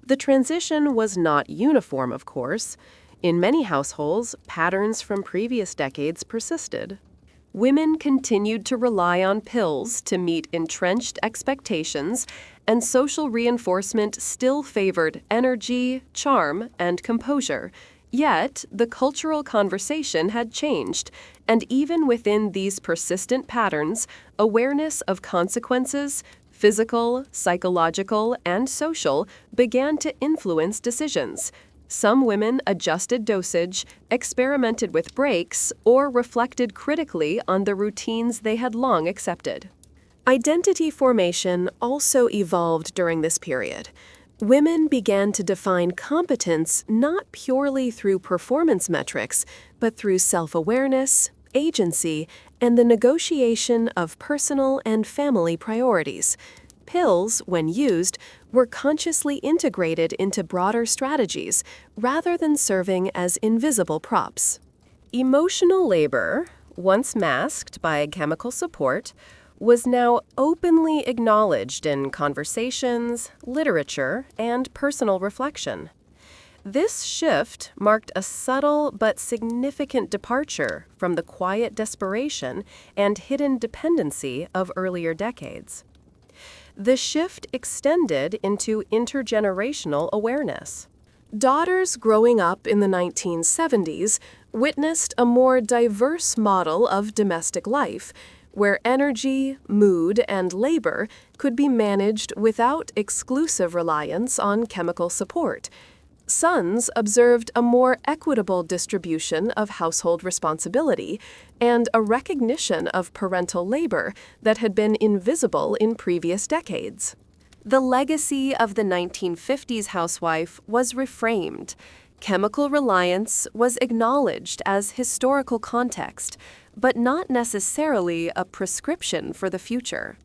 The transition was not uniform, of course. In many households, patterns from previous decades persisted. Women continued to rely on pills to meet entrenched expectations, and social reinforcement still favored energy, charm, and composure. Yet, the cultural conversation had changed, and even within these persistent patterns, awareness of consequences, physical, psychological, and social, began to influence decisions. Some women adjusted dosage, experimented with breaks, or reflected critically on the routines they had long accepted. Identity formation also evolved during this period. Women began to define competence not purely through performance metrics, but through self-awareness, agency, and the negotiation of personal and family priorities. Pills, when used, were consciously integrated into broader strategies rather than serving as invisible props. Emotional labor, once masked by chemical support, was now openly acknowledged in conversations, literature, and personal reflection. This shift marked a subtle but significant departure from the quiet desperation and hidden dependency of earlier decades. The shift extended into intergenerational awareness. Daughters growing up in the 1970s witnessed a more diverse model of domestic life, where energy, mood, and labor could be managed without exclusive reliance on chemical support. Sons observed a more equitable distribution of household responsibility and a recognition of parental labor that had been invisible in previous decades. The legacy of the 1950s housewife was reframed. Chemical reliance was acknowledged as historical context, but not necessarily a prescription for the future.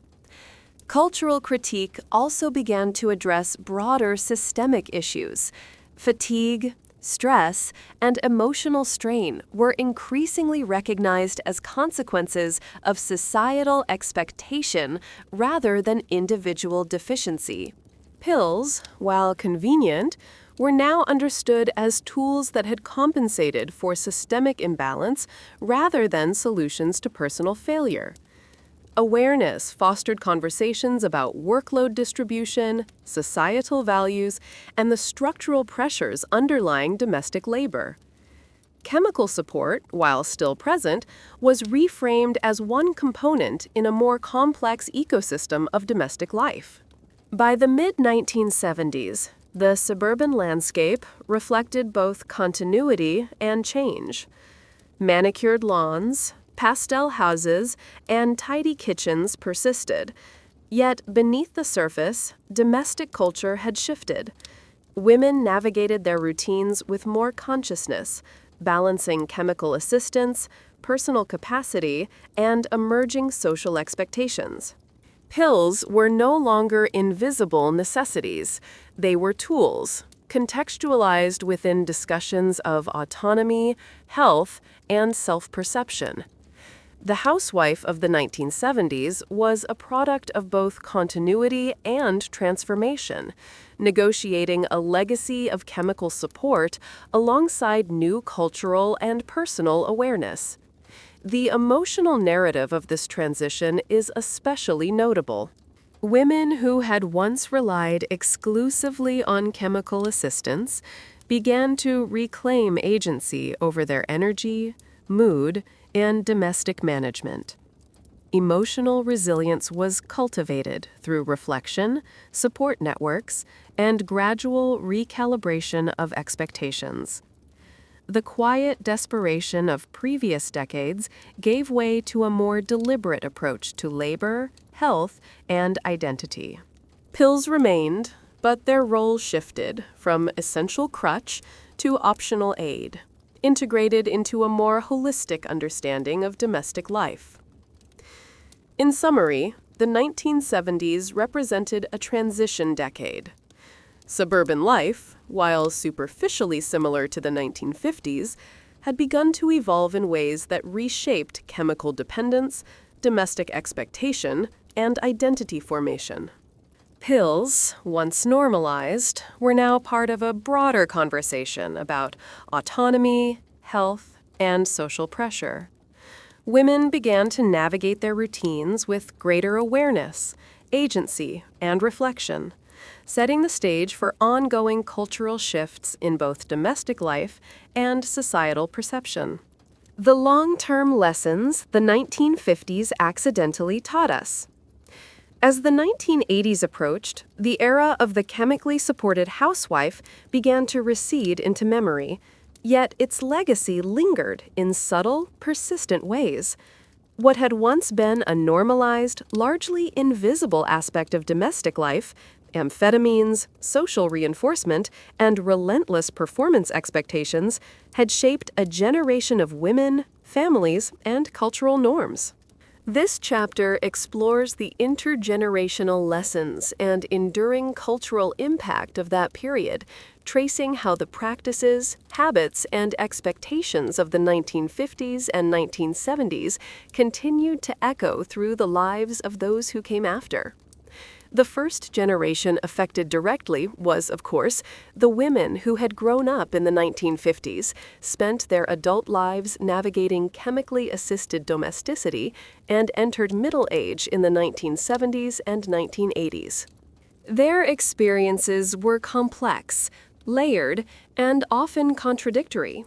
Cultural critique also began to address broader systemic issues. Fatigue, stress, and emotional strain were increasingly recognized as consequences of societal expectation rather than individual deficiency. Pills, while convenient, were now understood as tools that had compensated for systemic imbalance rather than solutions to personal failure. Awareness fostered conversations about workload distribution, societal values, and the structural pressures underlying domestic labor. Chemical support, while still present, was reframed as one component in a more complex ecosystem of domestic life. By the mid-1970s, the suburban landscape reflected both continuity and change. Manicured lawns, pastel houses, and tidy kitchens persisted. Yet, beneath the surface, domestic culture had shifted. Women navigated their routines with more consciousness, balancing chemical assistance, personal capacity, and emerging social expectations. Pills were no longer invisible necessities. They were tools, contextualized within discussions of autonomy, health, and self-perception. The housewife of the 1970s was a product of both continuity and transformation, negotiating a legacy of chemical support alongside new cultural and personal awareness. The emotional narrative of this transition is especially notable. Women who had once relied exclusively on chemical assistance began to reclaim agency over their energy, mood, and domestic management. Emotional resilience was cultivated through reflection, support networks, and gradual recalibration of expectations. The quiet desperation of previous decades gave way to a more deliberate approach to labor, health, and identity. Pills remained, but their role shifted from essential crutch to optional aid, integrated into a more holistic understanding of domestic life. In summary, the 1970s represented a transition decade. Suburban life, while superficially similar to the 1950s, had begun to evolve in ways that reshaped chemical dependence, domestic expectation, and identity formation. Pills, once normalized, were now part of a broader conversation about autonomy, health, and social pressure. Women began to navigate their routines with greater awareness, agency, and reflection, setting the stage for ongoing cultural shifts in both domestic life and societal perception. The long-term lessons the 1950s accidentally taught us. As the 1980s approached, the era of the chemically supported housewife began to recede into memory, yet its legacy lingered in subtle, persistent ways. What had once been a normalized, largely invisible aspect of domestic life, amphetamines, social reinforcement, and relentless performance expectations, had shaped a generation of women, families, and cultural norms. This chapter explores the intergenerational lessons and enduring cultural impact of that period, tracing how the practices, habits, and expectations of the 1950s and 1970s continued to echo through the lives of those who came after. The first generation affected directly was, of course, the women who had grown up in the 1950s, spent their adult lives navigating chemically assisted domesticity, and entered middle age in the 1970s and 1980s. Their experiences were complex, layered, and often contradictory.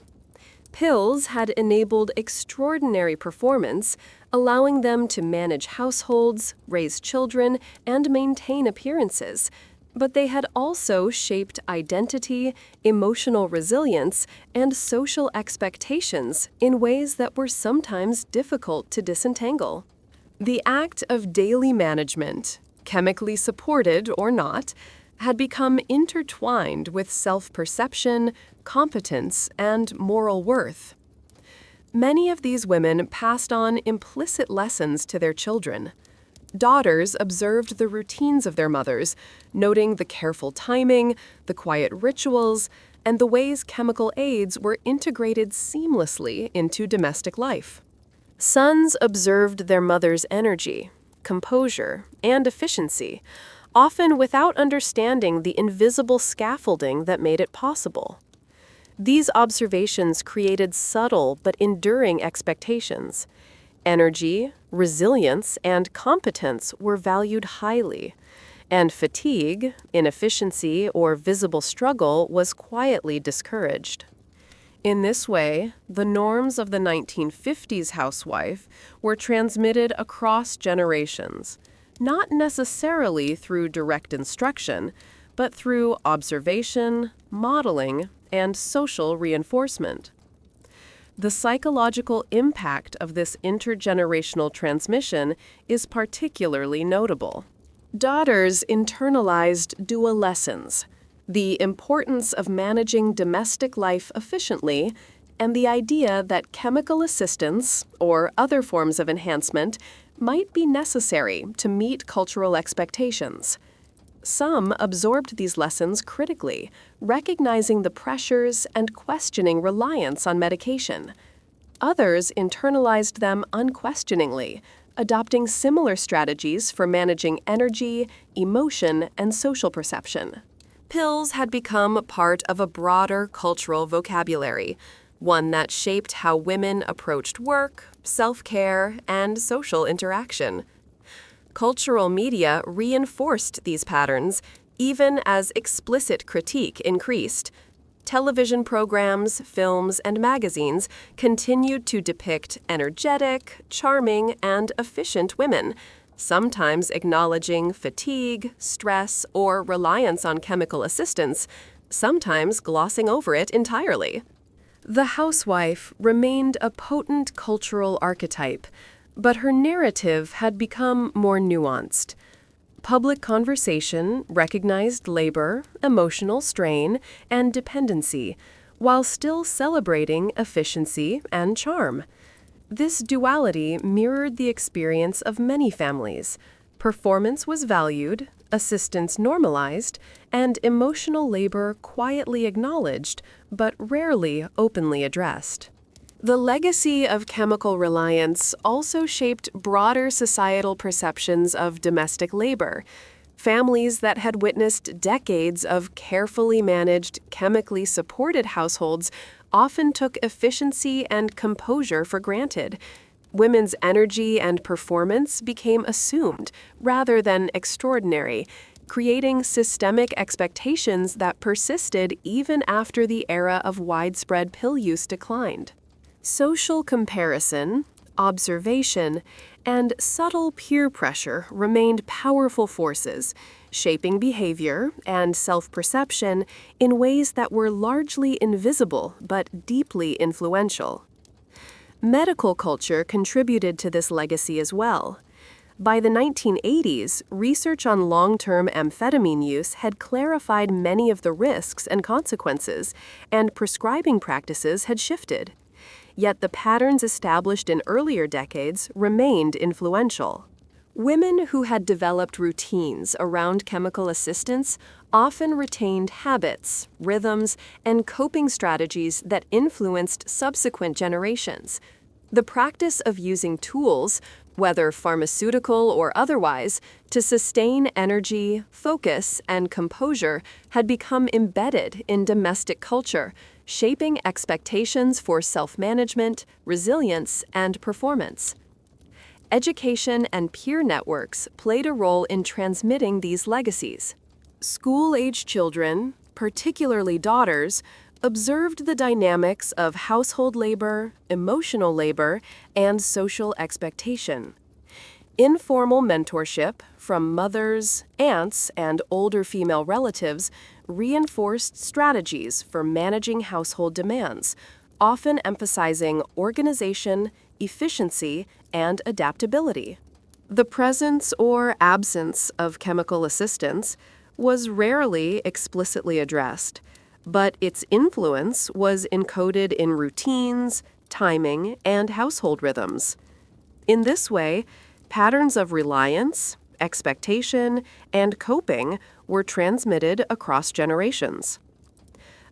Pills had enabled extraordinary performance, allowing them to manage households, raise children, and maintain appearances, but they had also shaped identity, emotional resilience, and social expectations in ways that were sometimes difficult to disentangle. The act of daily management, chemically supported or not, had become intertwined with self-perception, competence, and moral worth. Many of these women passed on implicit lessons to their children. Daughters observed the routines of their mothers, noting the careful timing, the quiet rituals, and the ways chemical aids were integrated seamlessly into domestic life. Sons observed their mother's energy, composure, and efficiency, often without understanding the invisible scaffolding that made it possible. These observations created subtle but enduring expectations. Energy, resilience, and competence were valued highly, and fatigue, inefficiency, or visible struggle was quietly discouraged. In this way, the norms of the 1950s housewife were transmitted across generations, not necessarily through direct instruction, but through observation, modeling, and social reinforcement. The psychological impact of this intergenerational transmission is particularly notable. Daughters internalized dual lessons: the importance of managing domestic life efficiently, and the idea that chemical assistance, or other forms of enhancement, might be necessary to meet cultural expectations. Some absorbed these lessons critically, recognizing the pressures and questioning reliance on medication. Others internalized them unquestioningly, adopting similar strategies for managing energy, emotion, and social perception. Pills had become part of a broader cultural vocabulary, one that shaped how women approached work, self-care, and social interaction. Cultural media reinforced these patterns, even as explicit critique increased. Television programs, films, and magazines continued to depict energetic, charming, and efficient women, sometimes acknowledging fatigue, stress, or reliance on chemical assistance, sometimes glossing over it entirely. The housewife remained a potent cultural archetype, but her narrative had become more nuanced. Public conversation recognized labor, emotional strain, and dependency, while still celebrating efficiency and charm. This duality mirrored the experience of many families. Performance was valued, assistance normalized, and emotional labor quietly acknowledged, but rarely openly addressed. The legacy of chemical reliance also shaped broader societal perceptions of domestic labor. Families that had witnessed decades of carefully managed, chemically supported households often took efficiency and composure for granted. Women's energy and performance became assumed rather than extraordinary, creating systemic expectations that persisted even after the era of widespread pill use declined. Social comparison, observation, and subtle peer pressure remained powerful forces, shaping behavior and self-perception in ways that were largely invisible but deeply influential. Medical culture contributed to this legacy as well. By the 1980s, research on long-term amphetamine use had clarified many of the risks and consequences, and prescribing practices had shifted. Yet the patterns established in earlier decades remained influential. Women who had developed routines around chemical assistance often retained habits, rhythms, and coping strategies that influenced subsequent generations. The practice of using tools, whether pharmaceutical or otherwise, to sustain energy, focus, and composure had become embedded in domestic culture, shaping expectations for self-management, resilience, and performance. Education and peer networks played a role in transmitting these legacies. School-age children, particularly daughters, observed the dynamics of household labor, emotional labor, and social expectation. Informal mentorship from mothers, aunts, and older female relatives reinforced strategies for managing household demands, often emphasizing organization, efficiency, and adaptability. The presence or absence of chemical assistance was rarely explicitly addressed, but its influence was encoded in routines, timing, and household rhythms. In this way, patterns of reliance, expectation, and coping were transmitted across generations.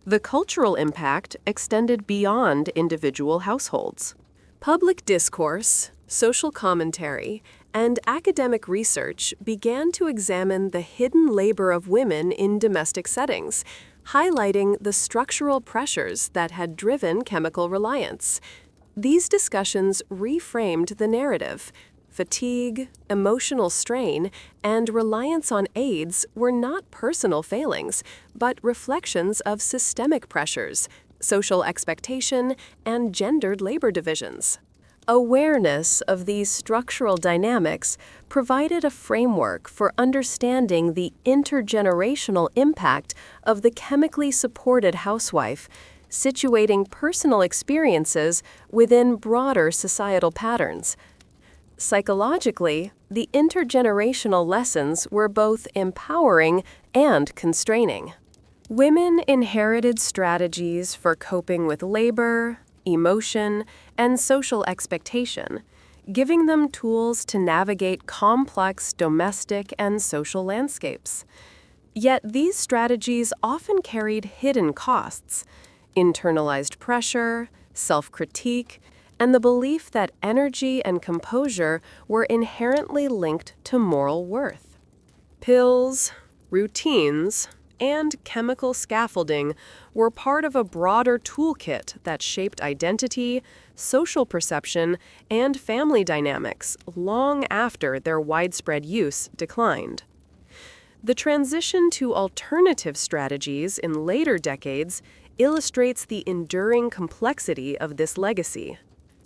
The cultural impact extended beyond individual households. Public discourse, social commentary, and academic research began to examine the hidden labor of women in domestic settings, highlighting the structural pressures that had driven chemical reliance. These discussions reframed the narrative. Fatigue, emotional strain, and reliance on aids were not personal failings, but reflections of systemic pressures, social expectation, and gendered labor divisions. Awareness of these structural dynamics provided a framework for understanding the intergenerational impact of the chemically supported housewife, situating personal experiences within broader societal patterns. Psychologically, the intergenerational lessons were both empowering and constraining. Women inherited strategies for coping with labor, emotion, and social expectation, giving them tools to navigate complex domestic and social landscapes. Yet these strategies often carried hidden costs: internalized pressure, self-critique, and the belief that energy and composure were inherently linked to moral worth. Pills, routines, and chemical scaffolding were part of a broader toolkit that shaped identity, social perception, and family dynamics long after their widespread use declined. The transition to alternative strategies in later decades illustrates the enduring complexity of this legacy.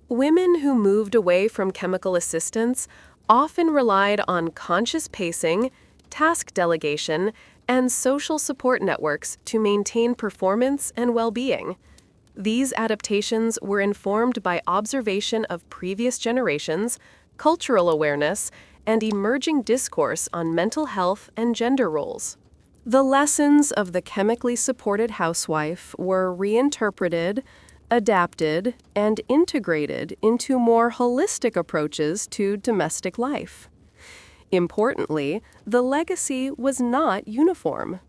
Women who moved away from chemical assistance often relied on conscious pacing, task delegation, and social support networks to maintain performance and well-being. These adaptations were informed by observation of previous generations, cultural awareness, and emerging discourse on mental health and gender roles. The lessons of the chemically supported housewife were reinterpreted, adapted, and integrated into more holistic approaches to domestic life. Importantly, the legacy was not uniform.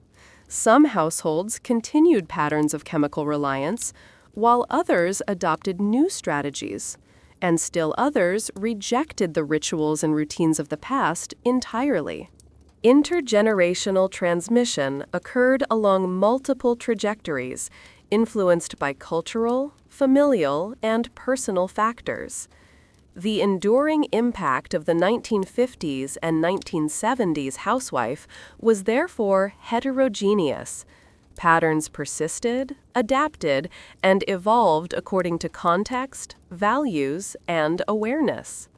Some households continued patterns of chemical reliance, while others adopted new strategies, and still others rejected the rituals and routines of the past entirely. Intergenerational transmission occurred along multiple trajectories, influenced by cultural, familial, and personal factors. The enduring impact of the 1950s and 1970s housewife was therefore heterogeneous. Patterns persisted, adapted, and evolved according to context, values, and awareness.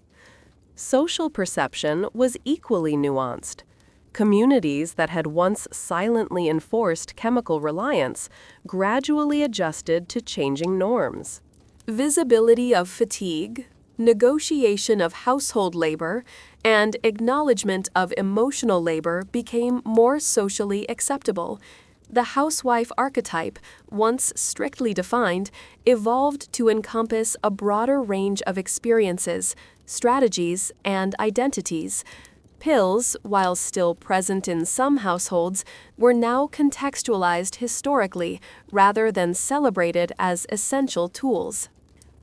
Social perception was equally nuanced. Communities that had once silently enforced chemical reliance gradually adjusted to changing norms. Visibility of fatigue, negotiation of household labor, and acknowledgement of emotional labor became more socially acceptable. The housewife archetype, once strictly defined, evolved to encompass a broader range of experiences, strategies, and identities. Pills, while still present in some households, were now contextualized historically rather than celebrated as essential tools.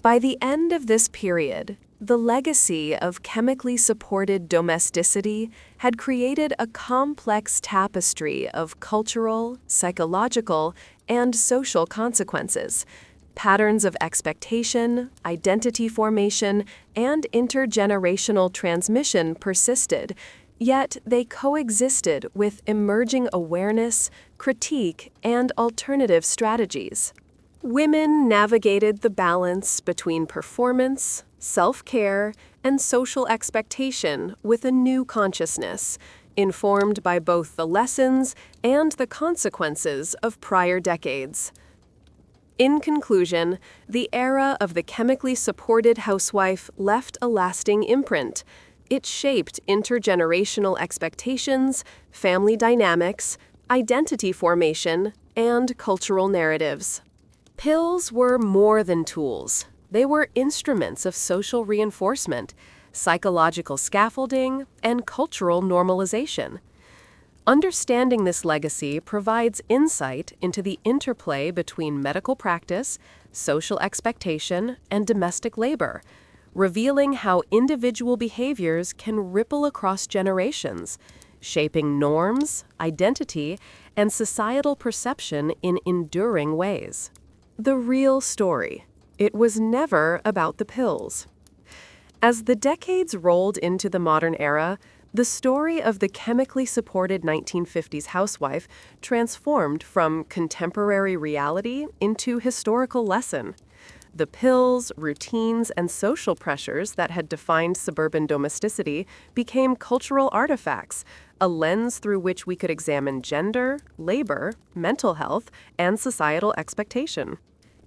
By the end of this period, The legacy of chemically supported domesticity had created a complex tapestry of cultural, psychological, and social consequences. Patterns of expectation, identity formation, and intergenerational transmission persisted, yet they coexisted with emerging awareness, critique, and alternative strategies. Women navigated the balance between performance, self-care, and social expectation with a new consciousness, informed by both the lessons and the consequences of prior decades. In conclusion, the era of the chemically supported housewife left a lasting imprint. It shaped intergenerational expectations, family dynamics, identity formation, and cultural narratives. Pills were more than tools. They were instruments of social reinforcement, psychological scaffolding, and cultural normalization. Understanding this legacy provides insight into the interplay between medical practice, social expectation, and domestic labor, revealing how individual behaviors can ripple across generations, shaping norms, identity, and societal perception in enduring ways. The real story. It was never about the pills. As the decades rolled into the modern era, the story of the chemically supported 1950s housewife transformed from contemporary reality into historical lesson. The pills, routines, and social pressures that had defined suburban domesticity became cultural artifacts, a lens through which we could examine gender, labor, mental health, and societal expectation.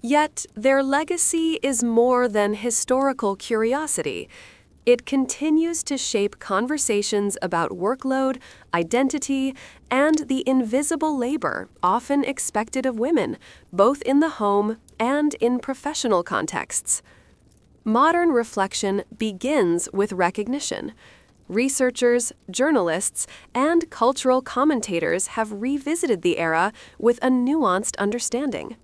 Yet, their legacy is more than historical curiosity. It continues to shape conversations about workload, identity, and the invisible labor often expected of women, both in the home and in professional contexts. Modern reflection begins with recognition. Researchers, journalists, and cultural commentators have revisited the era with a nuanced understanding.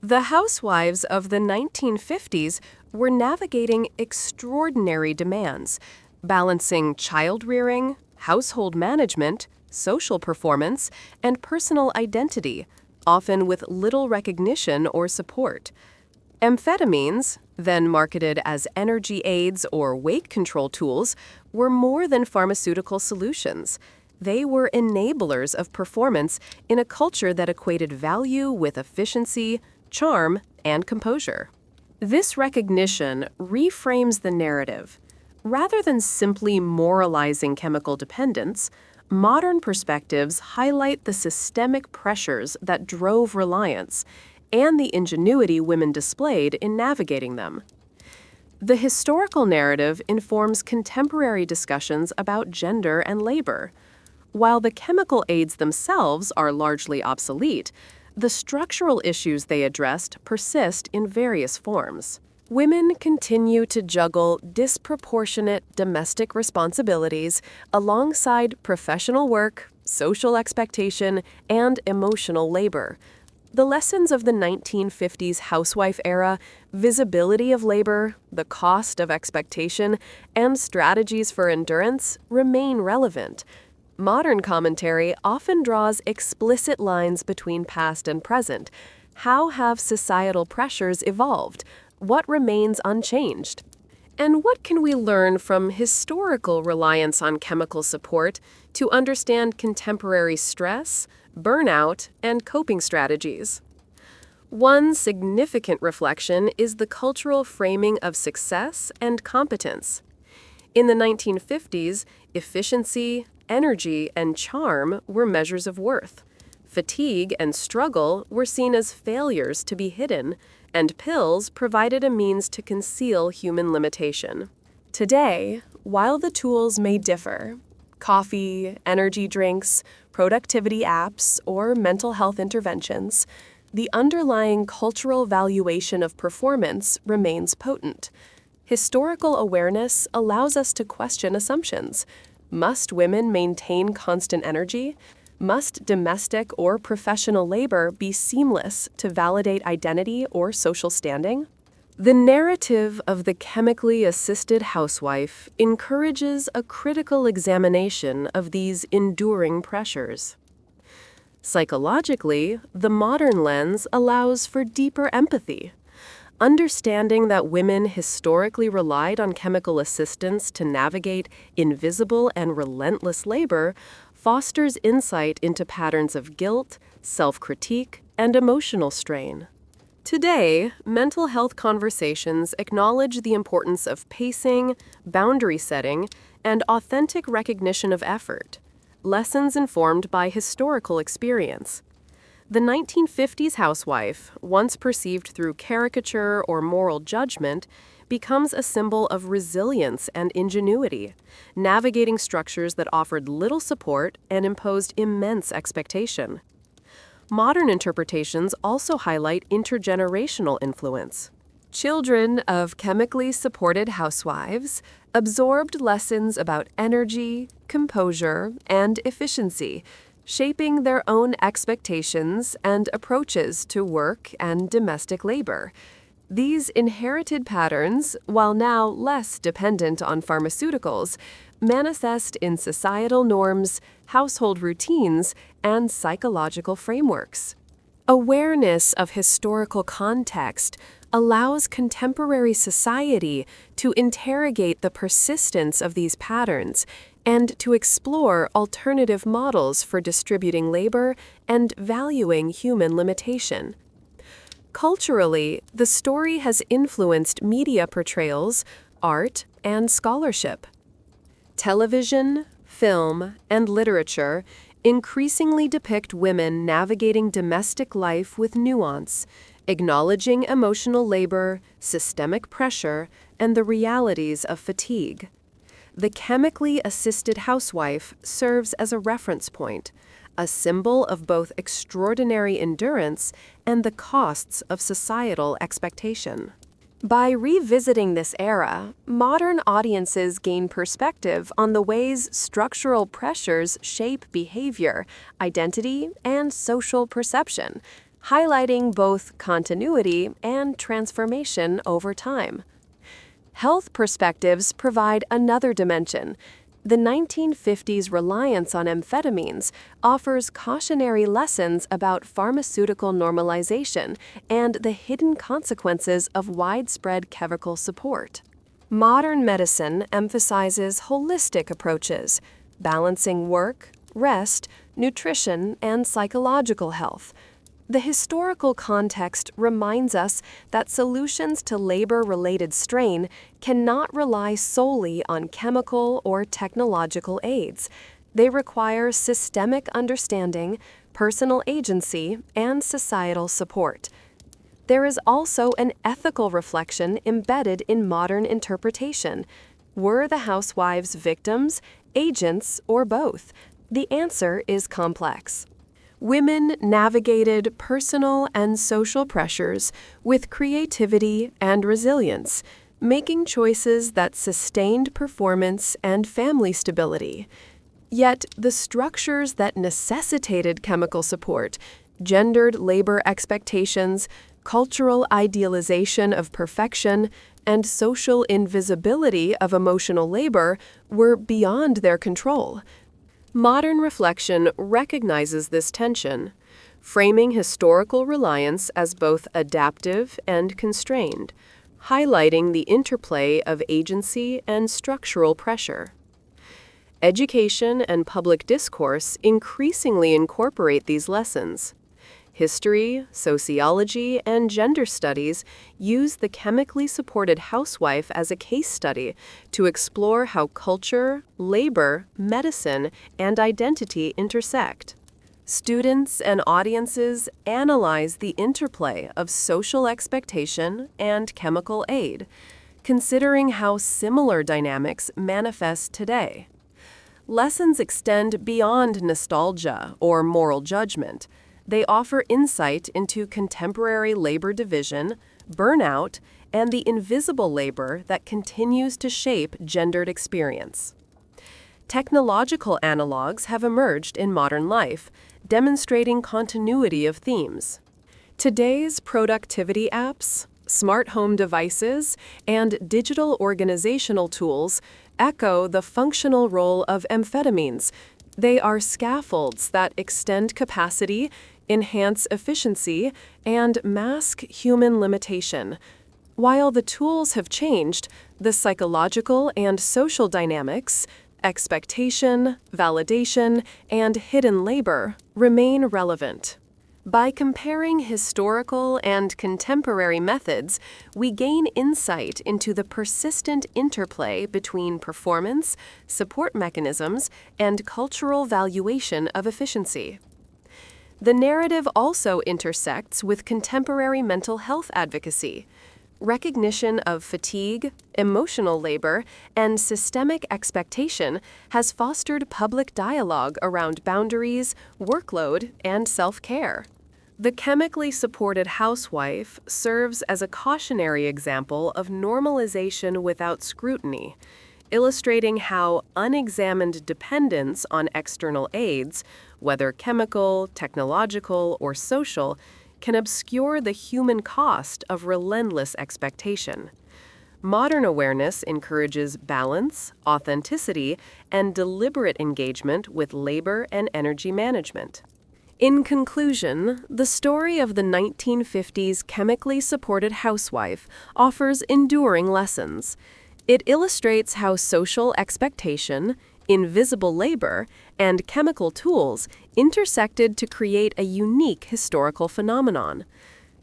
The housewives of the 1950s were navigating extraordinary demands, balancing child-rearing, household management, social performance, and personal identity, often with little recognition or support. Amphetamines, then marketed as energy aids or weight control tools, were more than pharmaceutical solutions. They were enablers of performance in a culture that equated value with efficiency, charm, and composure. This recognition reframes the narrative. Rather than simply moralizing chemical dependence, modern perspectives highlight the systemic pressures that drove reliance and the ingenuity women displayed in navigating them. The historical narrative informs contemporary discussions about gender and labor. While the chemical aids themselves are largely obsolete, the structural issues they addressed persist in various forms. Women continue to juggle disproportionate domestic responsibilities alongside professional work, social expectation, and emotional labor. The lessons of the 1950s housewife era, visibility of labor, the cost of expectation, and strategies for endurance remain relevant. Modern commentary often draws explicit lines between past and present. How have societal pressures evolved? What remains unchanged? And what can we learn from historical reliance on chemical support to understand contemporary stress, burnout, and coping strategies? One significant reflection is the cultural framing of success and competence. In the 1950s, efficiency, energy, and charm were measures of worth. Fatigue and struggle were seen as failures to be hidden, and pills provided a means to conceal human limitation. Today, while the tools may differ, coffee, energy drinks, productivity apps, or mental health interventions, the underlying cultural valuation of performance remains potent. Historical awareness allows us to question assumptions. Must women maintain constant energy? Must domestic or professional labor be seamless to validate identity or social standing? The narrative of the chemically assisted housewife encourages a critical examination of these enduring pressures. Psychologically, the modern lens allows for deeper empathy. Understanding that women historically relied on chemical assistance to navigate invisible and relentless labor fosters insight into patterns of guilt, self-critique, and emotional strain. Today, mental health conversations acknowledge the importance of pacing, boundary setting, and authentic recognition of effort, lessons informed by historical experience. The 1950s housewife, once perceived through caricature or moral judgment, becomes a symbol of resilience and ingenuity, navigating structures that offered little support and imposed immense expectation. Modern interpretations also highlight intergenerational influence. Children of chemically supported housewives absorbed lessons about energy, composure, and efficiency, shaping their own expectations and approaches to work and domestic labor. These inherited patterns, while now less dependent on pharmaceuticals, manifest in societal norms, household routines, and psychological frameworks. Awareness of historical context allows contemporary society to interrogate the persistence of these patterns and to explore alternative models for distributing labor and valuing human limitation. Culturally, the story has influenced media portrayals, art, and scholarship. Television, film, and literature increasingly depict women navigating domestic life with nuance, acknowledging emotional labor, systemic pressure, and the realities of fatigue. The chemically assisted housewife serves as a reference point, a symbol of both extraordinary endurance and the costs of societal expectation. By revisiting this era, modern audiences gain perspective on the ways structural pressures shape behavior, identity, and social perception, highlighting both continuity and transformation over time. Health perspectives provide another dimension. The 1950s reliance on amphetamines offers cautionary lessons about pharmaceutical normalization and the hidden consequences of widespread chemical support. Modern medicine emphasizes holistic approaches, balancing work, rest, nutrition, and psychological health. The historical context reminds us that solutions to labor-related strain cannot rely solely on chemical or technological aids. They require systemic understanding, personal agency, and societal support. There is also an ethical reflection embedded in modern interpretation. Were the housewives victims, agents, or both? The answer is complex. Women navigated personal and social pressures with creativity and resilience, making choices that sustained performance and family stability. Yet, the structures that necessitated chemical support, gendered labor expectations, cultural idealization of perfection, and social invisibility of emotional labor were beyond their control. Modern reflection recognizes this tension, framing historical reliance as both adaptive and constrained, highlighting the interplay of agency and structural pressure. Education and public discourse increasingly incorporate these lessons. History, sociology, and gender studies use the chemically supported housewife as a case study to explore how culture, labor, medicine, and identity intersect. Students and audiences analyze the interplay of social expectation and chemical aid, considering how similar dynamics manifest today. Lessons extend beyond nostalgia or moral judgment. They offer insight into contemporary labor division, burnout, and the invisible labor that continues to shape gendered experience. Technological analogs have emerged in modern life, demonstrating continuity of themes. Today's productivity apps, Smart home devices and digital organizational tools echo the functional role of amphetamines. They are scaffolds that extend capacity, enhance efficiency, and mask human limitation. While the tools have changed, the psychological and social dynamics, expectation, validation, and hidden labor remain relevant. By comparing historical and contemporary methods, we gain insight into the persistent interplay between performance, support mechanisms, and cultural valuation of efficiency. The narrative also intersects with contemporary mental health advocacy. Recognition of fatigue, emotional labor, and systemic expectation has fostered public dialogue around boundaries, workload, and self-care. The chemically supported housewife serves as a cautionary example of normalization without scrutiny, illustrating how unexamined dependence on external aids, whether chemical, technological, or social, can obscure the human cost of relentless expectation. Modern awareness encourages balance, authenticity, and deliberate engagement with labor and energy management. In conclusion, the story of the 1950s chemically supported housewife offers enduring lessons. It illustrates how social expectation, invisible labor, and chemical tools intersected to create a unique historical phenomenon.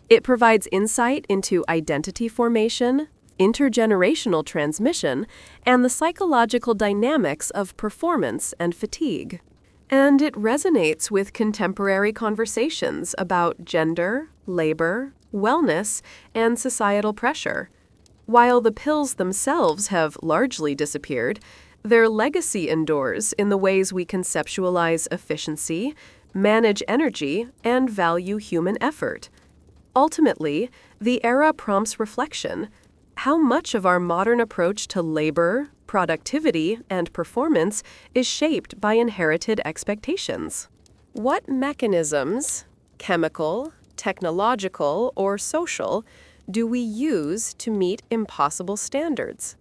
It provides insight into identity formation, intergenerational transmission, and the psychological dynamics of performance and fatigue. And it resonates with contemporary conversations about gender, labor, wellness, and societal pressure. While the pills themselves have largely disappeared, their legacy endures in the ways we conceptualize efficiency, manage energy, and value human effort. Ultimately, the era prompts reflection. How much of our modern approach to labor, productivity, and performance is shaped by inherited expectations? What mechanisms, chemical, technological, or social, do we use to meet impossible standards?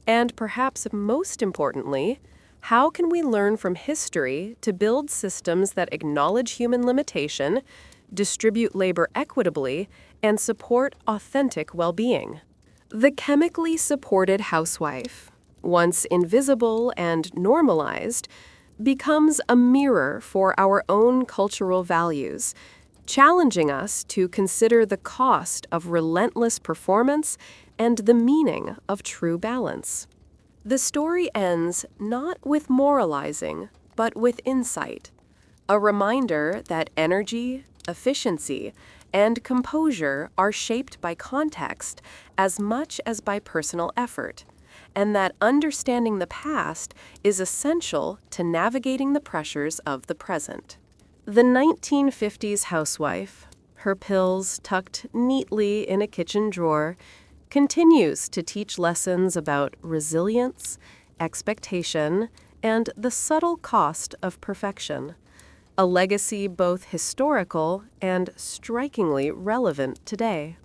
And perhaps most importantly, how can we learn from history to build systems that acknowledge human limitation, distribute labor equitably, and support authentic well-being? The chemically supported housewife, once invisible and normalized, becomes a mirror for our own cultural values, challenging us to consider the cost of relentless performance and the meaning of true balance. The story ends not with moralizing, but with insight, a reminder that energy, efficiency, and composure are shaped by context as much as by personal effort, and that understanding the past is essential to navigating the pressures of the present. The 1950s housewife, her pills tucked neatly in a kitchen drawer, continues to teach lessons about resilience, expectation, and the subtle cost of perfection, a legacy both historical and strikingly relevant today.